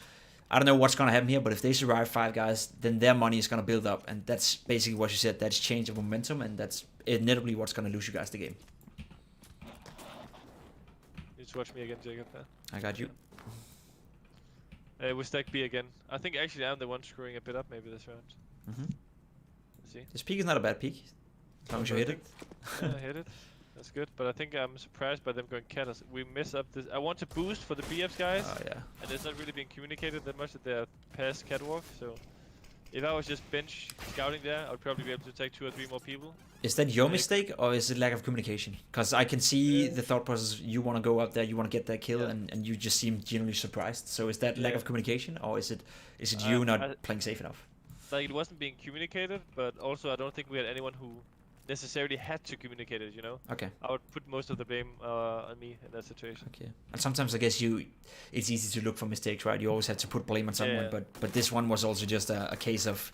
I don't know what's going to happen here, but if they survive 5 guys, then their money is going to build up. And that's basically what you said. That's change of momentum, and that's inevitably what's going to lose you guys the game. You just watch me again, Jacob. I got you. We stack B again. I think actually I'm the one screwing a bit up maybe this round. Let's see. This peak is not a bad peak, as long as you hit it. Yeah, I hit it. That's good, but I think I'm surprised by them going cat. We miss up this. I want to boost for the BFs guys, and it's not really being communicated that much that they're past catwalk. So if I was just bench scouting there, I'd probably be able to take 2 or 3 more people. Is that your mistake, or is it lack of communication? Because I can see the thought process. You want to go up there, you want to get that kill, and you just seem genuinely surprised. So is that lack of communication, or is it you not playing safe enough? Like, it wasn't being communicated, but also I don't think we had anyone who necessarily had to communicate it, you know? Okay. I would put most of the blame on me in that situation. Okay. And sometimes I guess it's easy to look for mistakes, right? You always have to put blame on someone, but this one was also just a case of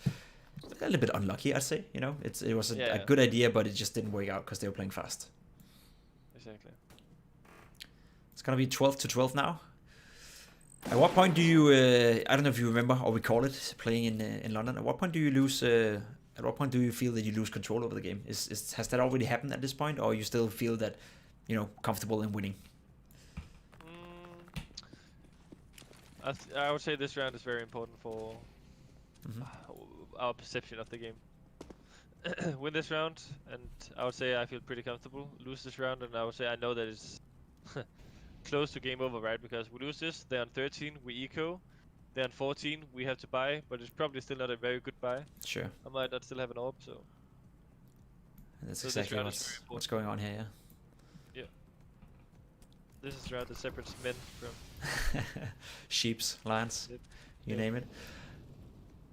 a little bit unlucky, I'd say, you know? It was a good idea, but it just didn't work out because they were playing fast. Exactly. It's gonna be 12-12 now. At what point do you, I don't know if you remember or recall it, playing in London, at what point do you lose, at what point do you feel that you lose control over the game? Has that already happened at this point, or you still feel that, you know, comfortable in winning? I would say this round is very important for our perception of the game. Win this round, and I would say I feel pretty comfortable. Lose this round, and I would say I know that it's close to game over, right? Because we lose this, they're on 13, we eco. They're on 14, we have to buy, but it's probably still not a very good buy. Sure. I might not still have an orb, so... And that's exactly what's going on here, yeah. Yeah. This is round that separates men from... sheeps, lions, you name it.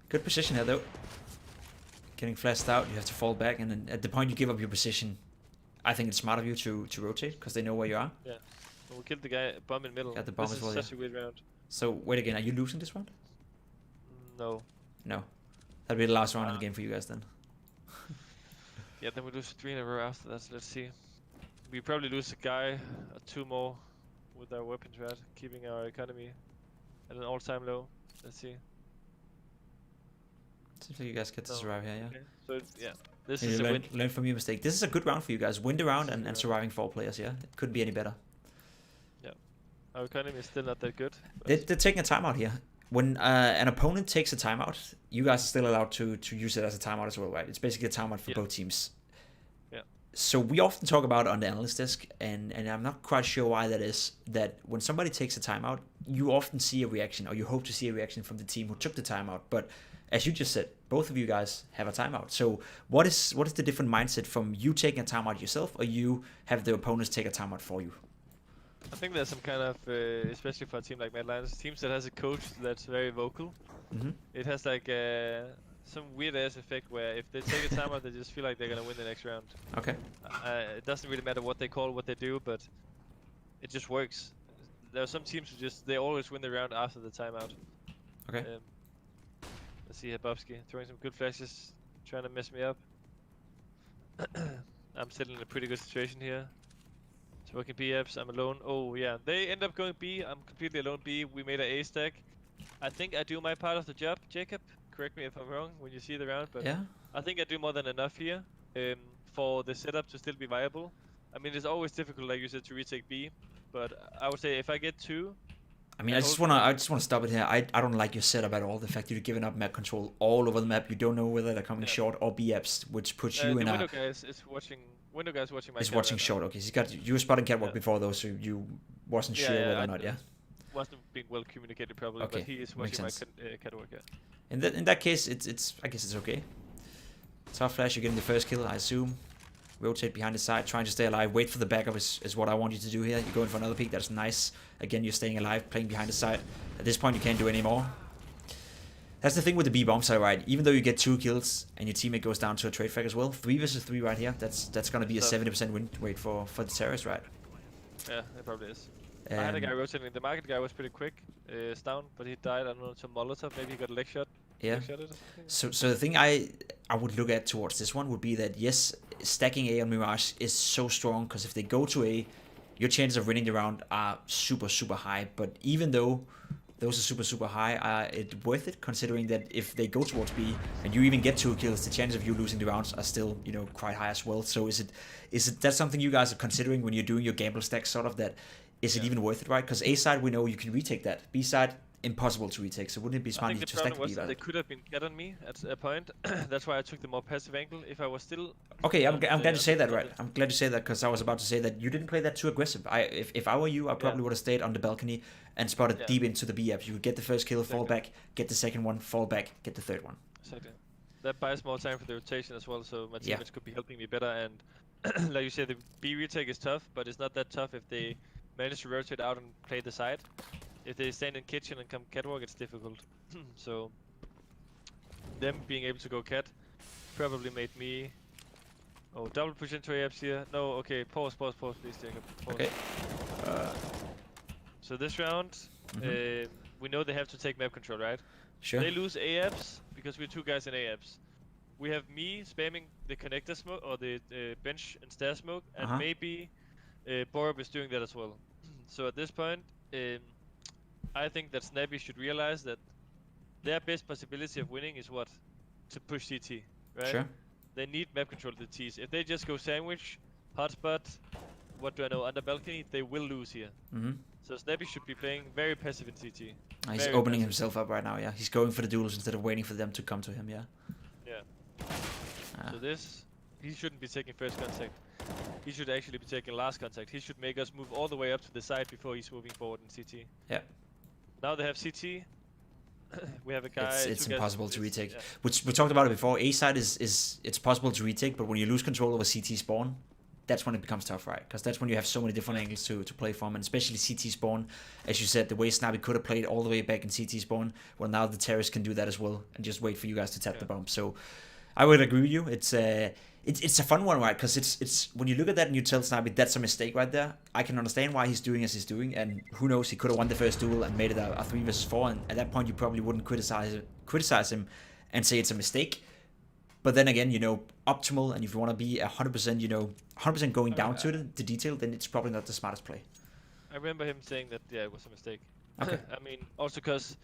Good position here, though. Getting flashed out, you have to fall back, and then at the point you give up your position, I think it's smart of you to rotate, because they know where you are. Yeah. Well, we killed the guy, bomb in middle. Got the bomb this as well, is such a weird round. So, wait again, are you losing this round? No. No. That'll be the last round of the game for you guys then. Yeah, then we lose 3 in a row after that, so let's see. We probably lose a guy or 2 more with our weapons, right? Keeping our economy at an all-time low. Let's see. Seems like you guys get to survive here, yeah. Okay. So, yeah. This is a win. Learn from your mistake. This is a good round for you guys. Win the round and surviving 4 players, yeah? It couldn't be any better. Yeah. Our economy is still not that good. They're taking a timeout here. When an opponent takes a timeout, you guys are still allowed to use it as a timeout as well, right? It's basically a timeout for both teams. Yeah. So we often talk about on the analyst desk, and I'm not quite sure why that is, that when somebody takes a timeout, you often see a reaction, or you hope to see a reaction from the team who took the timeout. But as you just said, both of you guys have a timeout. So what is the different mindset from you taking a timeout yourself, or you have the opponents take a timeout for you? I think there's some kind of, especially for a team like Mad Lions, teams that has a coach that's very vocal. It has like some weird ass effect where if they take a timeout, they just feel like they're gonna win the next round. Okay. It doesn't really matter what they call, what they do, but it just works. There are some teams who they always win the round after the timeout. Okay. Let's see here, Bobsky throwing some good flashes, trying to mess me up. I'm still in a pretty good situation here. Smoking B apps, I'm alone. Oh yeah, they end up going B. I'm completely alone B. We made an A stack. I think I do my part of the job, Jacob. Correct me if I'm wrong when you see the round, but Yeah. I think I do more than enough here for the setup to still be viable. I mean, it's always difficult, like you said, to retake B, but I would say if I get 2. I mean, I just wanna stop it here. I don't like your setup at all. The fact you're giving up map control all over the map. You don't know whether they're coming short or B apps, which puts you in a. Window guys is watching. Window guys watching my. Is watching right short. Okay, so you were spotting catwalk before though, so you wasn't sure whether or not. Yeah. Wasn't being well communicated probably, but he is watching my catwalk. Yeah. In that case, it's I guess it's okay. Tough flash. You're getting the first kill, I assume. Rotate behind the side, trying to stay alive. Wait for the backup is what I want you to do here. You're going for another peek. That's nice. Again, you're staying alive, playing behind the side. At this point, you can't do any more. That's the thing with the B bomb side, right? Even though you get 2 kills and your teammate goes down to a trade frag as well, 3 versus 3 right here. That's gonna be a 70% win rate for the terrorists, right? Yeah, it probably is. I had a guy rotating. The market guy was pretty quick. It's down, but he died. I don't know, to Molotov. Maybe he got a leg shot. Yeah. So the thing I would look at towards this one would be that yes, stacking A on Mirage is so strong because if they go to A, your chances of winning the round are super high. But even though those are super high, it's worth it considering that if they go towards B and you even get 2 kills, the chances of you losing the rounds are still quite high as well. So is it that something you guys are considering when you're doing your gamble stack sort of that? Is it even worth it, right? Because A side we know you can retake that. B side impossible to retake, so wouldn't it be smart to stack the B side? They could have been get on me at a point. That's why I took the more passive angle. If I was still okay, I'm glad you say that, right? I'm glad you say that because I was about to say that you didn't play that too aggressive. If I were you, I probably would have stayed on the balcony and spotted deep into the B apps. You would get the first kill, fall back, get the second one, fall back, get the third one. Exactly. That buys more time for the rotation as well, so my teammates could be helping me better. And like you said, the B retake is tough, but it's not that tough if they manage to rotate out and play the side. If they stand in kitchen and come catwalk, it's difficult. So them being able to go cat probably made me. Oh, double push into apps here. No, okay, pause, please, Jacob. Pause. Okay. So this round, we know they have to take map control, right? Sure. They lose AFs because we're 2 guys in AFs. We have me spamming the connector smoke or the bench and stair smoke, and maybe Borup is doing that as well. So at this point, I think that Snappy should realize that their best possibility of winning is what? To push CT, right? Sure. They need map control to the Ts. If they just go sandwich, hotspot, what do I know, under balcony, they will lose here. So Snappy should be playing very passive in CT. He's opening himself up right now, yeah. He's going for the duels instead of waiting for them to come to him, yeah. Yeah. So he shouldn't be taking first contact. He should actually be taking last contact. He should make us move all the way up to the side before he's moving forward in CT. Yeah. Now they have CT. We have a guy. It's impossible to retake. Which we talked about it before. A side is it's possible to retake, but when you lose control over CT spawn, that's when it becomes tough, right? Because that's when you have so many different angles to play from, and especially CT spawn. As you said, the way Snappy could have played all the way back in CT spawn, well now the terrorists can do that as well and just wait for you guys to tap the bomb. So I would agree with you. It's a fun one, right? Because it's when you look at that and you tell Snappy that's a mistake right there. I can understand why he's doing as he's doing, and who knows, he could have won the first duel and made it a 3 versus 4, and at that point you probably wouldn't criticize him and say it's a mistake. But then again, optimal, and if you want to be 100%, 100% going down to the detail, then it's probably not the smartest play. I remember him saying that it was a mistake. Okay. I mean, also because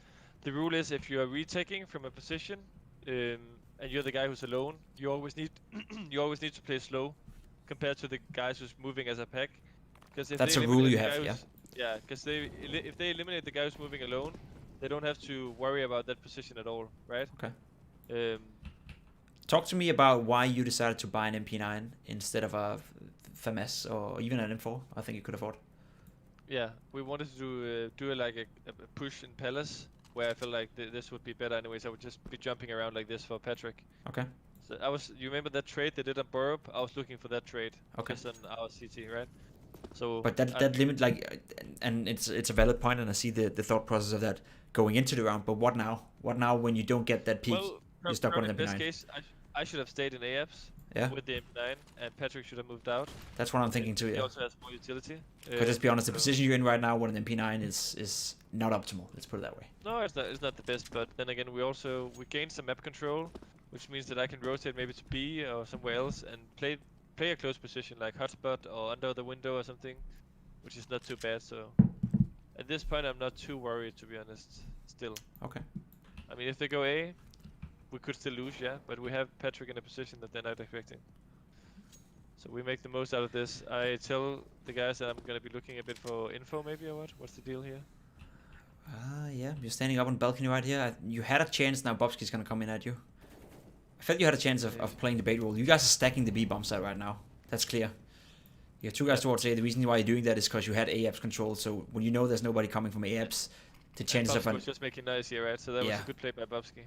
the rule is if you are retaking from a position, and you're the guy who's alone, you always need to play slow compared to the guys who's moving as a pack. Because if that's a rule you have, yeah. Because if they eliminate the guy who's moving alone, they don't have to worry about that position at all, right? Okay. Talk to me about why you decided to buy an MP9 instead of a FMS or even an M4. I think you could afford. Yeah, we wanted to do like a push in Palace, where I felt like this would be better anyways. I would just be jumping around like this for Patrick. Okay. So you remember that trade they did on Borup? I was looking for that trade. Okay. Just on our CT, right? So. But that limit, like, and it's a valid point, and I see the thought process of that going into the round. But what now? What now when you don't get that peak? Well, You're stuck on probably an best MP9. case, I should have stayed in AFs Yeah, with the MP9, and Patrick should have moved out. that's what I'm thinking too. He Yeah. also has more utility. But let's be honest, the So- position you're in right now with an MP9 is not optimal. Let's put it that way. No, it's not the best, but then again, we gained some map control, which means that I can rotate maybe to B or somewhere else and play a close position like hotspot or under the window or something, which is not too bad. So at this point, I'm not too worried, to be honest. Still, Okay. I mean, if they go A, we could still lose, yeah, but we have Patrick in a position that they're not expecting. So we make the most out of this. I tell the guys that I'm gonna be looking a bit for info, maybe, or what? What's the deal here? Yeah, you're standing up on the balcony right here. You had a chance. Now Bobski's gonna come in at you. I felt you had a chance of playing the bait role. You guys are stacking the B bomb site right now. That's clear. You have two guys towards A. The reason why you're doing that is because you had AFs control. So when you know there's nobody coming from AFs, the chances of Bobski was just making noise here, right? So that was Yeah. a good play by Bobski.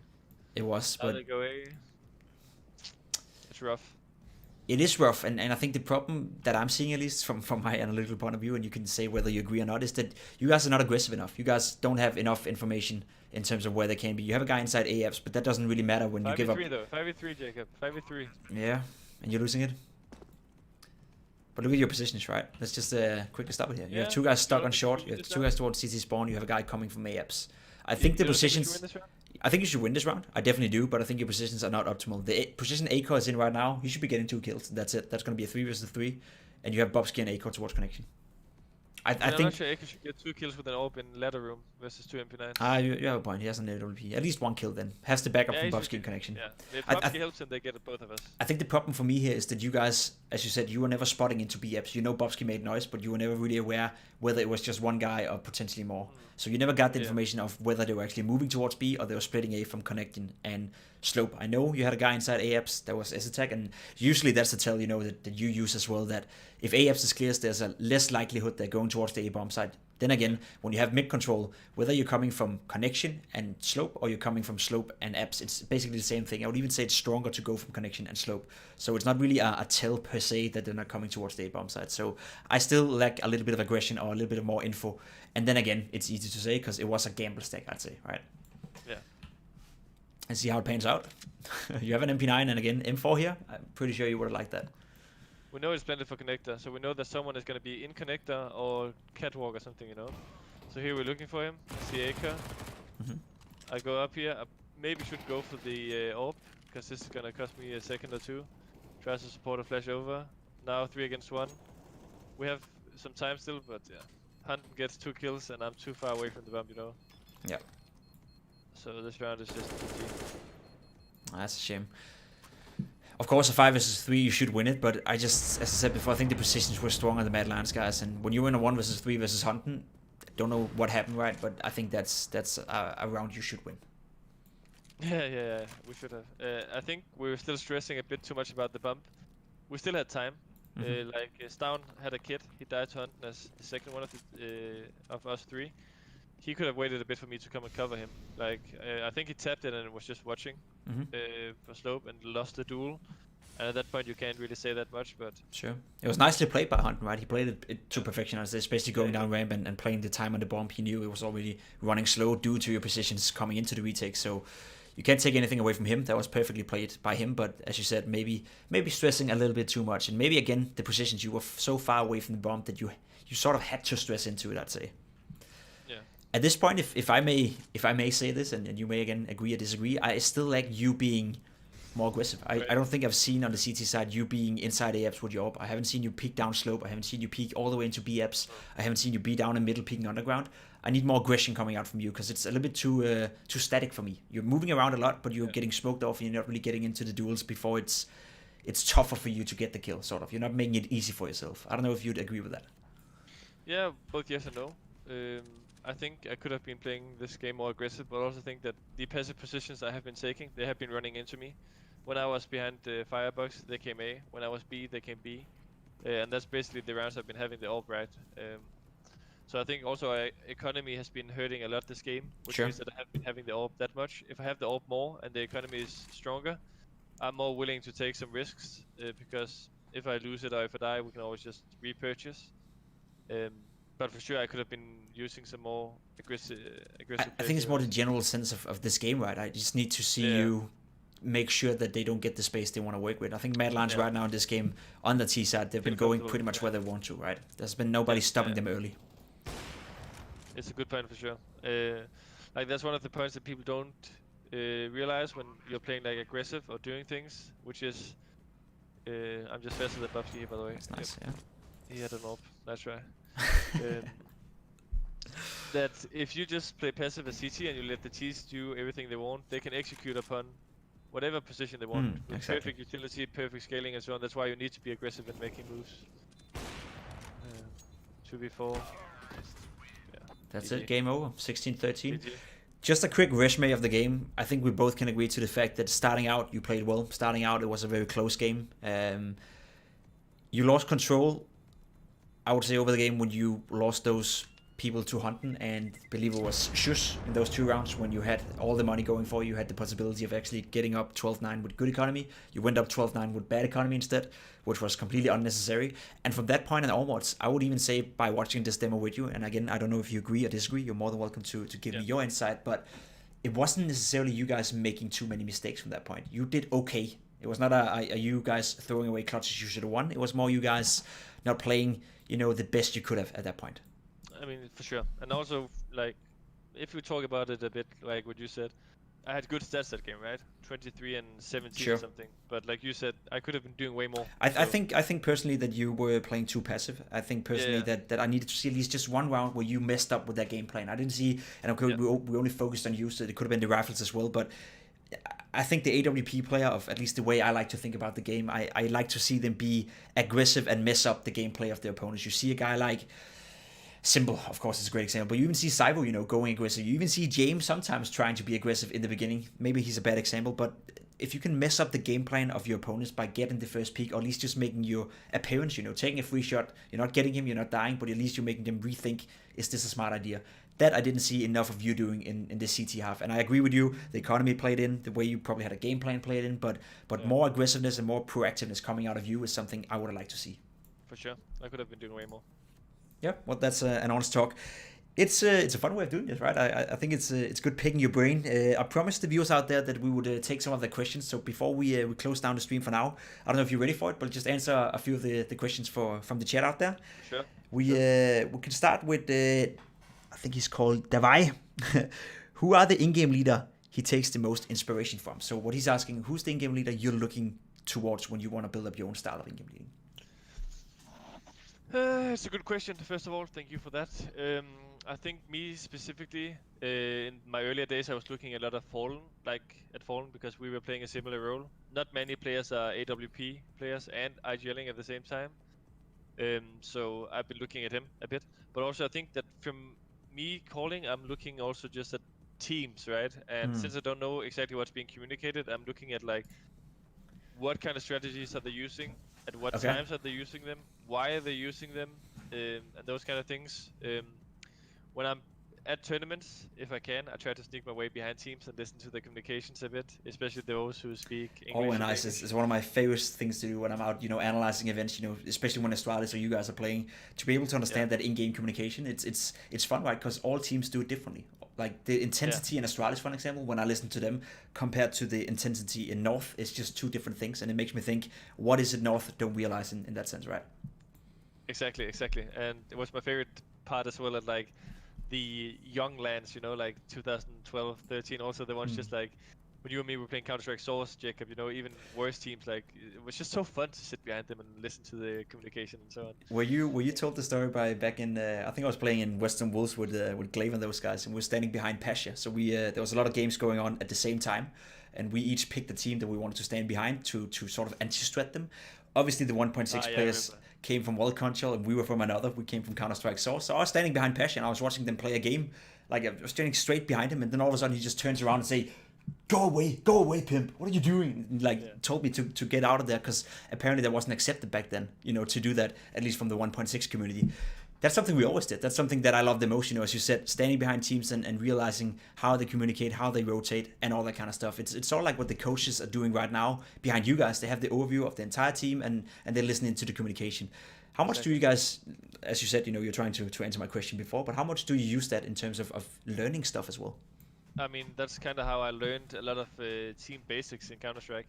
it was, Now but they go A. It's rough. it is rough. And I think the problem that I'm seeing, at least from my analytical point of view, and you can say whether you agree or not, is that you guys are not aggressive enough. You guys don't have enough information in terms of where they can be. You have a guy inside AFs, but that doesn't really matter when you give up. 5v3 though. 5v3, Jacob. 5v3. Yeah, and you're losing it. But look at your positions, right? Let's just quickly stop it here. You have two guys stuck on short. You have two guys towards CT spawn. You have a guy coming from AFs. I think the positions. I think you should win this round. I definitely do, but I think your positions are not optimal. The position A-core is in right now, you should be getting 2 kills. That's it. That's going to be a 3 versus 3, and you have Bobski and A-core towards connection. I I'm think. not sure Eko should get 2 kills with an AWP in ladder room versus 2 MP9s. You have a point. He has an LVIE. At least 1 kill then. Has the backup from Bobski in connection. Yeah, if Bobski helps him, they get both of us. I think the problem for me here is that you guys, as you said, you were never spotting into B-Apps. You know Bobski made noise, but you were never really aware whether it was just one guy or potentially more. So you never got the information of whether they were actually moving towards B or they were splitting A from connecting and slope. I know you had a guy inside A-Apps that was S-Attack, and usually that's the tell, you know, that you use as well, that if A-Apps is clear, there's a less likelihood they're going towards the A-bomb side. Then again, when you have mid control, whether you're coming from connection and slope or you're coming from slope and apps, it's basically the same thing. I would even say it's stronger to go from connection and slope. So it's not really a tell per se that they're not coming towards the A-bomb side. So I still lack a little bit of aggression or a little bit of more info. And then again, it's easy to say because it was a gamble stack, I'd say, right? Yeah. And see how it pans out. You have an MP9 and again M4 here. I'm pretty sure you would have liked that. We know it's blended for connector, so we know that someone is going to be in connector or catwalk or something, you know. So here we're looking for him. I see Eka. I go up here. I maybe should go for the AWP, because this is going to cost me a second or two. Tries to support a flash over. Now 3 against 1. We have some time still, but yeah. Hunt gets 2 kills and I'm too far away from the bump, you know. Yeah. So this round is just GG. That's a shame. Of course, a 5 versus 3, you should win it, but I just, as I said before, I think the positions were stronger than Mad Lions guys, and when you win a 1 versus 3 versus Hunten, don't know what happened, right? But I think that's a round you should win. Yeah, we should have. I think we were still stressing a bit too much about the bump. We still had time. Stown had a kid. He died to Hunten as the second one of us 3. He could have waited a bit for me to come and cover him. I think he tapped it and was just watching for slope and lost the duel. And at that point, you can't really say that much, but... Sure. It was nicely played by Hunten, right? He played it to perfection, especially going down ramp and playing the time on the bomb. He knew it was already running slow due to your positions coming into the retake, so you can't take anything away from him. That was perfectly played by him, but as you said, maybe stressing a little bit too much. And maybe, again, the positions, you were so far away from the bomb that you sort of had to stress into it, I'd say. At this point, if I may say this, and you may again agree or disagree, I still like you being more aggressive. I don't think I've seen on the CT side you being inside AFs with your AWP. I haven't seen you peek down slope. I haven't seen you peek all the way into B apps. I haven't seen you be down in middle peeking underground. I need more aggression coming out from you because it's a little bit too static for me. You're moving around a lot, but you're getting smoked off and you're not really getting into the duels before it's tougher for you to get the kill, sort of. You're not making it easy for yourself. I don't know if you'd agree with that. Yeah, both yes and no. I think I could have been playing this game more aggressive, but I also think that the passive positions I have been taking, they have been running into me. When I was behind the firebox, they came A. When I was B, they came B. And that's basically the rounds I've been having the AWP right. So I think also economy has been hurting a lot this game, which means that I haven't been having the AWP that much. If I have the AWP more and the economy is stronger, I'm more willing to take some risks, because if I lose it or if I die, we can always just repurchase. But for sure, I could have been using some more aggressive. I think it's more the general sense of this game, right? I just need to see you make sure that they don't get the space they want to work with. I think Mad Lions right now in this game on the T side, they've been going pretty much where they want to, right? There's been nobody stopping them early. It's a good point for sure. Like that's one of the points that people don't realize when you're playing like aggressive or doing things, which is I'm just faster than Bubsy here, by the way. That's nice, yeah. He had an AWP, that's right. That if you just play passive as CT and you let the T's do everything they want, they can execute upon whatever position they want. With perfect utility, perfect scaling and so on. That's why you need to be aggressive in making moves. 2v4. Yeah. That's it, game over, 16-13. Just a quick resume of the game. I think we both can agree to the fact that starting out, you played well. Starting out, it was a very close game. You lost control, I would say, over the game when you lost those people to Hunten, and I believe it was Shush in those 2 rounds when you had all the money going for you. You had the possibility of actually getting up 12-9 with good economy. You went up 12-9 with bad economy instead, which was completely unnecessary. And from that point and onwards, I would even say by watching this demo with you, and again, I don't know if you agree or disagree, you're more than welcome to give me your insight, but it wasn't necessarily you guys making too many mistakes from that point. You did okay. It was not a you guys throwing away clutches you should have won. It was more you guys not playing, the best you could have at that point. I mean, for sure. And also, like, if we talk about it a bit, like what you said, I had good stats that game, right? 23 and 17 or something. But like you said, I could have been doing way more. I think personally that you were playing too passive. I think personally that I needed to see at least just one round where you messed up with that game plan. I didn't see, and okay, we only focused on you, so it could have been the rifles as well. But I think the AWP player, of at least the way I like to think about the game, I like to see them be aggressive and mess up the gameplay of their opponents. You see a guy like Symbol, of course, is a great example. But you even see Cybo, going aggressive. You even see James sometimes trying to be aggressive in the beginning. Maybe he's a bad example, but if you can mess up the game plan of your opponents by getting the first peak, or at least just making your appearance, taking a free shot, you're not getting him, you're not dying, but at least you're making them rethink, is this a smart idea? That I didn't see enough of you doing in the CT half. And I agree with you, the economy played in, the way you probably had a game plan played in, but more aggressiveness and more proactiveness coming out of you is something I would have liked to see. For sure. I could have been doing way more. Yeah, well, that's an honest talk. It's a fun way of doing this, right? I think it's good picking your brain. I promised the viewers out there that we would take some of the questions. So before we close down the stream for now, I don't know if you're ready for it, but just answer a few of the questions from the chat out there. Sure. We can start with I think he's called Davai. Who are the in-game leader he takes the most inspiration from? So what he's asking, who's the in-game leader you're looking towards when you want to build up your own style of in-game leading? It's a good question. First of all, thank you for that. I think me specifically, in my earlier days, I was looking a lot at Fallen, because we were playing a similar role. Not many players are AWP players and IGLing at the same time. So I've been looking at him a bit. But also I think that from me calling, I'm looking also just at teams, right? And since I don't know exactly what's being communicated, I'm looking at like what kind of strategies are they using, at what times are they using them, why are they using them, and those kind of things. When I'm at tournaments, if I can, I try to sneak my way behind teams and listen to the communications a bit, especially those who speak English. Oh, and nice. It's one of my favorite things to do when I'm out, analyzing events, especially when Astralis or you guys are playing, to be able to understand that in-game communication. It's fun, right? Because all teams do it differently. Like the intensity in Astralis, for example, when I listen to them compared to the intensity in North, it's just two different things. And it makes me think, what is it North don't realize in that sense, right? Exactly. And it was my favorite part as well, at like the young lands, like 2012, 13, also the ones just like when you and me were playing Counter-Strike Source, Jacob, even worse teams, like it was just so fun to sit behind them and listen to the communication and so on. Were you told the story by back in I think I was playing in Western Wolves with Glaive and those guys, and we were standing behind Pasha, so we there was a lot of games going on at the same time, and we each picked a team that we wanted to stand behind to sort of anti-strat them. Obviously the 1.6 players came from World Control and we were from another. We came from Counter-Strike Source. So I was standing behind Pasha and I was watching them play a game. Like I was standing straight behind him, and then all of a sudden he just turns around and say, go away, pimp. What are you doing? And told me to get out of there, because apparently that wasn't accepted back then, to do that, at least from the 1.6 community. That's something we always did. That's something that I love the most, as you said, standing behind teams and realizing how they communicate, how they rotate, and all that kind of stuff. It's sort of like what the coaches are doing right now behind you guys. They have the overview of the entire team and they're listening to the communication. How much do you guys, as you said, you're trying to answer my question before, but how much do you use that in terms of learning stuff as well? I mean, that's kind of how I learned a lot of team basics in Counter-Strike.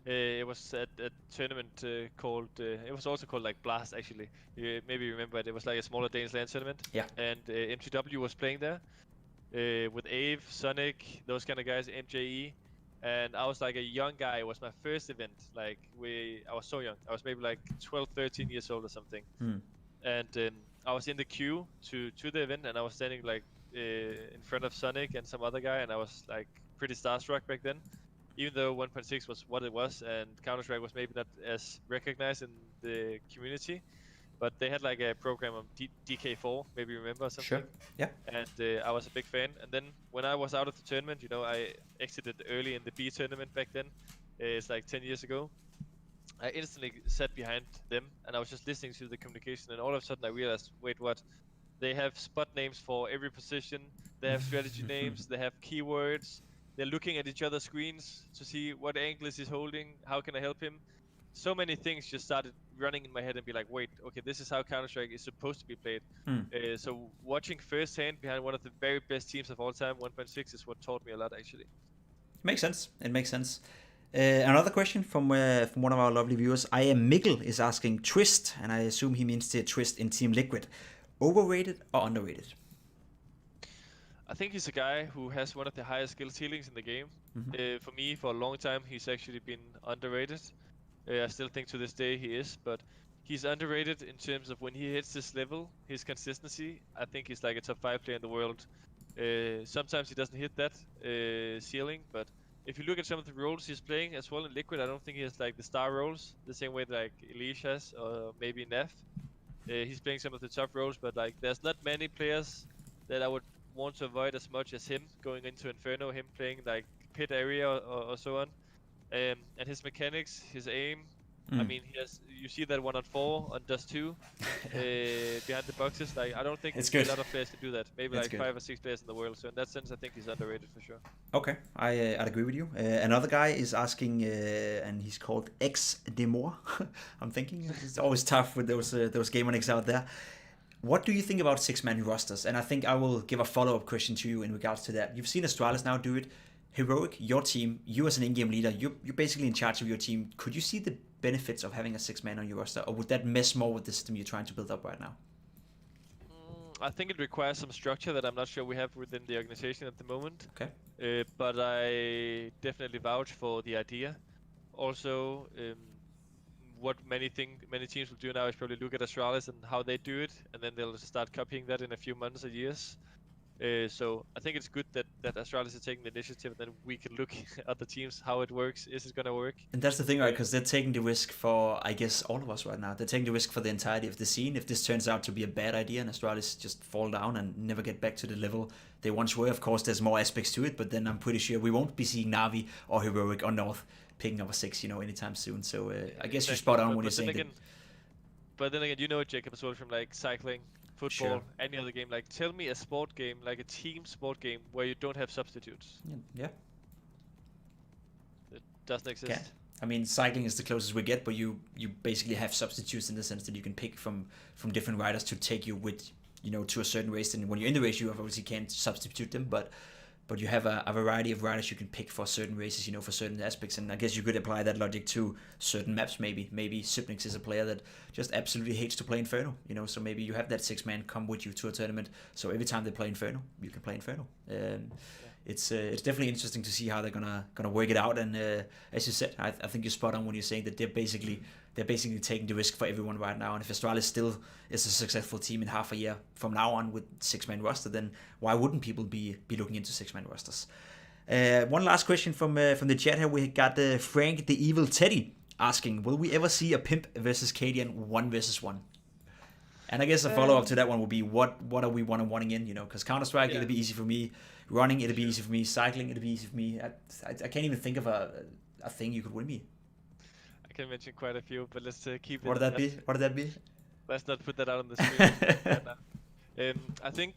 It was at a tournament called, it was also called like Blast actually. You maybe remember it. It was like a smaller Danish LAN tournament. Yeah. And MTW was playing there with Ave, Sonic, those kind of guys, MJE. And I was like a young guy. It was my first event. Like I was so young. I was maybe like 12, 13 years old or something. And I was in the queue to the event, and I was standing like in front of Sonic and some other guy, and I was like pretty starstruck back then. Even though 1.6 was what it was, and Counter-Strike was maybe not as recognized in the community, but they had like a program on DK4, maybe you remember something. Sure. Yeah. And I was a big fan. And then when I was out of the tournament, I exited early in the B tournament back then. It's like 10 years ago. I instantly sat behind them, and I was just listening to the communication, and all of a sudden I realized, wait, what? They have spot names for every position, they have strategy names, they have keywords, they're looking at each other's screens to see what angle is he holding, how can I help him? So many things just started running in my head and be like, wait, okay, this is how Counter-Strike is supposed to be played. So watching firsthand behind one of the very best teams of all time, 1.6, is what taught me a lot actually. Makes sense. It makes sense. Another question from one of our lovely viewers. I am Mikkel is asking Twist, and I assume he means the Twist in Team Liquid. Overrated or underrated? I think he's a guy who has one of the highest skill ceilings in the game. For me, for a long time, he's actually been underrated. I still think to this day he is, but he's underrated in terms of when he hits this level, his consistency. I think he's like a top 5 player in the world. Sometimes he doesn't hit that ceiling, but if you look at some of the roles he's playing as well in Liquid, I don't think he has like the star roles the same way that like Elish has, or maybe Neff. He's playing some of the top roles, but like there's not many players that I would want to avoid as much as him going into Inferno, him playing like pit area or so on. And his mechanics, his aim, I mean, you see that 1-on-4 on Dust 2 behind the boxes. Like I don't think there's a lot of players to do that. Maybe like 5 or 6 players in the world. So in that sense, I think he's underrated for sure. Okay, I'd agree with you. Another guy is asking, and he's called X Demore. I'm thinking it's always tough with those gamer out there. What do you think about 6-man rosters? And I think I will give a follow-up question to you in regards to that. You've seen Astralis now do it. Heroic, your team, you as an in-game leader, you're basically in charge of your team. Could you see the benefits of having a 6-man on your roster, or would that mess more with the system you're trying to build up right now? I think it requires some structure that I'm not sure we have within the organization at the moment. Okay. But I definitely vouch for the idea. Also, what many teams will do now is probably look at Astralis and how they do it, and then they'll start copying that in a few months or years. So I think it's good that Astralis is taking the initiative, and then we can look at other teams, how it works, is it going to work? And that's the thing, right? Because they're taking the risk for, I guess, all of us right now. They're taking the risk for the entirety of the scene. If this turns out to be a bad idea and Astralis just fall down and never get back to the level they once were, of course, there's more aspects to it, but then I'm pretty sure we won't be seeing Na'Vi or Heroic or North picking up a 6, anytime soon. So I guess you're spot on when you're saying that. But then again, Jacob, as well, from like cycling, football, any other game. Like, tell me a sport game, like a team sport game, where you don't have substitutes. Yeah. It doesn't exist. Can't. I mean, cycling is the closest we get, but you basically have substitutes in the sense that you can pick from different riders to take you with, to a certain race. And when you're in the race, you obviously can't substitute them, but you have a variety of riders you can pick for certain races, for certain aspects. And I guess you could apply that logic to certain maps, maybe. Maybe Siblings is a player that just absolutely hates to play Inferno, so maybe you have that 6-man come with you to a tournament. So every time they play Inferno, you can play Inferno. It's definitely interesting to see how they're gonna work it out. And as you said, I think you're spot on when you're saying that they're basically taking the risk for everyone right now. And if Astralis still is a successful team in half a year from now on with 6-man roster, then why wouldn't people be looking into 6-man rosters? One last question from the chat here. We got Frank the Evil Teddy asking, will we ever see a Pimp versus cadiaN 1v1? And I guess a follow-up to that one would be, what are we one-on-oneing in? Because Counter-Strike, it'll be easy for me. Running, it'll be easy for me. Cycling, it'll be easy for me. I can't even think of a thing you could win me. I can mention quite a few, but let's keep it. What would that be? Let's not put that out on the screen right now. I think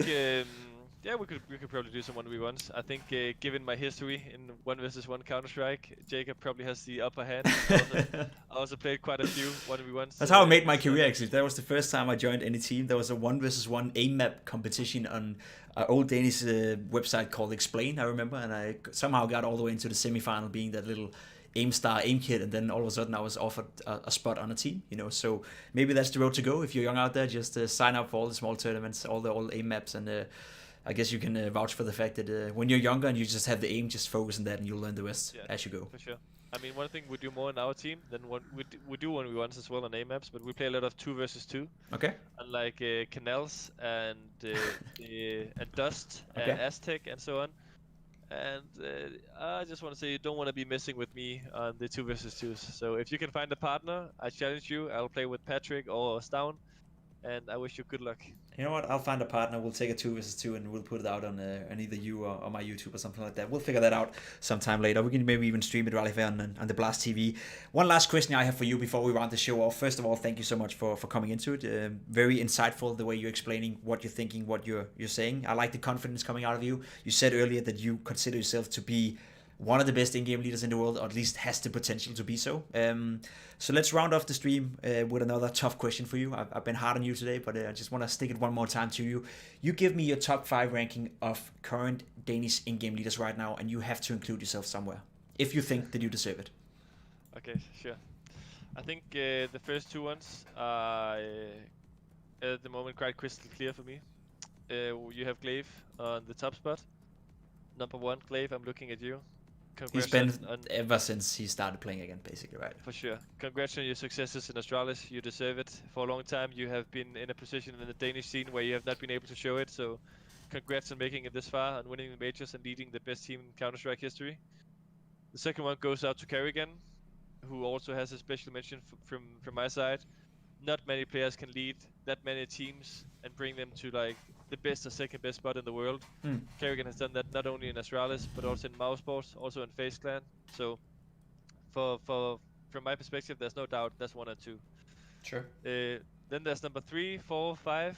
Yeah, we could probably do some 1v1s. I think given my history in 1v1 Counter-Strike, Jacob probably has the upper hand. I also played quite a few 1v1s. That's how I made my career, actually. That was the first time I joined any team. There was a 1v1 aim map competition on an old Danish website called Explain, I remember, and I somehow got all the way into the semi-final being that little aim star, aim kid, and then all of a sudden I was offered a spot on a team, so maybe that's the road to go. If you're young out there, just sign up for all the small tournaments, all the aim maps, and I guess you can vouch for the fact that when you're younger and you just have the aim, just focus on that and you'll learn the rest as you go. For sure. I mean, one thing we do more in our team than what we do 1v1s as well on aim maps, but we play a lot of 2 versus 2. Okay. Unlike canals and Dust and Aztec and so on. And I just want to say you don't want to be messing with me on the 2 versus 2s. So if you can find a partner, I challenge you. I'll play with Patrick or Stown, and I wish you good luck. You know what? I'll find a partner. We'll take a 2 versus 2 and we'll put it out on either you or my YouTube or something like that. We'll figure that out sometime later. We can maybe even stream it Rally Fair on the Blast TV. One last question I have for you before we round the show off. First of all, thank you so much for coming into it. Very insightful the way you're explaining what you're thinking, what you're saying. I like the confidence coming out of you. You said earlier that you consider yourself to be one of the best in-game leaders in the world, or at least has the potential to be so. So let's round off the stream with another tough question for you. I've been hard on you today, but I just want to stick it one more time to you. You give me your top 5 ranking of current Danish in-game leaders right now, and you have to include yourself somewhere, if you think that you deserve it. Okay, sure. I think the first 2 ones are at the moment quite crystal clear for me. You have Glaive on the top spot. Number 1, Glaive, I'm looking at you. He's been ever since he started playing again, basically, right? For sure. Congrats on your successes in Astralis. You deserve it. For a long time, you have been in a position in the Danish scene where you have not been able to show it. So, congrats on making it this far, and winning the majors and leading the best team in Counter-Strike history. The second one goes out to cadiaN, who also has a special mention from my side. Not many players can lead that many teams and bring them to like the best or second best spot in the world. cadiaN has done that not only in Astralis but also in Mousesports, also in FaZe Clan. So from my perspective, there's no doubt that's 1 and 2. Sure. Then there's number 3, 4, 5.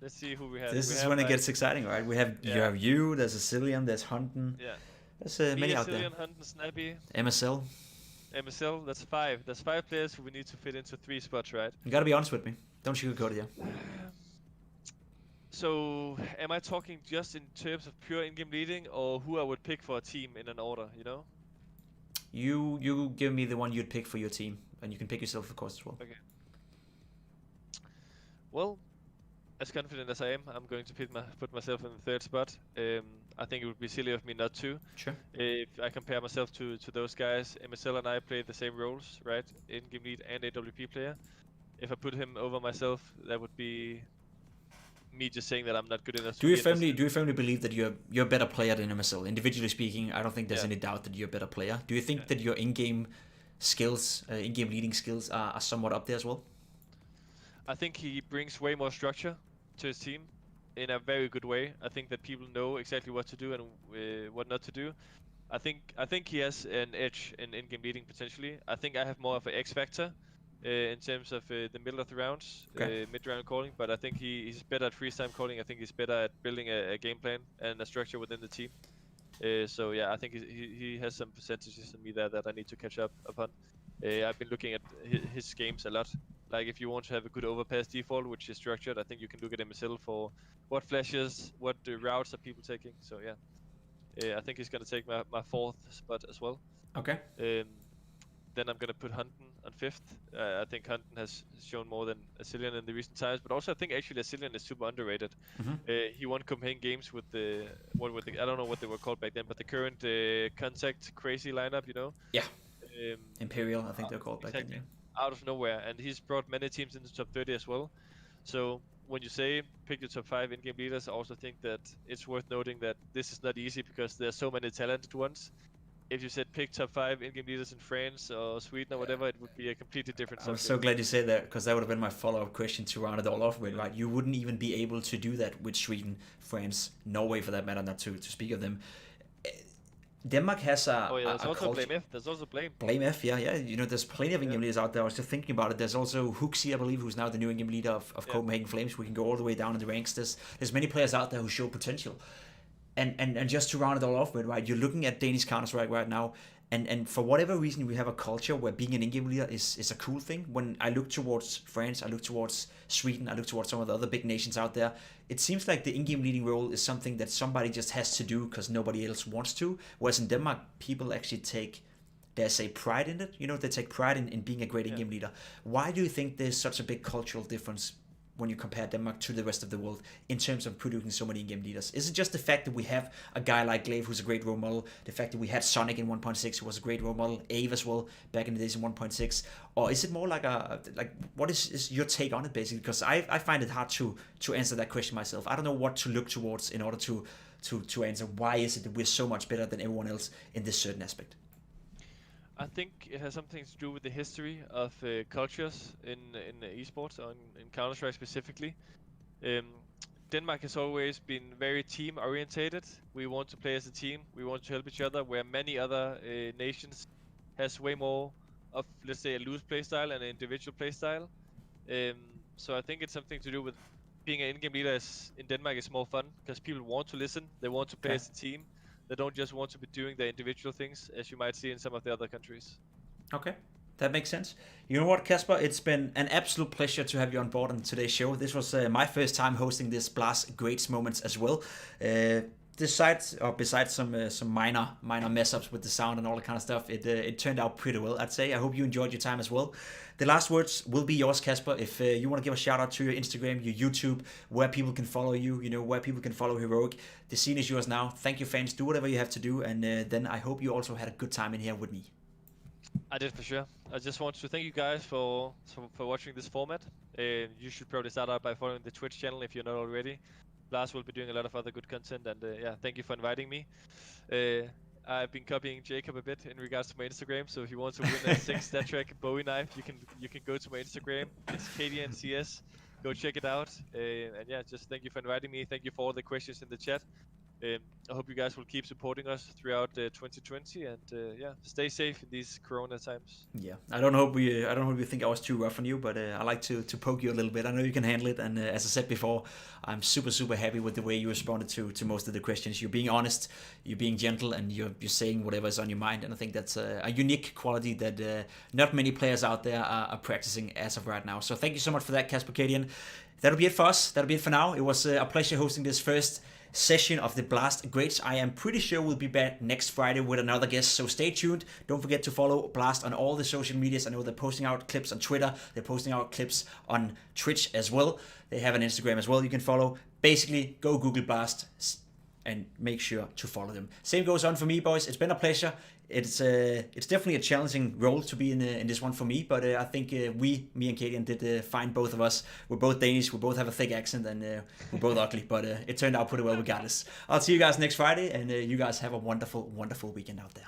Let's see who we have. This is when it gets exciting, right? We have you, there's Asilian, there's Hunten. Yeah. There's many out there. Hunten, Snappy. MSL. MSL, that's 5. There's 5 players who we need to fit into 3 spots, right? You gotta be honest with me. Don't sugarcoat it, yeah. So, am I talking just in terms of pure in-game leading, or who I would pick for a team in an order, You give me the one you'd pick for your team, and you can pick yourself, of course, as well. Okay. Well, as confident as I am, I'm going to put myself in the 3rd spot. I think it would be silly of me not to. Sure. If I compare myself to those guys, MSL and I play the same roles, right? In-game lead and AWP player. If I put him over myself, that would be me just saying that I'm not good enough. Do you firmly believe that you're a better player than MSL? Individually speaking, I don't think there's any doubt that you're a better player. Do you think that your in-game skills, in-game leading skills, are somewhat up there as well? I think he brings way more structure to his team in a very good way. I think that people know exactly what to do and what not to do. I think he has an edge in in-game leading potentially. I think I have more of an X factor in terms of the middle of the rounds, mid-round calling. But I think he's better at freestyle calling. I think he's better at building a game plan and a structure within the team. So yeah, I think he has some percentages in me there that I need to catch up upon. I've been looking at his games a lot. Like if you want to have a good overpass default, which is structured, I think you can look at MSL for what flashes, what routes are people taking. So yeah, I think he's gonna take my 4th spot as well. Okay. Then I'm gonna put Hunten on 5th. I think Hunten has shown more than Asilian in the recent times, but also I think actually Asilian is super underrated. He won Copenhagen games with the I don't know what they were called back then, but the current Contact crazy lineup, Yeah. Imperial, I think they're called back then. Yeah. Out of nowhere, and he's brought many teams into top 30 as well. So when you say pick your top 5 in-game leaders, I also think that it's worth noting that this is not easy because there's so many talented ones. If you said pick top 5 in-game leaders in France or Sweden or whatever, it would be a completely different subject. I'm so glad you said that, because that would have been my follow-up question to round it all off with, right? You wouldn't even be able to do that with Sweden, France, Norway for that matter, not to speak of them. Denmark has Oh yeah, there's a also culture. Blame F. There's also Blame. Blame F, yeah. You know, there's plenty of in-game leaders out there. I was just thinking about it. There's also Hooksy, I believe, who's now the new in-game leader of Copenhagen Flames. We can go all the way down in the ranks. There's many players out there who show potential. And just to round it all off with, right, you're looking at Danish Counter-Strike right now, and for whatever reason, we have a culture where being an in-game leader is a cool thing. When I look towards France, I look towards Sweden, I look towards some of the other big nations out there, it seems like the in-game leading role is something that somebody just has to do because nobody else wants to, whereas in Denmark, people actually take, dare I say, pride in it. You know, they take pride in being a great in-game leader. Why do you think there's such a big cultural difference when you compare Denmark to the rest of the world in terms of producing so many in-game leaders? Is it just the fact that we have a guy like Glaive who's a great role model, the fact that we had Sonic in 1.6 who was a great role model, Ave as well back in the days in 1.6, or is it more like what is your take on it basically? Because I find it hard to answer that question myself. I don't know what to look towards in order to answer why is it that we're so much better than everyone else in this certain aspect. I think it has something to do with the history of cultures in esports, or in Counter-Strike specifically. Denmark has always been very team orientated. We want to play as a team. We want to help each other, where many other nations has way more of, let's say, a loose playstyle and an individual playstyle. So I think it's something to do with being an in-game leader in Denmark is more fun because people want to listen. They want to play as a team. They don't just want to be doing their individual things, as you might see in some of the other countries. Okay, that makes sense. You know what, Kasper? It's been an absolute pleasure to have you on board on today's show. This was my first time hosting this Blast Greats Moments as well. Besides some minor mess-ups with the sound and all that kind of stuff, it turned out pretty well, I'd say. I hope you enjoyed your time as well. The last words will be yours, Kasper. If you want to give a shout out to your Instagram, your YouTube, where people can follow you, you know, where people can follow Heroic, the scene is yours now. Thank you, fans. Do whatever you have to do, and then I hope you also had a good time in here with me. I did, for sure. I just want to thank you guys for watching this format. You should probably start out by following the Twitch channel if you're not already. Lars will be doing a lot of other good content, and yeah, thank you for inviting me. I've been copying Jacob a bit in regards to my Instagram, so if you want to win a 6 stat track Bowie knife, you can go to my Instagram. It's cadiaN CS. Go check it out. And yeah, just thank you for inviting me. Thank you for all the questions in the chat. I hope you guys will keep supporting us throughout 2020, and yeah, stay safe in these Corona times. Yeah, I don't hope you think I was too rough on you, but I like to poke you a little bit. I know you can handle it, and as I said before, I'm super happy with the way you responded to most of the questions. You're being honest, you're being gentle, and you're saying whatever is on your mind, and I think that's a unique quality that not many players out there are practicing as of right now. So thank you so much for that, Kasper cadiaN. That'll be it for us. That'll be it for now. It was a pleasure hosting this first session of the Blast Greats. I am pretty sure we'll be back next Friday with another guest, so stay tuned. Don't forget to follow Blast on all the social medias. I know they're posting out clips on Twitter, they're posting out clips on Twitch as well. They have an Instagram as well you can follow. Basically, go Google Blast and make sure to follow them. Same goes on for me, boys. It's been a pleasure. It's definitely a challenging role to be in this one for me, but I think me and cadiaN did fine, both of us. We're both Danish, we both have a thick accent, and we're both ugly, but it turned out pretty well regardless. I'll see you guys next Friday, and you guys have a wonderful weekend out there.